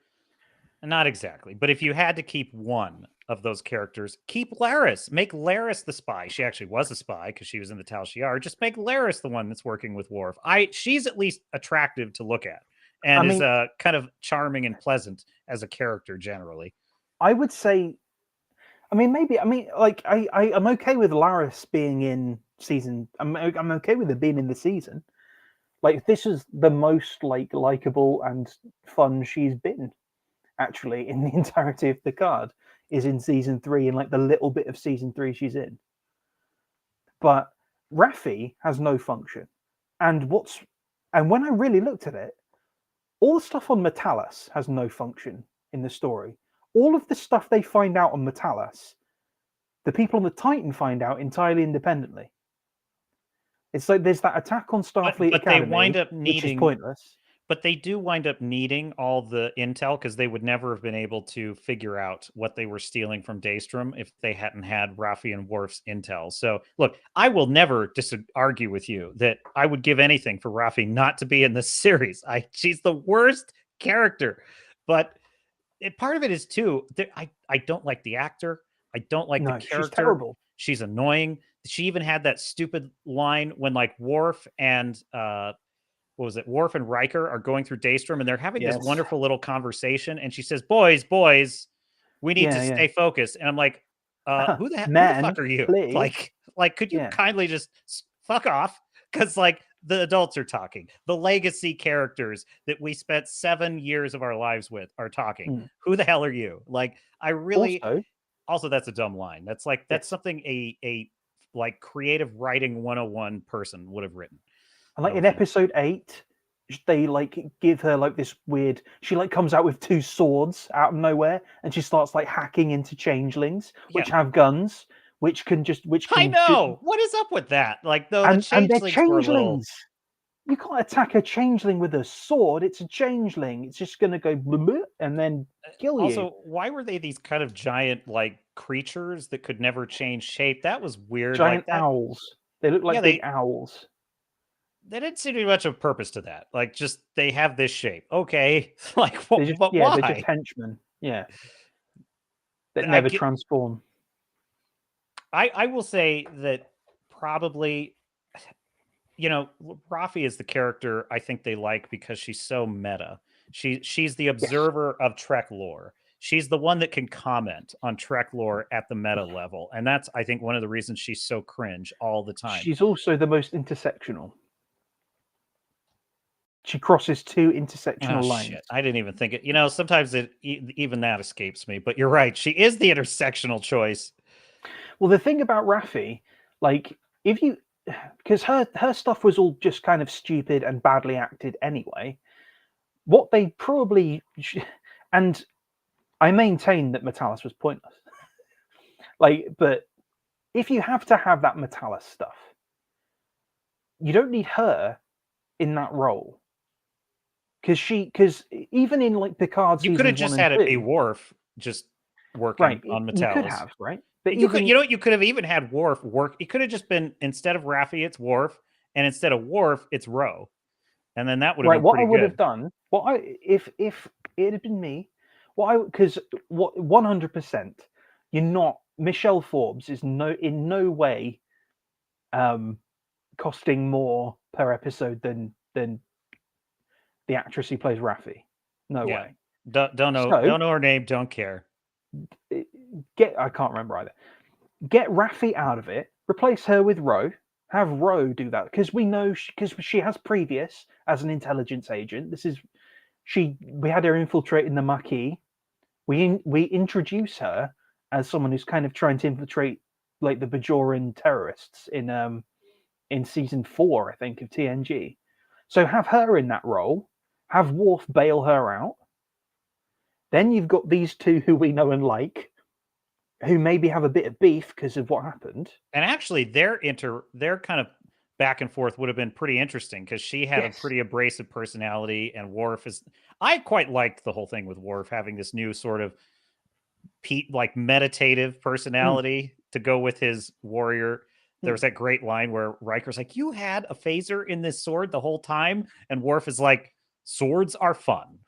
not exactly, but if you had to keep one of those characters, keep Laris. Make Laris the spy. She actually was a spy because she was in the Tal Shiar. Just make Laris the one that's working with Worf. She's at least attractive to look at and is kind of charming and pleasant as a character generally. I would say, like I'm okay with Laris being in season. I'm okay with her being in the season. Like this is the most like likable and fun she's been actually in the entirety of Picard is in season 3 and like the little bit of season 3 she's in. But Raffi has no function. And when I really looked at it, all the stuff on Metalis has no function in the story. All of the stuff they find out on Metalis, the people on the Titan find out entirely independently. It's like there's that attack on Starfleet Academy, they wind up needing, which is pointless. But they do wind up needing all the intel because they would never have been able to figure out what they were stealing from Daystrom if they hadn't had Raffi and Worf's intel. So, look, I will never argue with you that I would give anything for Raffi not to be in this series. She's the worst character. But part of it is, too, I don't like the actor. I don't like the character. She's terrible. She's annoying. She even had that stupid line when, like, Worf and... Worf and Riker are going through Daystrom and they're having this wonderful little conversation. And she says, boys, we need to stay focused. And I'm like, who the fuck are you? Please. Like, could you kindly just fuck off? Because like the adults are talking, the legacy characters that we spent 7 years of our lives with are talking. Who the hell are you? Like, I really, also that's a dumb line. That's like, that's something a like creative writing 101 person would have written. And like in episode 8, they like give her like this weird. She like comes out with 2 swords out of nowhere, and she starts like hacking into changelings, which have guns, which can. I know what is up with that. Like though, and they're changelings. You can't attack a changeling with a sword. It's a changeling. It's just gonna go and then kill you. Also, why were they these kind of giant like creatures that could never change shape? That was weird. Giant owls. They look like big owls. They didn't seem to be much of a purpose to that. Like, just they have this shape. Okay, like, why? They're just henchmen. Yeah, that never transform. I will say that probably, you know, Raffi is the character I think they like because she's so meta. She's the observer of Trek lore. She's the one that can comment on Trek lore at the meta level, and that's I think one of the reasons she's so cringe all the time. She's also the most intersectional. She crosses 2 intersectional lines. Shit. I didn't even think it. You know, sometimes even that escapes me. But you're right. She is the intersectional choice. Well, the thing about Raffi, like, because her stuff was all just kind of stupid and badly acted anyway. What they probably, and I maintain that Metalis was pointless. But if you have to have that Metalis stuff, you don't need her in that role. because even in like Picard You could have seasons just 1 and had it be 2, Worf just working right? on You could Mattel's. have, right? But You could, even you know, you could have even had Worf work. It could have just been, instead of Raffi, it's Worf, and instead of Worf, it's Ro, and then that would have right, been what I pretty would have good. done, what I if it had been me, because what 100%, you're not Michelle Forbes is in no way costing more per episode than the actress who plays Raffi. No Yeah. way. Don't know So her name. Don't care. I can't remember either. Get Raffi out of it. Replace her with Ro. Have Ro do that because we know because she has previous as an intelligence agent. We had her infiltrating the Maquis. We introduce her as someone who's kind of trying to infiltrate like the Bajoran terrorists in season 4, I think, of TNG. So have her in that role. Have Worf bail her out. Then you've got these two who we know and like, who maybe have a bit of beef because of what happened. And actually, their kind of back and forth would have been pretty interesting because she had a pretty abrasive personality, and Worf is. I quite liked the whole thing with Worf having this new sort of like meditative personality to go with his warrior. There was that great line where Riker's like, "You had a phaser in this sword the whole time," and Worf is like, "Swords are fun."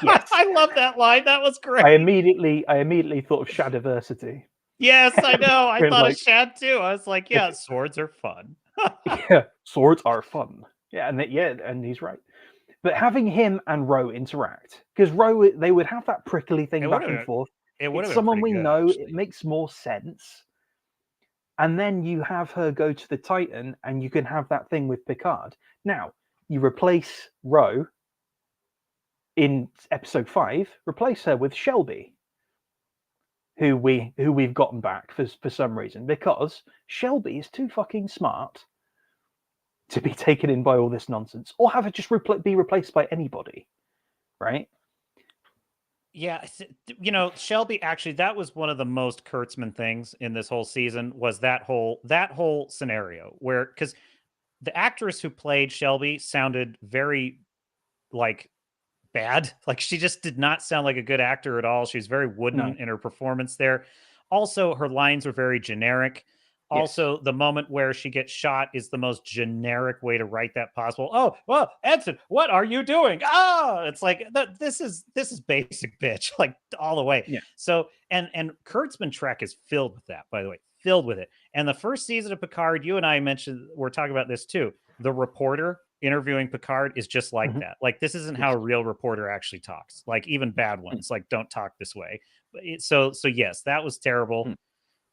Yes. I love that line. That was great. I immediately thought of Shadiversity. Yes, I know. I thought like, of Shad too. I was like, "Yeah, swords are fun." yeah, swords are fun. Yeah, and he's right. But having him and Ro interact, because Ro, they would have that prickly thing back and forth. It would It's have been someone pretty we good, know. actually. It makes more sense. And then you have her go to the Titan, and you can have that thing with Picard. Now you replace Ro in episode 5. Replace her with Shelby, who we've gotten back for some reason, because Shelby is too fucking smart to be taken in by all this nonsense, or have it just be replaced by anybody, right? Yeah, you know, Shelby, actually, that was one of the most Kurtzman things in this whole season, was that whole scenario where, because the actress who played Shelby sounded very like bad. Like, she just did not sound like a good actor at all. She was very wooden in her performance there. Also, her lines were very generic. Also, the moment where she gets shot is the most generic way to write that possible. Oh, well, Edson, what are you doing? Ah, it's like this is basic bitch, like all the way. Yeah. So, and Kurtzman Trek is filled with that, by the way, filled with it. And the first season of Picard, you and I mentioned, we're talking about this too. The reporter interviewing Picard is just like that. Like, this isn't how a real reporter actually talks. Like, even bad ones, like, don't talk this way. So yes, that was terrible.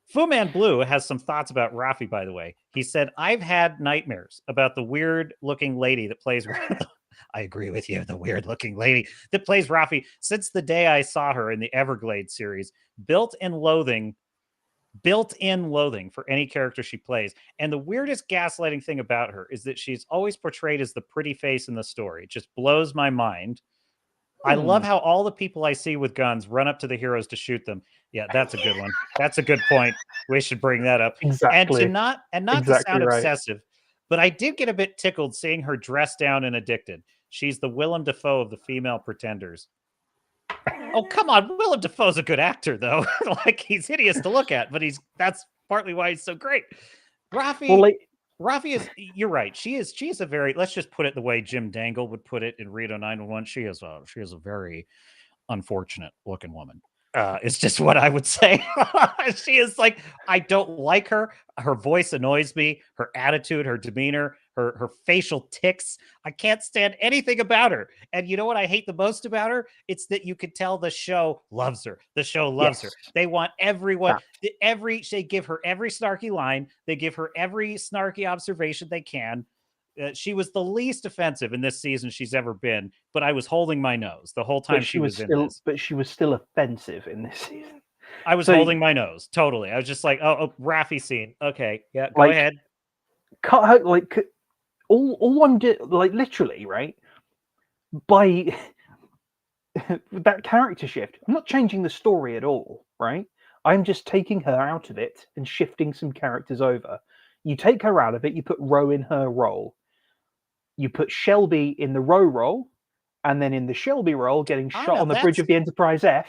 Fu Man Blue has some thoughts about Raffi, by the way. He said, "I've had nightmares about the weird looking lady that plays." I agree with you. The weird looking lady that plays Raffi since the day I saw her in the Everglades series. Built-in loathing for any character she plays. And the weirdest gaslighting thing about her is that she's always portrayed as the pretty face in the story. It just blows my mind. I love how all the people I see with guns run up to the heroes to shoot them. Yeah, that's a good one. That's a good point. We should bring that up. Exactly. And not to sound obsessive, but I did get a bit tickled seeing her dressed down and addicted. She's the Willem Dafoe of the female pretenders. Oh, come on. Willem Dafoe's a good actor, though. Like, he's hideous to look at, but that's partly why he's so great. Raffi is, you're right. She is a very, let's just put it the way Jim Dangle would put it in Rito 911. She is a very unfortunate looking woman. It's just what I would say. She is like, I don't like her. Her voice annoys me. Her attitude, her demeanor, her facial tics. I can't stand anything about her. And you know what I hate the most about her? It's that you could tell the show loves her. The show loves her. They want everyone, they give her every snarky line. They give her every snarky observation they can. She was the least offensive in this season she's ever been, but I was holding my nose the whole time she was in this. But she was still offensive in this season. I was holding my nose, totally. I was just like, oh, Raffi scene. Okay, yeah, go ahead. Cut her, like, all I'm doing, like, literally, right? By that character shift, I'm not changing the story at all, right? I'm just taking her out of it and shifting some characters over. You take her out of it, you put Ro in her role. You put Shelby in the Ro role, And then in the Shelby role, getting Oh, shot now on the bridge that's of the Enterprise F,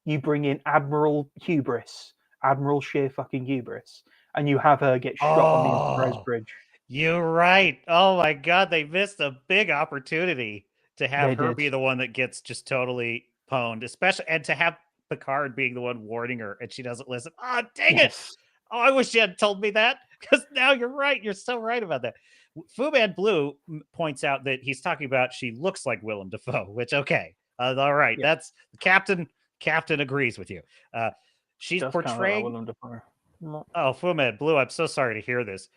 you bring in Admiral Hubris, Admiral sheer fucking hubris, and you have her get shot on the Enterprise oh, bridge. you're right. Oh my God, they missed a big opportunity to have They her did. be the one that gets just totally pwned, especially and to have Picard being the one warning her and she doesn't listen. Oh, dang it. Yes. Oh, I wish you had told me that because now you're right. You're so right about that. Fu Man Blue points out that he's talking about she looks like Willem Dafoe, which okay, all right, Yeah. that's Captain. Captain agrees with you. She's Does kind of look like portraying. Willem Dafoe. Oh, Fu Man Blue, I'm so sorry to hear this.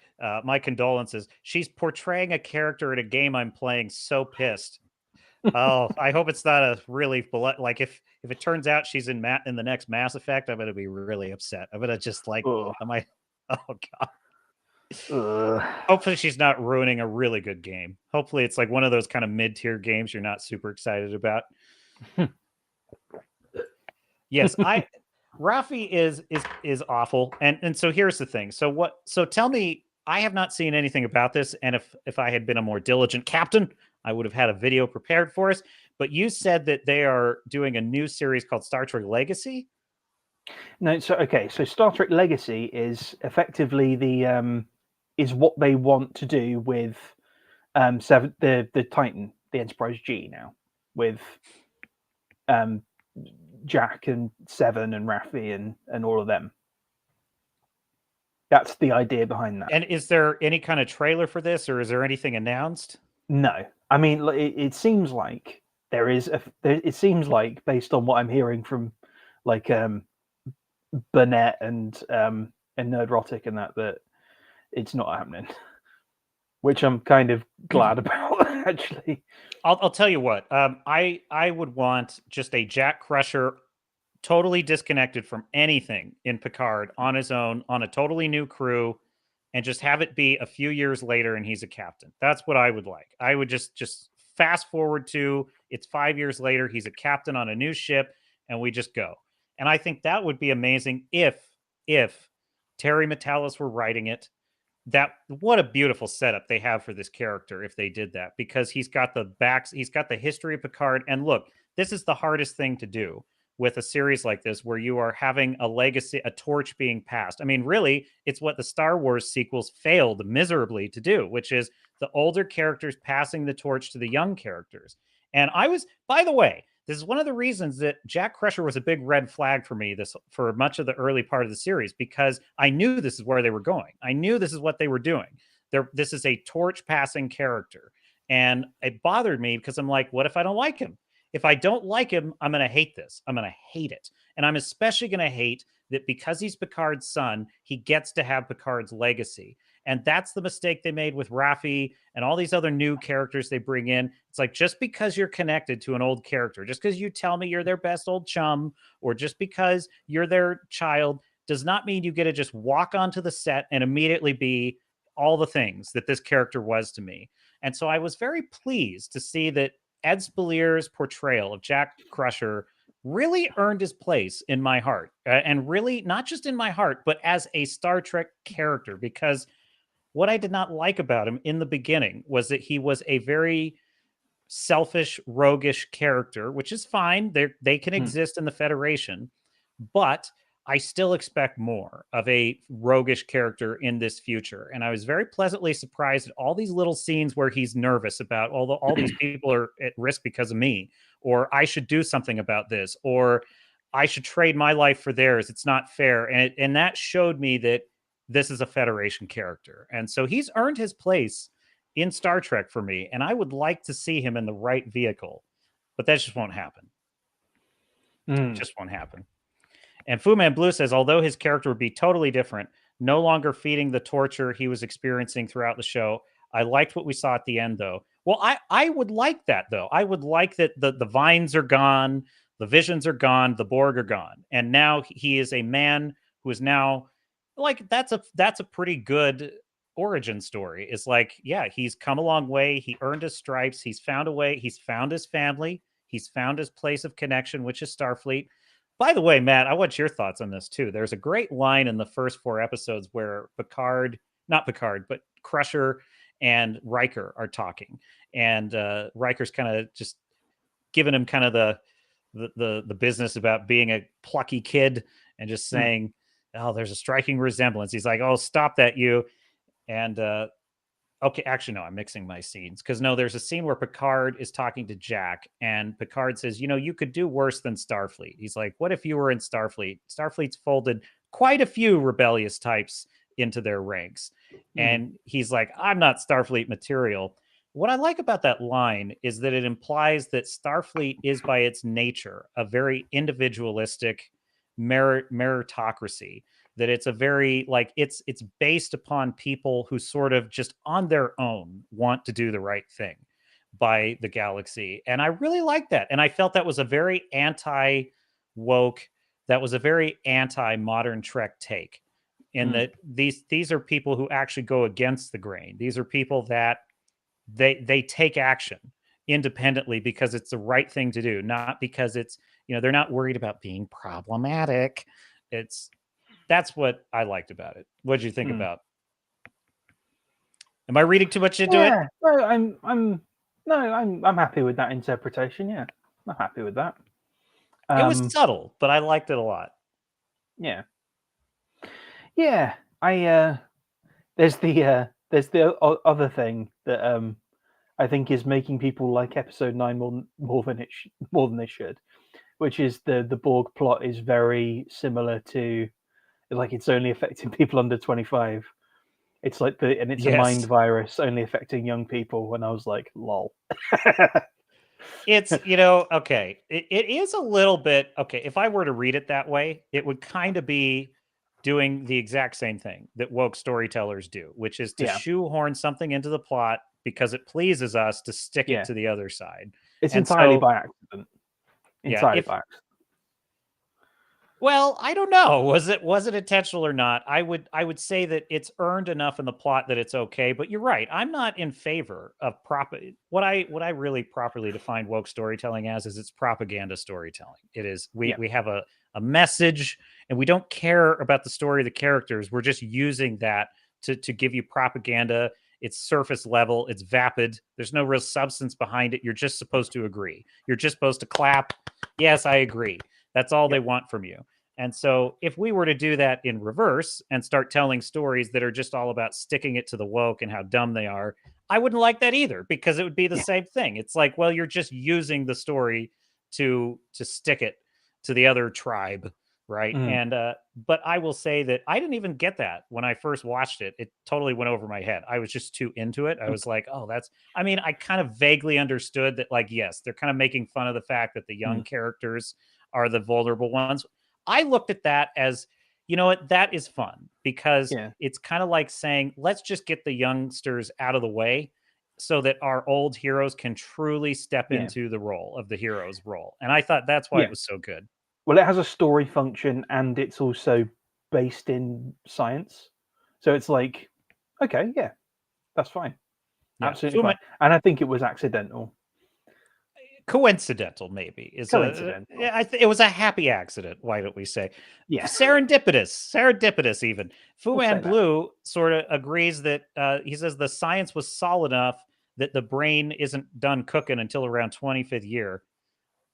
My condolences. She's portraying a character in a game I'm playing. So pissed. Oh, I hope it's not a really like if it turns out she's in the next Mass Effect, I'm gonna be really upset. I'm gonna just like, Ugh. am I? Oh God. Ugh. Hopefully she's not ruining a really good game. Hopefully it's like one of those kind of mid-tier games you're not super excited about. Yes, I Rafi is awful. And so here's the thing. So tell me, I have not seen anything about this, and if I had been a more diligent captain, I would have had a video prepared for us. But you said that they are doing a new series called Star Trek Legacy. No, so okay, so Star Trek Legacy is effectively the is what they want to do with the Titan, the Enterprise G now, with um Jack and Seven and Raffi and all of them. That's the idea behind that. And is there any kind of trailer for this, or is there anything announced? No, I mean it seems like there is it seems like based on what I'm hearing from like Burnett and Nerdrotic and that it's not happening, which I'm kind of glad about actually. I'll tell you what. I would want just a Jack Crusher, totally disconnected from anything in Picard, on his own, on a totally new crew, and just have it be a few years later and he's a captain. That's what I would like. I would just fast forward to it's 5 years later, he's a captain on a new ship, and we just go. And I think that would be amazing if Terry Metalis were writing it. That what a beautiful setup they have for this character if they did that, because he's got the history of Picard. And look, this is the hardest thing to do with a series like this, where you are having a legacy, a torch being passed. I mean, really, it's what the Star Wars sequels failed miserably to do, which is the older characters passing the torch to the young characters. And by the way, this is one of the reasons that Jack Crusher was a big red flag for me for much of the early part of the series, because I knew this is where they were going. I knew this is what they were doing. This is a torch passing character. And it bothered me because I'm like, what if I don't like him? If I don't like him, I'm going to hate this. I'm going to hate it. And I'm especially going to hate that because he's Picard's son, he gets to have Picard's legacy. And that's the mistake they made with Raffi and all these other new characters they bring in. It's like, just because you're connected to an old character, just because you tell me you're their best old chum, or just because you're their child, does not mean you get to just walk onto the set and immediately be all the things that this character was to me. And so I was very pleased to see that Ed Speleer's portrayal of Jack Crusher really earned his place in my heart, and really not just in my heart, but as a Star Trek character. Because what I did not like about him in the beginning was that he was a very selfish, roguish character, which is fine. They can exist in the Federation, but I still expect more of a roguish character in this future. And I was very pleasantly surprised at all these little scenes where he's nervous about all these people are at risk because of me, or I should do something about this, or I should trade my life for theirs. It's not fair. And that showed me that this is a Federation character. And so he's earned his place in Star Trek for me. And I would like to see him in the right vehicle, but that just won't happen. It just won't happen. And Fu Man Blue says, although his character would be totally different, no longer feeding the torture he was experiencing throughout the show, I liked what we saw at the end, though. Well, I would like that, though. I would like that the vines are gone, the visions are gone, the Borg are gone. And now he is a man who is now, like, that's a pretty good origin story. It's like, yeah, he's come a long way. He earned his stripes. He's found a way. He's found his family. He's found his place of connection, which is Starfleet. By the way, Matt, I want your thoughts on this too. There's a great line in the first 4 episodes where not Picard, but Crusher and Riker are talking. And Riker's kind of just giving him kind of the business about being a plucky kid and just saying, oh, there's a striking resemblance. He's like, oh, stop that, you. And okay, actually, no, I'm mixing my scenes because no, there's a scene where Picard is talking to Jack, and Picard says, you know, you could do worse than Starfleet. He's like, what if you were in Starfleet? Starfleet's folded quite a few rebellious types into their ranks. And he's like, I'm not Starfleet material. What I like about that line is that it implies that Starfleet is by its nature a very individualistic meritocracy, that it's a very like it's based upon people who sort of just on their own want to do the right thing by the galaxy. And I really like that. And I felt that was a very anti woke, that was a very anti modern Trek take, in that these are people who actually go against the grain. These are people that they take action independently because it's the right thing to do, not because it's, you know, they're not worried about being problematic. That's what I liked about it. What did you think about? Am I reading too much into it? No, I'm happy with that interpretation. Yeah, I'm happy with that. It was subtle, but I liked it a lot. Yeah. There's the other thing that I think is making people like episode 9 more than they should, which is the Borg plot is very similar to, like, it's only affecting people under 25. It's like it's a mind virus only affecting young people. And I was like, lol. It's, you know, okay. It is a little bit, okay. If I were to read it that way, it would kind of be doing the exact same thing that woke storytellers do, which is to shoehorn something into the plot because it pleases us to stick it to the other side. It's entirely by accident. Entirely by accident. Well, I don't know. Was it intentional or not? I would say that it's earned enough in the plot that it's okay. But you're right. I'm not in favor of what I really properly define woke storytelling as is it's propaganda storytelling. It is we have a message and we don't care about the story of the characters. We're just using that to give you propaganda. It's surface level. It's vapid. There's no real substance behind it. You're just supposed to agree. You're just supposed to clap. Yes, I agree. That's all they want from you. And so if we were to do that in reverse and start telling stories that are just all about sticking it to the woke and how dumb they are, I wouldn't like that either, because it would be the same thing. It's like, well, you're just using the story to stick it to the other tribe, right? And but I will say that I didn't even get that when I first watched it. It totally went over my head. I was just too into it. I was like, oh, I mean, I kind of vaguely understood that, like, yes, they're kind of making fun of the fact that the young characters are the vulnerable ones. I looked at that as, you know what, that is fun because it's kind of like saying, let's just get the youngsters out of the way so that our old heroes can truly step into the role of the hero's role. And I thought that's why it was so good. Well, it has a story function and it's also based in science. So it's like, okay, yeah, that's fine. Absolutely fine. And I think it was accidental. Coincidental, maybe. Coincidental. It was a happy accident. Why don't we say? Yeah. Serendipitous, even. Fu Man Blue sort of agrees that he says the science was solid enough that the brain isn't done cooking until around 25th year.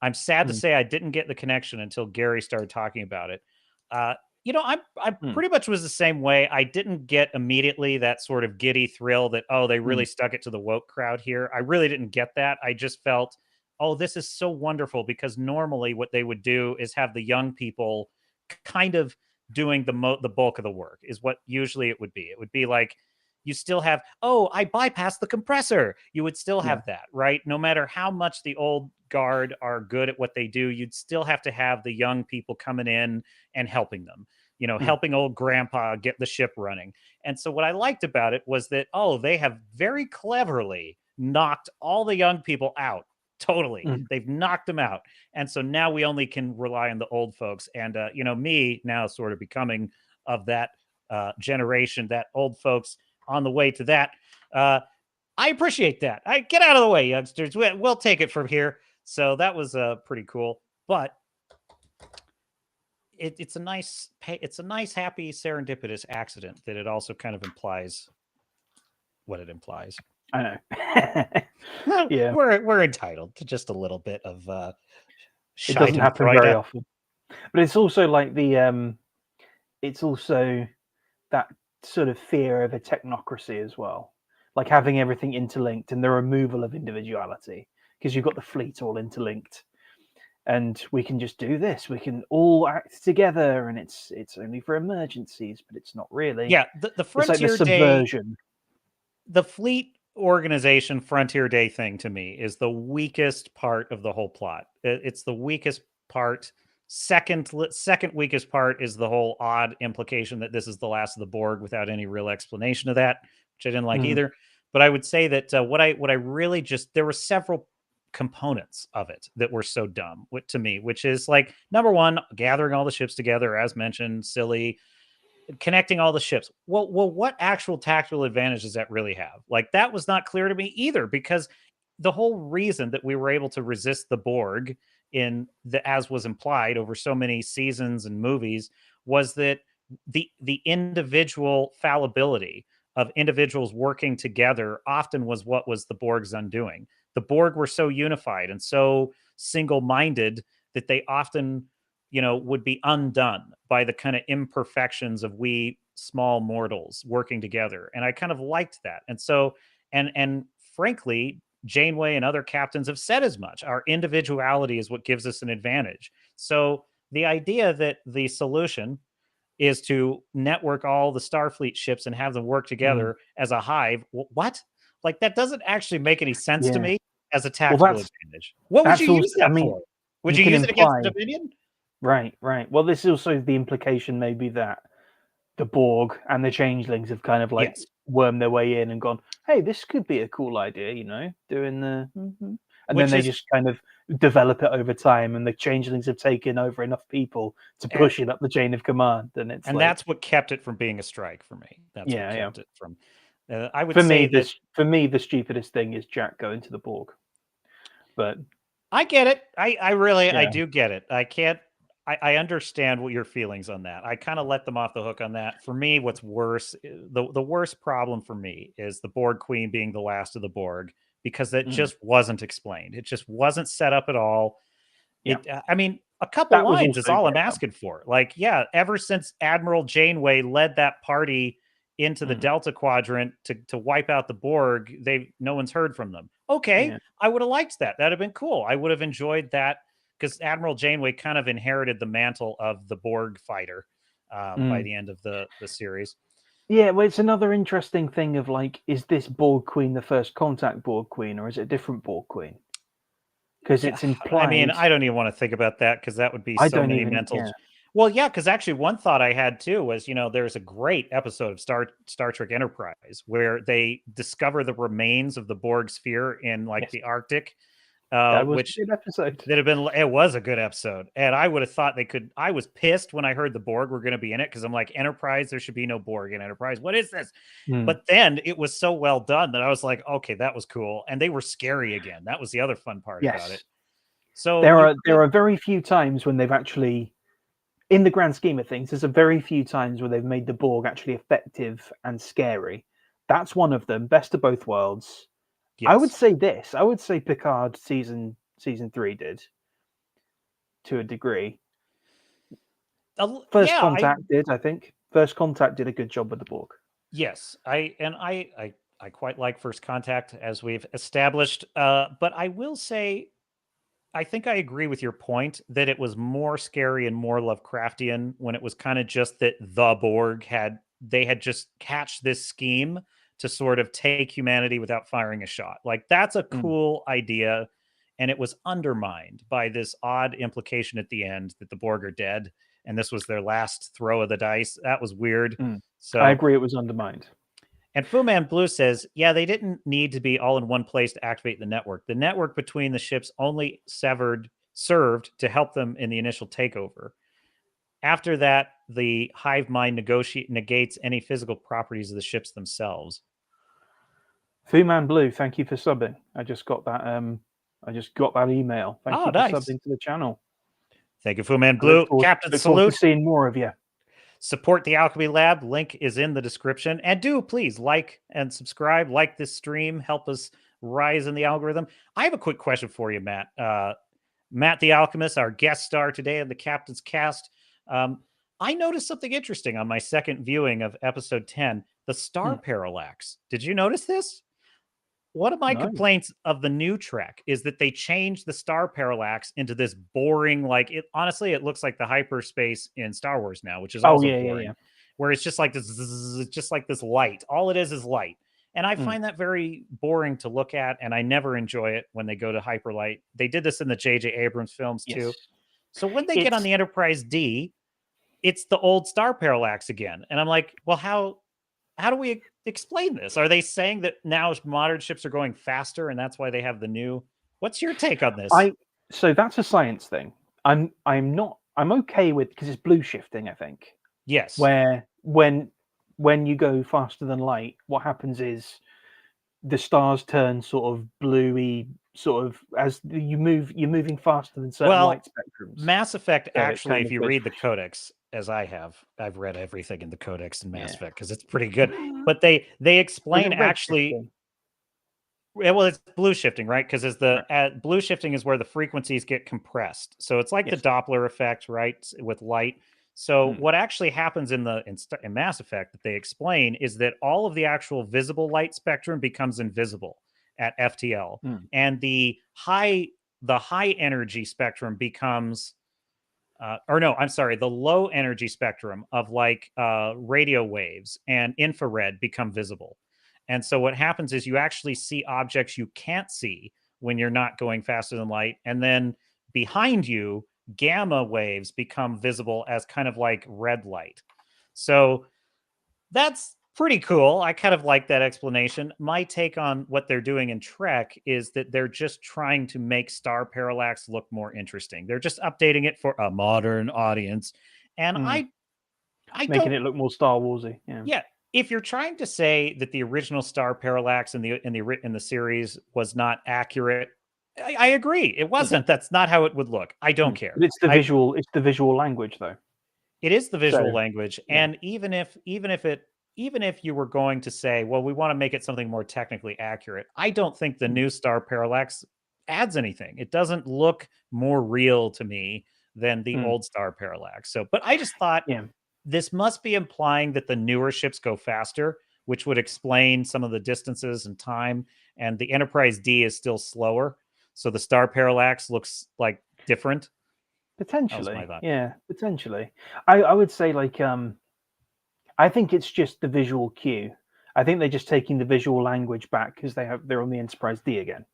I'm sad to say I didn't get the connection until Gary started talking about it. You know, I pretty much was the same way. I didn't get immediately that sort of giddy thrill that, oh, they really stuck it to the woke crowd here. I really didn't get that. I just felt, oh, this is so wonderful, because normally what they would do is have the young people kind of doing the bulk of the work is what usually it would be. It would be like, you still have, oh, I bypassed the compressor. You would still have that, right? No matter how much the old guard are good at what they do, you'd still have to have the young people coming in and helping them, you know, helping old grandpa get the ship running. And so what I liked about it was that, oh, they have very cleverly knocked all the young people out. Totally. They've knocked them out. And so now we only can rely on the old folks. And, you know, me now sort of becoming of that generation, that old folks on the way to that. I appreciate that. I get out of the way, youngsters. We'll take it from here. So that was pretty cool. But it's a nice, happy, serendipitous accident that it also kind of implies what it implies. I know. Yeah, we're entitled to just a little bit of it doesn't happen Schadenfreude. very often. But it's also like it's also that sort of fear of a technocracy as well, like having everything interlinked and the removal of individuality, because you've got the fleet all interlinked, and we can just do this. We can all act together, and it's only for emergencies, but it's not really. Yeah, the It's like the Frontier Day, subversion. the fleet organization Frontier Day thing to me is the weakest part of the whole plot. It's the weakest part. Second weakest part is the whole odd implication that this is the last of the Borg without any real explanation of that, which I didn't like either. But I would say that what I really just, there were several components of it that were so dumb to me, which is like, number one, gathering all the ships together, as mentioned, silly. Connecting all the ships. Well, what actual tactical advantage does that really have? Like, that was not clear to me either, because the whole reason that we were able to resist the Borg as was implied over so many seasons and movies, was that the individual fallibility of individuals working together often was what was the Borg's undoing. The Borg were so unified and so single-minded that they often, would be undone by the kind of imperfections of we small mortals working together. And I kind of liked that. And so, and frankly, Janeway and other captains have said as much. Our individuality is what gives us an advantage. So the idea that the solution is to network all the Starfleet ships and have them work together as a hive, what? Like, that doesn't actually make any sense to me as a tactical advantage. What would you use that for? Would you use it against the Dominion? Right. Well, this is also the implication, maybe, that the Borg and the Changelings have kind of like wormed their way in and gone, hey, this could be a cool idea, doing the... And then they just kind of develop it over time, and the Changelings have taken over enough people to push it up the chain of command. And that's what kept it from being a strike for me. That's what kept it from... I would for me, the stupidest thing is Jack going to the Borg. But I get it. I really, I do get it. I understand what your feelings on that. I kind of let them off the hook on that. For me, what's worse, the worst problem for me is the Borg Queen being the last of the Borg, because that just wasn't explained. It just wasn't set up at all. I mean, a couple lines is all I'm asking for. Like, ever since Admiral Janeway led that party into the Delta Quadrant to wipe out the Borg, no one's heard from them. Okay, I would have liked that. That'd have been cool. I would have enjoyed that, because Admiral Janeway kind of inherited the mantle of the Borg fighter by the end of the series. Yeah, well, it's another interesting thing of like, is this Borg Queen the first contact Borg Queen, or is it a different Borg Queen? Because it's implied. I mean, I don't even want to think about that, because that would be so many mental... Well, because actually one thought I had too was, there's a great episode of Star Trek Enterprise where they discover the remains of the Borg sphere in the Arctic. That was a good episode. It was a good episode. And I would have thought they could... I was pissed when I heard the Borg were going to be in it, because I'm like, Enterprise, there should be no Borg in Enterprise. What is this? But then it was so well done that I was like, okay, that was cool. And they were scary again. That was the other fun part about it. So there are very few times when they've actually, in the grand scheme of things, there's a very few times where they've made the Borg actually effective and scary. That's one of them. Best of both worlds. Yes. I would say this. I would say Picard season 3 did, to a degree. First Contact did, I think. First Contact did a good job with the Borg. Yes, I quite like First Contact, as we've established. But I will say, I think I agree with your point that it was more scary and more Lovecraftian when it was kind of just that the Borg had just hatched this scheme to sort of take humanity without firing a shot. Like, that's a cool idea. And it was undermined by this odd implication at the end that the Borg are dead, and this was their last throw of the dice. That was weird. So I agree, it was undermined. And Fu Man Blue says, they didn't need to be all in one place to activate the network. The network between the ships only served to help them in the initial takeover. After that, the hive mind negates any physical properties of the ships themselves. Fu Man Blue, thank you for subbing. I just got that. I just got that email. Thank you for subbing to the channel. Thank you, Fu Man Blue. Captain, salute. Seeing more of you. Support the Alchemy Lab. Link is in the description. And do please like and subscribe, like this stream, help us rise in the algorithm. I have a quick question for you, Matt. Matt the Alchemist, our guest star today on the Captain's Cast. I noticed something interesting on my second viewing of episode 10, the star parallax. Did you notice this? One of my complaints of the new Trek is that they changed the star parallax into this boring, like it honestly, it looks like the hyperspace in Star Wars now, which is also boring, where it's just like this, just like this light. All it is light. And I find that very boring to look at, and I never enjoy it when they go to hyperlight. They did this in the J.J. Abrams films too. So when they get on the Enterprise D, it's the old star parallax again. And I'm like, well, how do we explain this? Are they saying that now modern ships are going faster and that's why they have the new? What's your take on this? So that's a science thing. I'm okay with, because it's blue shifting, I think. Yes. Where when you go faster than light, what happens is the stars turn sort of bluey, sort of as you're moving faster than certain light spectrums. Mass Effect, actually, if you read the codex, as I've read everything in the codex in Mass Effect because it's pretty good. But they explain actually. Well, it's blue shifting, right? Because blue shifting is where the frequencies get compressed. So it's like the Doppler effect, right, with light. So what actually happens in Mass Effect that they explain is that all of the actual visible light spectrum becomes invisible at FTL, and the high energy spectrum becomes, the low energy spectrum of like radio waves and infrared become visible. And so what happens is you actually see objects you can't see when you're not going faster than light, and then behind you, gamma waves become visible as kind of like red light. So that's pretty cool. I kind of like that explanation. My take on what they're doing in Trek is that they're just trying to make star parallax look more interesting. They're just updating it for a modern audience. And I making it look more Star Warsy. Yeah. If you're trying to say that the original star parallax in the series was not accurate, I agree. It wasn't. That's not how it would look. I don't care. But it's the visual. It's the visual language, though. It is the visual language, and even if you were going to say, well, we want to make it something more technically accurate, I don't think the new star parallax adds anything. It doesn't look more real to me than the old star parallax. So, but I just thought this must be implying that the newer ships go faster, which would explain some of the distances and time, and the Enterprise D is still slower. So the star parallax looks like different. Potentially. Yeah, potentially. I would say like I think it's just the visual cue. I think they're just taking the visual language back because they're on the Enterprise D again.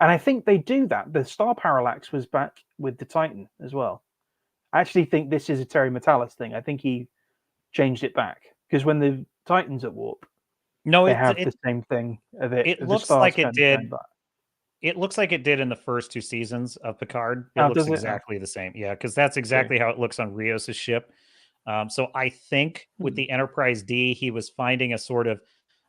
And I think they do that. The star parallax was back with the Titan as well. I actually think this is a Terry Matalas thing. I think he changed it back because when the Titan's at warp, they have the same thing. It looks like it did. It looks like it did in the first two seasons of Picard. It looks exactly the same. Yeah, because that's exactly how it looks on Rios' ship. So I think with the Enterprise D, he was finding a sort of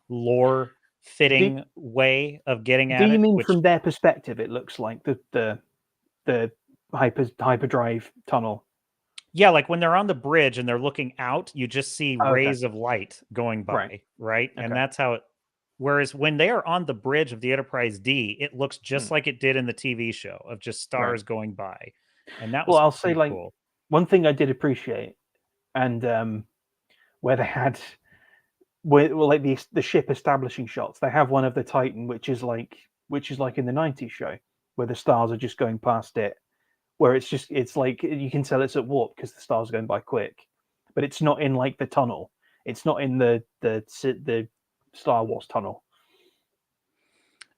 lore fitting way of getting at it. Do you mean from their perspective, it looks like the hyperdrive tunnel? Yeah, like when they're on the bridge and they're looking out, you just see rays of light going by, right? And that's how it. Whereas when they are on the bridge of the Enterprise D, it looks just like it did in the TV show of just stars going by, and that was I'll say like cool. One thing I did appreciate, and where they had, like the ship establishing shots, they have one of the Titan, which is like in the '90s show, where the stars are just going past it. Where it's like you can tell it's at warp because the stars are going by quick, but it's not in like the tunnel. It's not in the Star Wars tunnel.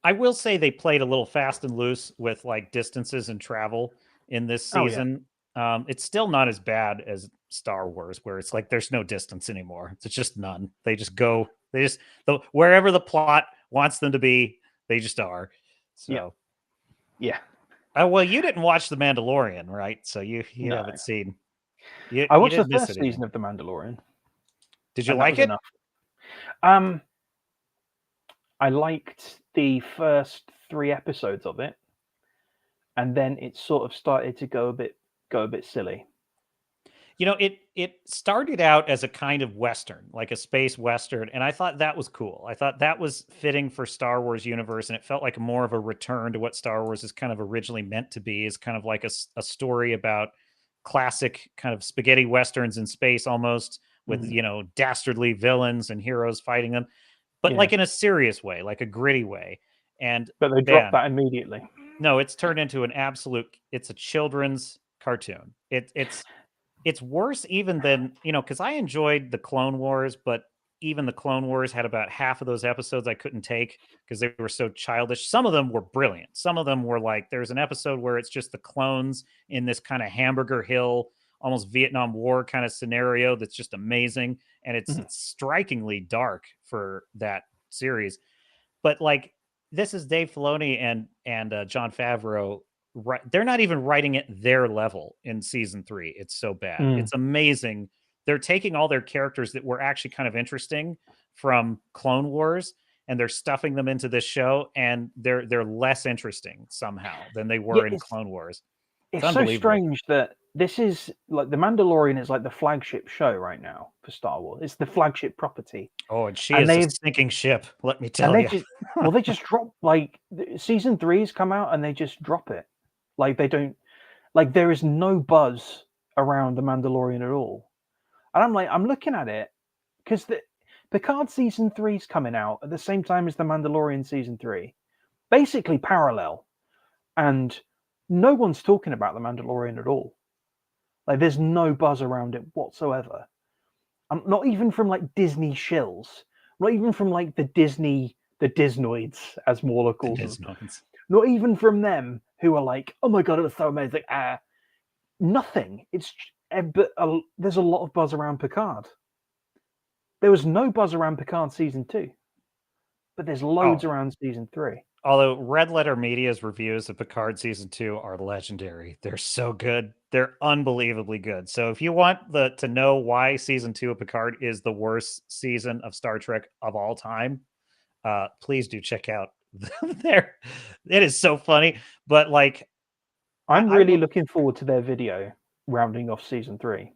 I will say they played a little fast and loose with like distances and travel in this season. It's still not as bad as Star Wars, where it's like there's no distance anymore. It's just none. They just go. Wherever the plot wants them to be, they just are. So yeah. Well, you didn't watch The Mandalorian, right? So you haven't seen. I watched the first season of The Mandalorian. Did you like it? Enough. I liked the first 3 episodes of it, and then it sort of started to go a bit silly. it started out as a kind of Western, like a space Western, and I thought that was cool. I thought that was fitting for Star Wars universe, and it felt like more of a return to what Star Wars is kind of originally meant to be, is kind of like a story about classic kind of spaghetti Westerns in space almost, with, dastardly villains and heroes fighting them, but like in a serious way, like a gritty way. And But they dropped that immediately. no, it's turned into it's a children's cartoon. It's worse even than, because I enjoyed the Clone Wars, but even the Clone Wars had about half of those episodes I couldn't take because they were so childish. Some of them were brilliant. Some of them were like, there's an episode where it's just the clones in this kind of Hamburger Hill, almost Vietnam War kind of scenario that's just amazing. And it's strikingly dark for that series. But like, this is Dave Filoni and Jon Favreau. Right, they're not even writing it their level in season 3. It's so bad. It's amazing. They're taking all their characters that were actually kind of interesting from Clone Wars, and they're stuffing them into this show, and they're less interesting somehow than they were in Clone Wars. It's so strange that this is like The Mandalorian is like the flagship show right now for Star Wars. It's the flagship property. Oh, and she is a sinking ship, let me tell you. They just drop, like, season 3's come out and they just drop it. Like, they don't, like, there is no buzz around The Mandalorian at all. And I'm looking at it because the Picard season 3's coming out at the same time as The Mandalorian season 3, basically parallel. And no one's talking about The Mandalorian at all. Like, there's no buzz around it whatsoever. Not even from like Disney shills, not even from like the Disnoids, as Mauler calls them. Not even from them who are like, oh my God, it was so amazing. Nothing. There's a lot of buzz around Picard. There was no buzz around Picard season 2, but there's loads around season 3. Although Red Letter Media's reviews of Picard season 2 are legendary. They're so good. They're unbelievably good. So if you want to know why season 2 of Picard is the worst season of Star Trek of all time, please do check out there. It is so funny. But like, I'm really looking forward to their video rounding off season 3.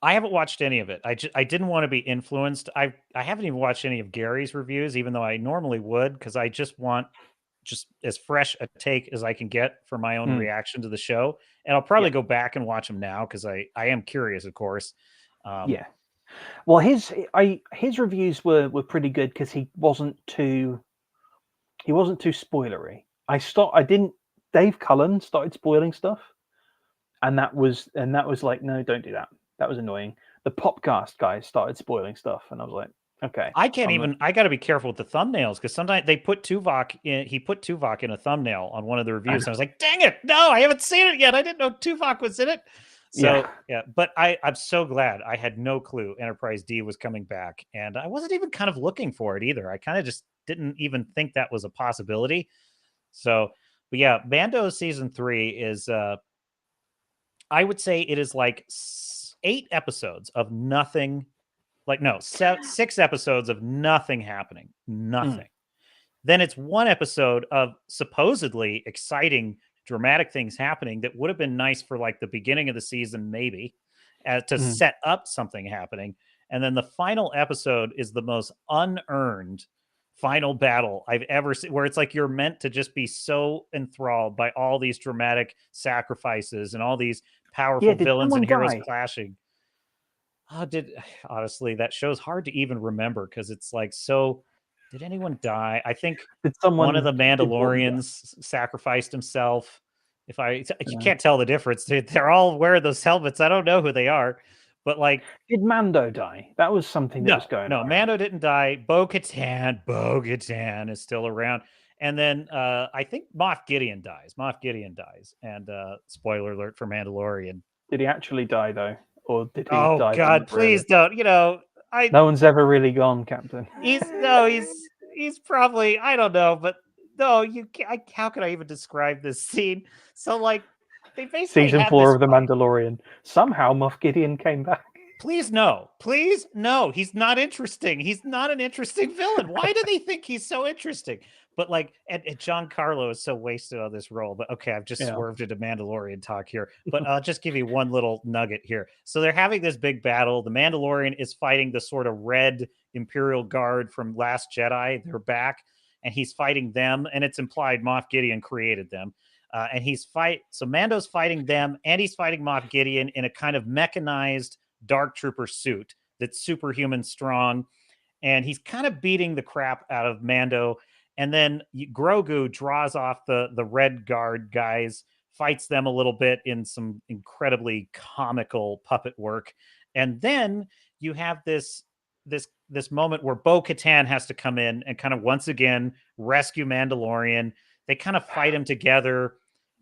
I haven't watched any of it. I didn't want to be influenced. I haven't even watched any of Gary's reviews, even though I normally would, because I just want as fresh a take as I can get for my own reaction to the show. And I'll probably go back and watch them now because I am curious, of course. Well, his reviews were pretty good because he wasn't too spoilery. Dave Cullen started spoiling stuff, and that was like, no, don't do that. That was annoying. The Popcast guys started spoiling stuff, and I was like, okay. I got to be careful with the thumbnails because sometimes they put Tuvok in. He put Tuvok in a thumbnail on one of the reviews, and I was like, dang it, no, I haven't seen it yet. I didn't know Tuvok was in it. So yeah, but I'm so glad. I had no clue Enterprise D was coming back, and I wasn't even kind of looking for it either. I kind of just didn't even think that was a possibility. So, but yeah, Mando season 3 is. I would say it is like 8 episodes of nothing. Like, no, 6 episodes of nothing happening. Nothing. Then it's 1 episode of supposedly exciting, dramatic things happening that would have been nice for like the beginning of the season, maybe, to set up something happening. And then the final episode is the most unearned final battle I've ever seen, where it's like you're meant to just be so enthralled by all these dramatic sacrifices and all these powerful villains and heroes clashing. Honestly, that show's hard to even remember because it's like, so did anyone die? I think one of the Mandalorians sacrificed himself. You can't tell the difference. They're all wearing those helmets. I don't know who they are, but like, did Mando die? That was something that was going on. No, Mando didn't die. Bo-Katan is still around. And then I think Moff Gideon dies. And spoiler alert for Mandalorian. Did he actually die though? Or did he die? Oh God, please don't. No one's ever really gone, Captain. He's probably, I don't know, but no, how can I even describe this scene? So like, they basically season 4 of The Mandalorian. Somehow Moff Gideon came back. Please no. He's not interesting. He's not an interesting villain. Why do they think he's so interesting? But like, and Giancarlo is so wasted on this role. But okay, I've just Yeah. swerved into Mandalorian talk here. But I'll just give you one little nugget here. So they're having this big battle. The Mandalorian is fighting the sort of red Imperial Guard from Last Jedi. They're back, and he's fighting them. And it's implied Moff Gideon created them. So Mando's fighting them, and he's fighting Moff Gideon in a kind of mechanized Dark Trooper suit that's superhuman strong, and he's kind of beating the crap out of Mando. And then Grogu draws off the Red Guard guys, fights them a little bit in some incredibly comical puppet work, and then you have this moment where Bo-Katan has to come in and kind of once again rescue Mandalorian. They kind of fight him together.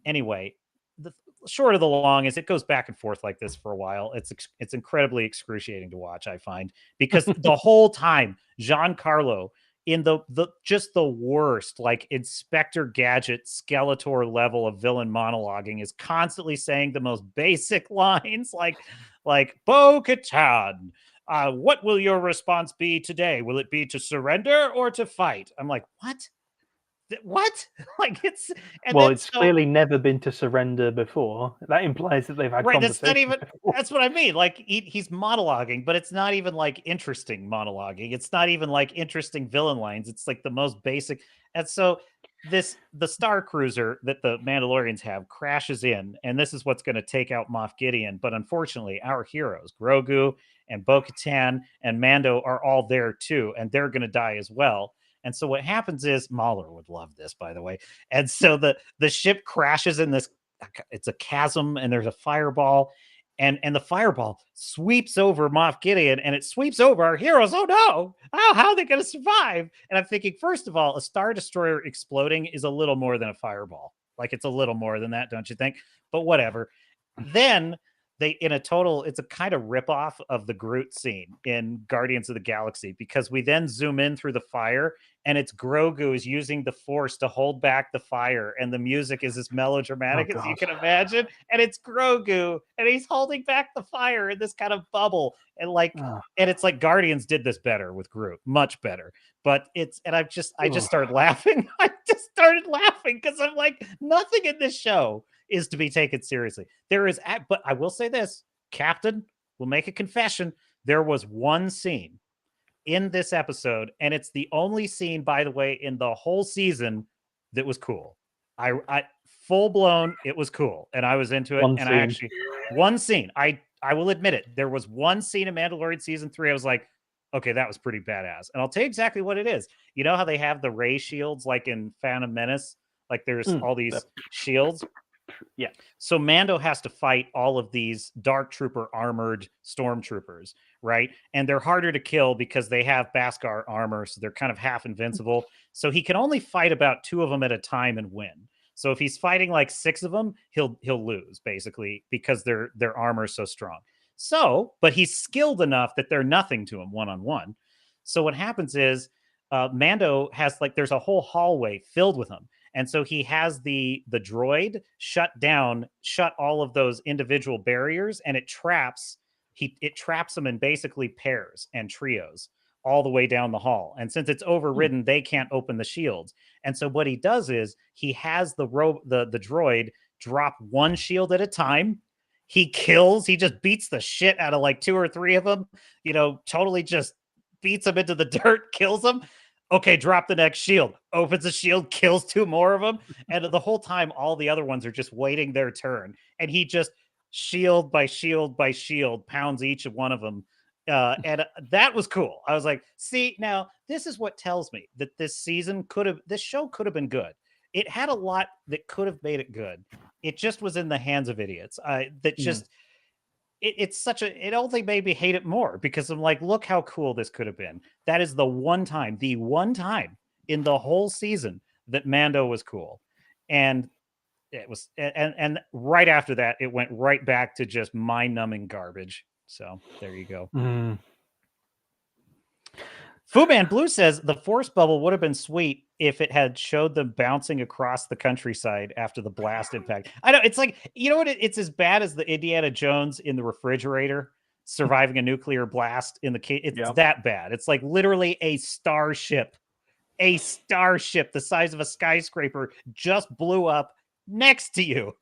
Anyway, the short of the long is it goes back and forth like this for a while. It's incredibly excruciating to watch, I find, because the whole time Giancarlo in the just the worst, like Inspector Gadget Skeletor level of villain monologuing is constantly saying the most basic lines like Bo-Katan, what will your response be today? Will it be to surrender or to fight? I'm like, what? Like it's it's clearly never been to surrender before. That implies that they've had right. That's not conversations even. before. That's what I mean. Like he's monologuing, but it's not even like interesting monologuing. It's not even like interesting villain lines. It's like the most basic. And so the Star Cruiser that the Mandalorians have crashes in, and this is what's going to take out Moff Gideon. But unfortunately, our heroes Grogu and Bo-Katan and Mando are all there too, and they're going to die as well. And so what happens is Mahler would love this, by the way. And so the ship crashes in this. It's a chasm, and there's a fireball, and the fireball sweeps over Moff Gideon, and it sweeps over our heroes. Oh no! Oh, how are they going to survive? And I'm thinking, first of all, a Star Destroyer exploding is a little more than a fireball. Like it's a little more than that, don't you think? But whatever. Then it's a kind of ripoff of the Groot scene in Guardians of the Galaxy, because we then zoom in through the fire, and it's Grogu is using the Force to hold back the fire, and the music is as melodramatic as you can imagine, and it's Grogu, and he's holding back the fire in this kind of bubble, and it's like Guardians did this better with Groot, much better. But I just started laughing. I just started laughing because I'm like, nothing in this show is to be taken seriously. But I will say this, Captain will make a confession. There was one scene in this episode, and it's the only scene, by the way, in the whole season that was cool. I full blown, it was cool, and I was into it. One scene. I will admit it. There was one scene in Mandalorian season 3. I was like, okay, that was pretty badass. And I'll tell you exactly what it is. You know how they have the ray shields like in Phantom Menace? Like there's all these shields. Yeah. So Mando has to fight all of these Dark Trooper armored stormtroopers, right? And they're harder to kill because they have Beskar armor, so they're kind of half invincible. So he can only fight about 2 of them at a time and win. So if he's fighting like 6 of them, he'll lose basically because their armor is so strong. So, but he's skilled enough that they're nothing to him one-on-one. So what happens is Mando has there's a whole hallway filled with them. And so he has the droid shut all of those individual barriers, and it traps them in basically pairs and trios all the way down the hall. And since it's overridden, they can't open the shields. And so what he does is he has the droid drop one shield at a time. He just beats the shit out of like 2 or 3 of them, totally just beats them into the dirt, kills them. Okay, drop the next shield. Opens the shield, kills 2 more of them. And the whole time, all the other ones are just waiting their turn. And he just shield by shield by shield pounds each of one of them. And that was cool. I was like, see, now this is what tells me that this show could have been good. It had a lot that could have made it good. It just was in the hands of idiots. It only made me hate it more because I'm like, look how cool this could have been. That is the one time in the whole season that Mando was cool. And it was, and right after that, it went right back to just mind-numbing garbage. So there you go. Fuman Blue says the Force bubble would have been sweet if it had showed them bouncing across the countryside after the blast impact. I know, it's like, you know what? It's as bad as the Indiana Jones in the refrigerator surviving a nuclear blast in the case. It's that bad. It's like literally a starship a starship the size of a skyscraper just blew up next to you.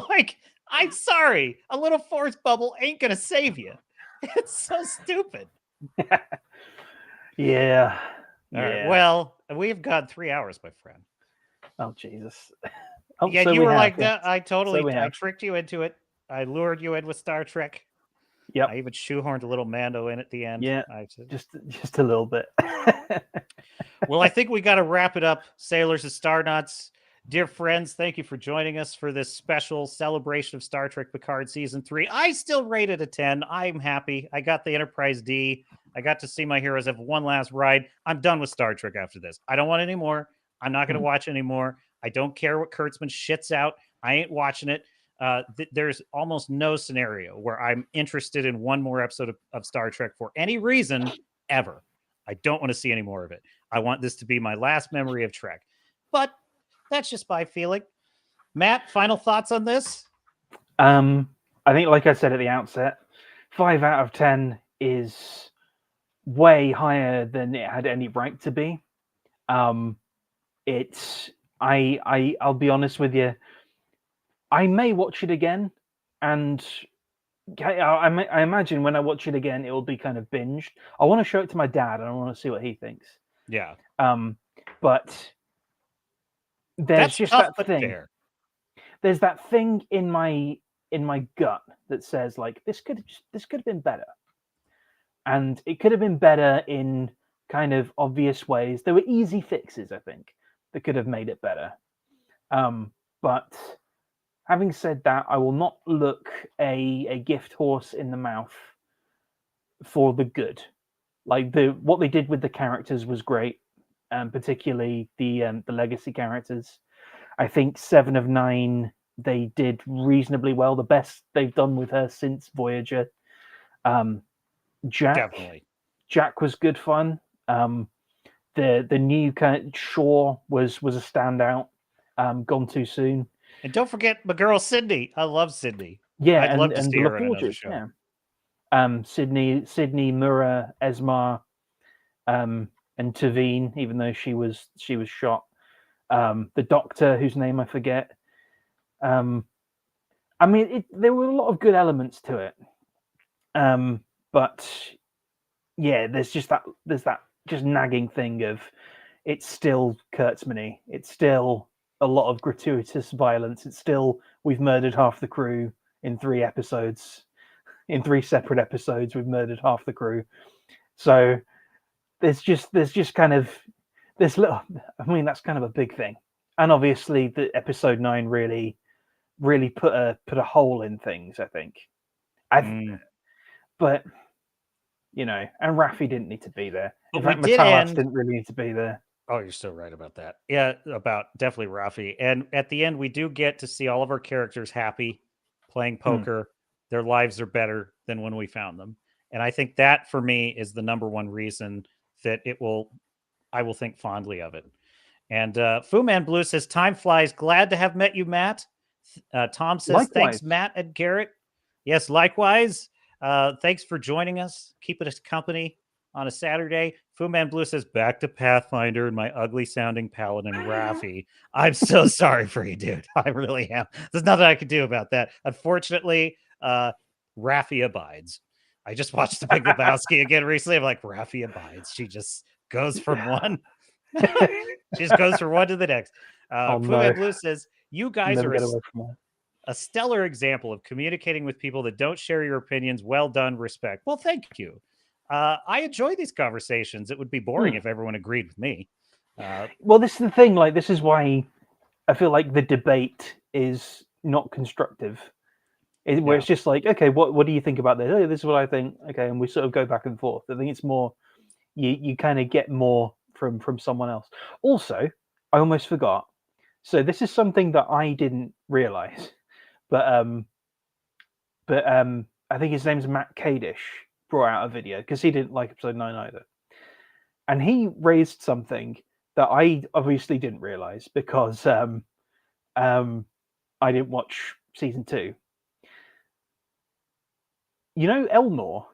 Like, I'm sorry, a little force bubble ain't gonna save you. It's so stupid. Yeah. All right. Well, we've got 3 hours, my friend. Oh Jesus. Oh, Yeah, so you we were have, like yes. that. I have. tricked you into it. I lured you in with Star Trek. Yep. I even shoehorned a little Mando in at the end. Yeah. Just a little bit. Well, I think we got to wrap it up, sailors and star nuts. Dear friends, thank you for joining us for this special celebration of Star Trek Picard Season 3. I still rate it a 10. I'm happy. I got the Enterprise D. I got to see my heroes have one last ride. I'm done with Star Trek after this. I don't want any more. I'm not going to watch anymore. I don't care what Kurtzman shits out. I ain't watching it. There's almost no scenario where I'm interested in one more episode of Star Trek for any reason ever. I don't want to see any more of it. I want this to be my last memory of Trek. But that's just my feeling. Matt, final thoughts on this? I think, like I said at the outset, 5 out of 10 is way higher than it had any right to be. I'll be honest with you. I may watch it again, and I imagine when I watch it again, it will be kind of binged. I want to show it to my dad, and I want to see what he thinks. Yeah. But there's That's just tough, that thing. Fair. There's that thing in my gut that says, like, this could have been better, and it could have been better in kind of obvious ways. There were easy fixes, I think, that could have made it better. But having said that, I will not look a gift horse in the mouth for the good. Like what they did with the characters was great, particularly the legacy characters. I think 7 of 9 they did reasonably well. The best they've done with her since Voyager. Jack was good fun. The new kind of Shaw was a standout. Gone too soon. And don't forget my girl Sydney. I love Sydney. Yeah, I'd love to see her in another show. Yeah. Sydney, Mura, Esmar, and Tavine, even though she was shot. The Doctor, whose name I forget. I mean, there were a lot of good elements to it. But yeah, there's that just nagging thing of it's still Kurtzman-y. It's still a lot of gratuitous violence. It's still we've murdered half the crew in 3 episodes. In 3 separate episodes, we've murdered half the crew. So there's just kind of this little. I mean, that's kind of a big thing. And obviously, the episode 9 really put a hole in things. I think. But you know, and Raffi didn't need to be there. In fact, Matalas didn't really need to be there. Oh, you're so right about that. Yeah, about definitely Raffi. And at the end, we do get to see all of our characters happy, playing poker. Their lives are better than when we found them. And I think that, for me, is the number one reason that I will think fondly of it. And Fu Man Blue says, time flies. Glad to have met you, Matt. Tom says, likewise. Thanks, Matt and Garrett. Yes, likewise. Thanks for joining us. Keep us company on a Saturday. Fu Man Blue says, back to Pathfinder and my ugly sounding paladin Raffi. I'm so sorry for you, dude. I really am. There's nothing I could do about that. Unfortunately, Raffi abides. I just watched The Big Lebowski again recently. I'm like, Raffi abides. She just goes from one. She just goes from one to the next. Fu Man Blue says, you guys are a stellar example of communicating with people that don't share your opinions. Well done. Respect. Well, thank you. I enjoy these conversations. It would be boring if everyone agreed with me. Well, this is the thing. Like, this is why I feel like the debate is not constructive. Where it's just like, okay, what do you think about this? Oh, this is what I think. Okay, and we sort of go back and forth. I think it's more you kind of get more from someone else. Also, I almost forgot. So this is something that I didn't realize, but I think his name's Matt Kadish. Brought out a video because he didn't like episode 9 either, and he raised something that I obviously didn't realize because I didn't watch season 2. You know Elnor?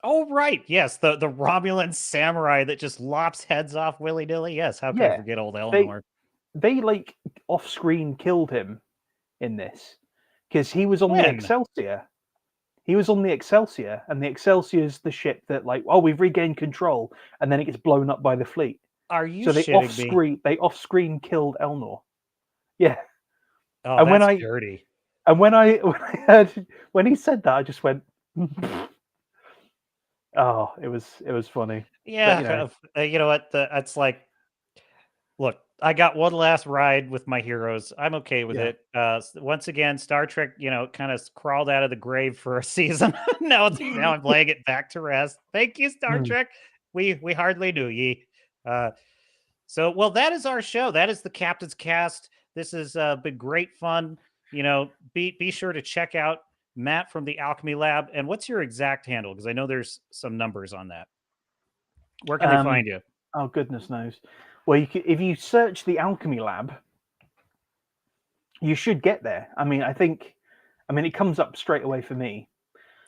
Oh, right. Yes, the Romulan samurai that just lops heads off willy nilly. Yes, how could I Yeah, forget old they Elnor? they like off screen killed him in this because he was on the When? Excelsior. He was on the Excelsior, and the Excelsior is the ship that, like, oh, we've regained control, and then it gets blown up by the fleet. Are you So shitting me? they off screen killed Elnor. Yeah, Oh, and that's dirty. when I when I heard when he said that, I just went, oh, it was funny. But Yeah, you know what? It's like, look, I got one last ride with my heroes. I'm okay with yeah, it. Once again, Star Trek, kind of crawled out of the grave for a season. Now I'm laying it back to rest. Thank you, Star Mm. Trek. We hardly knew ye. So, well, that is our show. That is the Captain's Cast. This has been great fun. Be sure to check out Matt from the Alchemy Lab. And what's your exact handle? Because I know there's some numbers on that. Where can they find you? Oh goodness knows. Well, if you search the Alchemy Lab, you should get there. I mean, it comes up straight away for me.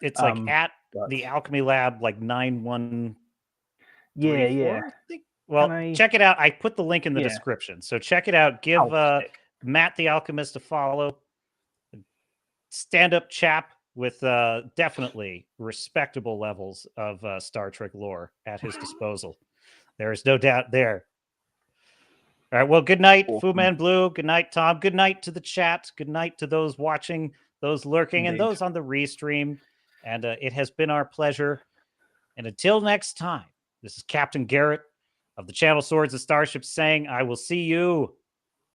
It's like at But the Alchemy Lab, like 9134. yeah. I think. Can Well, I? check it out. I put the link in the Yeah. description. So check it out. Give Oh, sick. Matt the Alchemist a follow. Stand-up chap with definitely respectable levels of Star Trek lore at his disposal. There is no doubt there. All right. Well, good night, Fu Awesome. Man Blue. Good night, Tom. Good night to the chat. Good night to those watching, those lurking, and Indeed. those on the restream. And it has been our pleasure. And until next time, this is Captain Garrett of the channel Swords and Starships saying, I will see you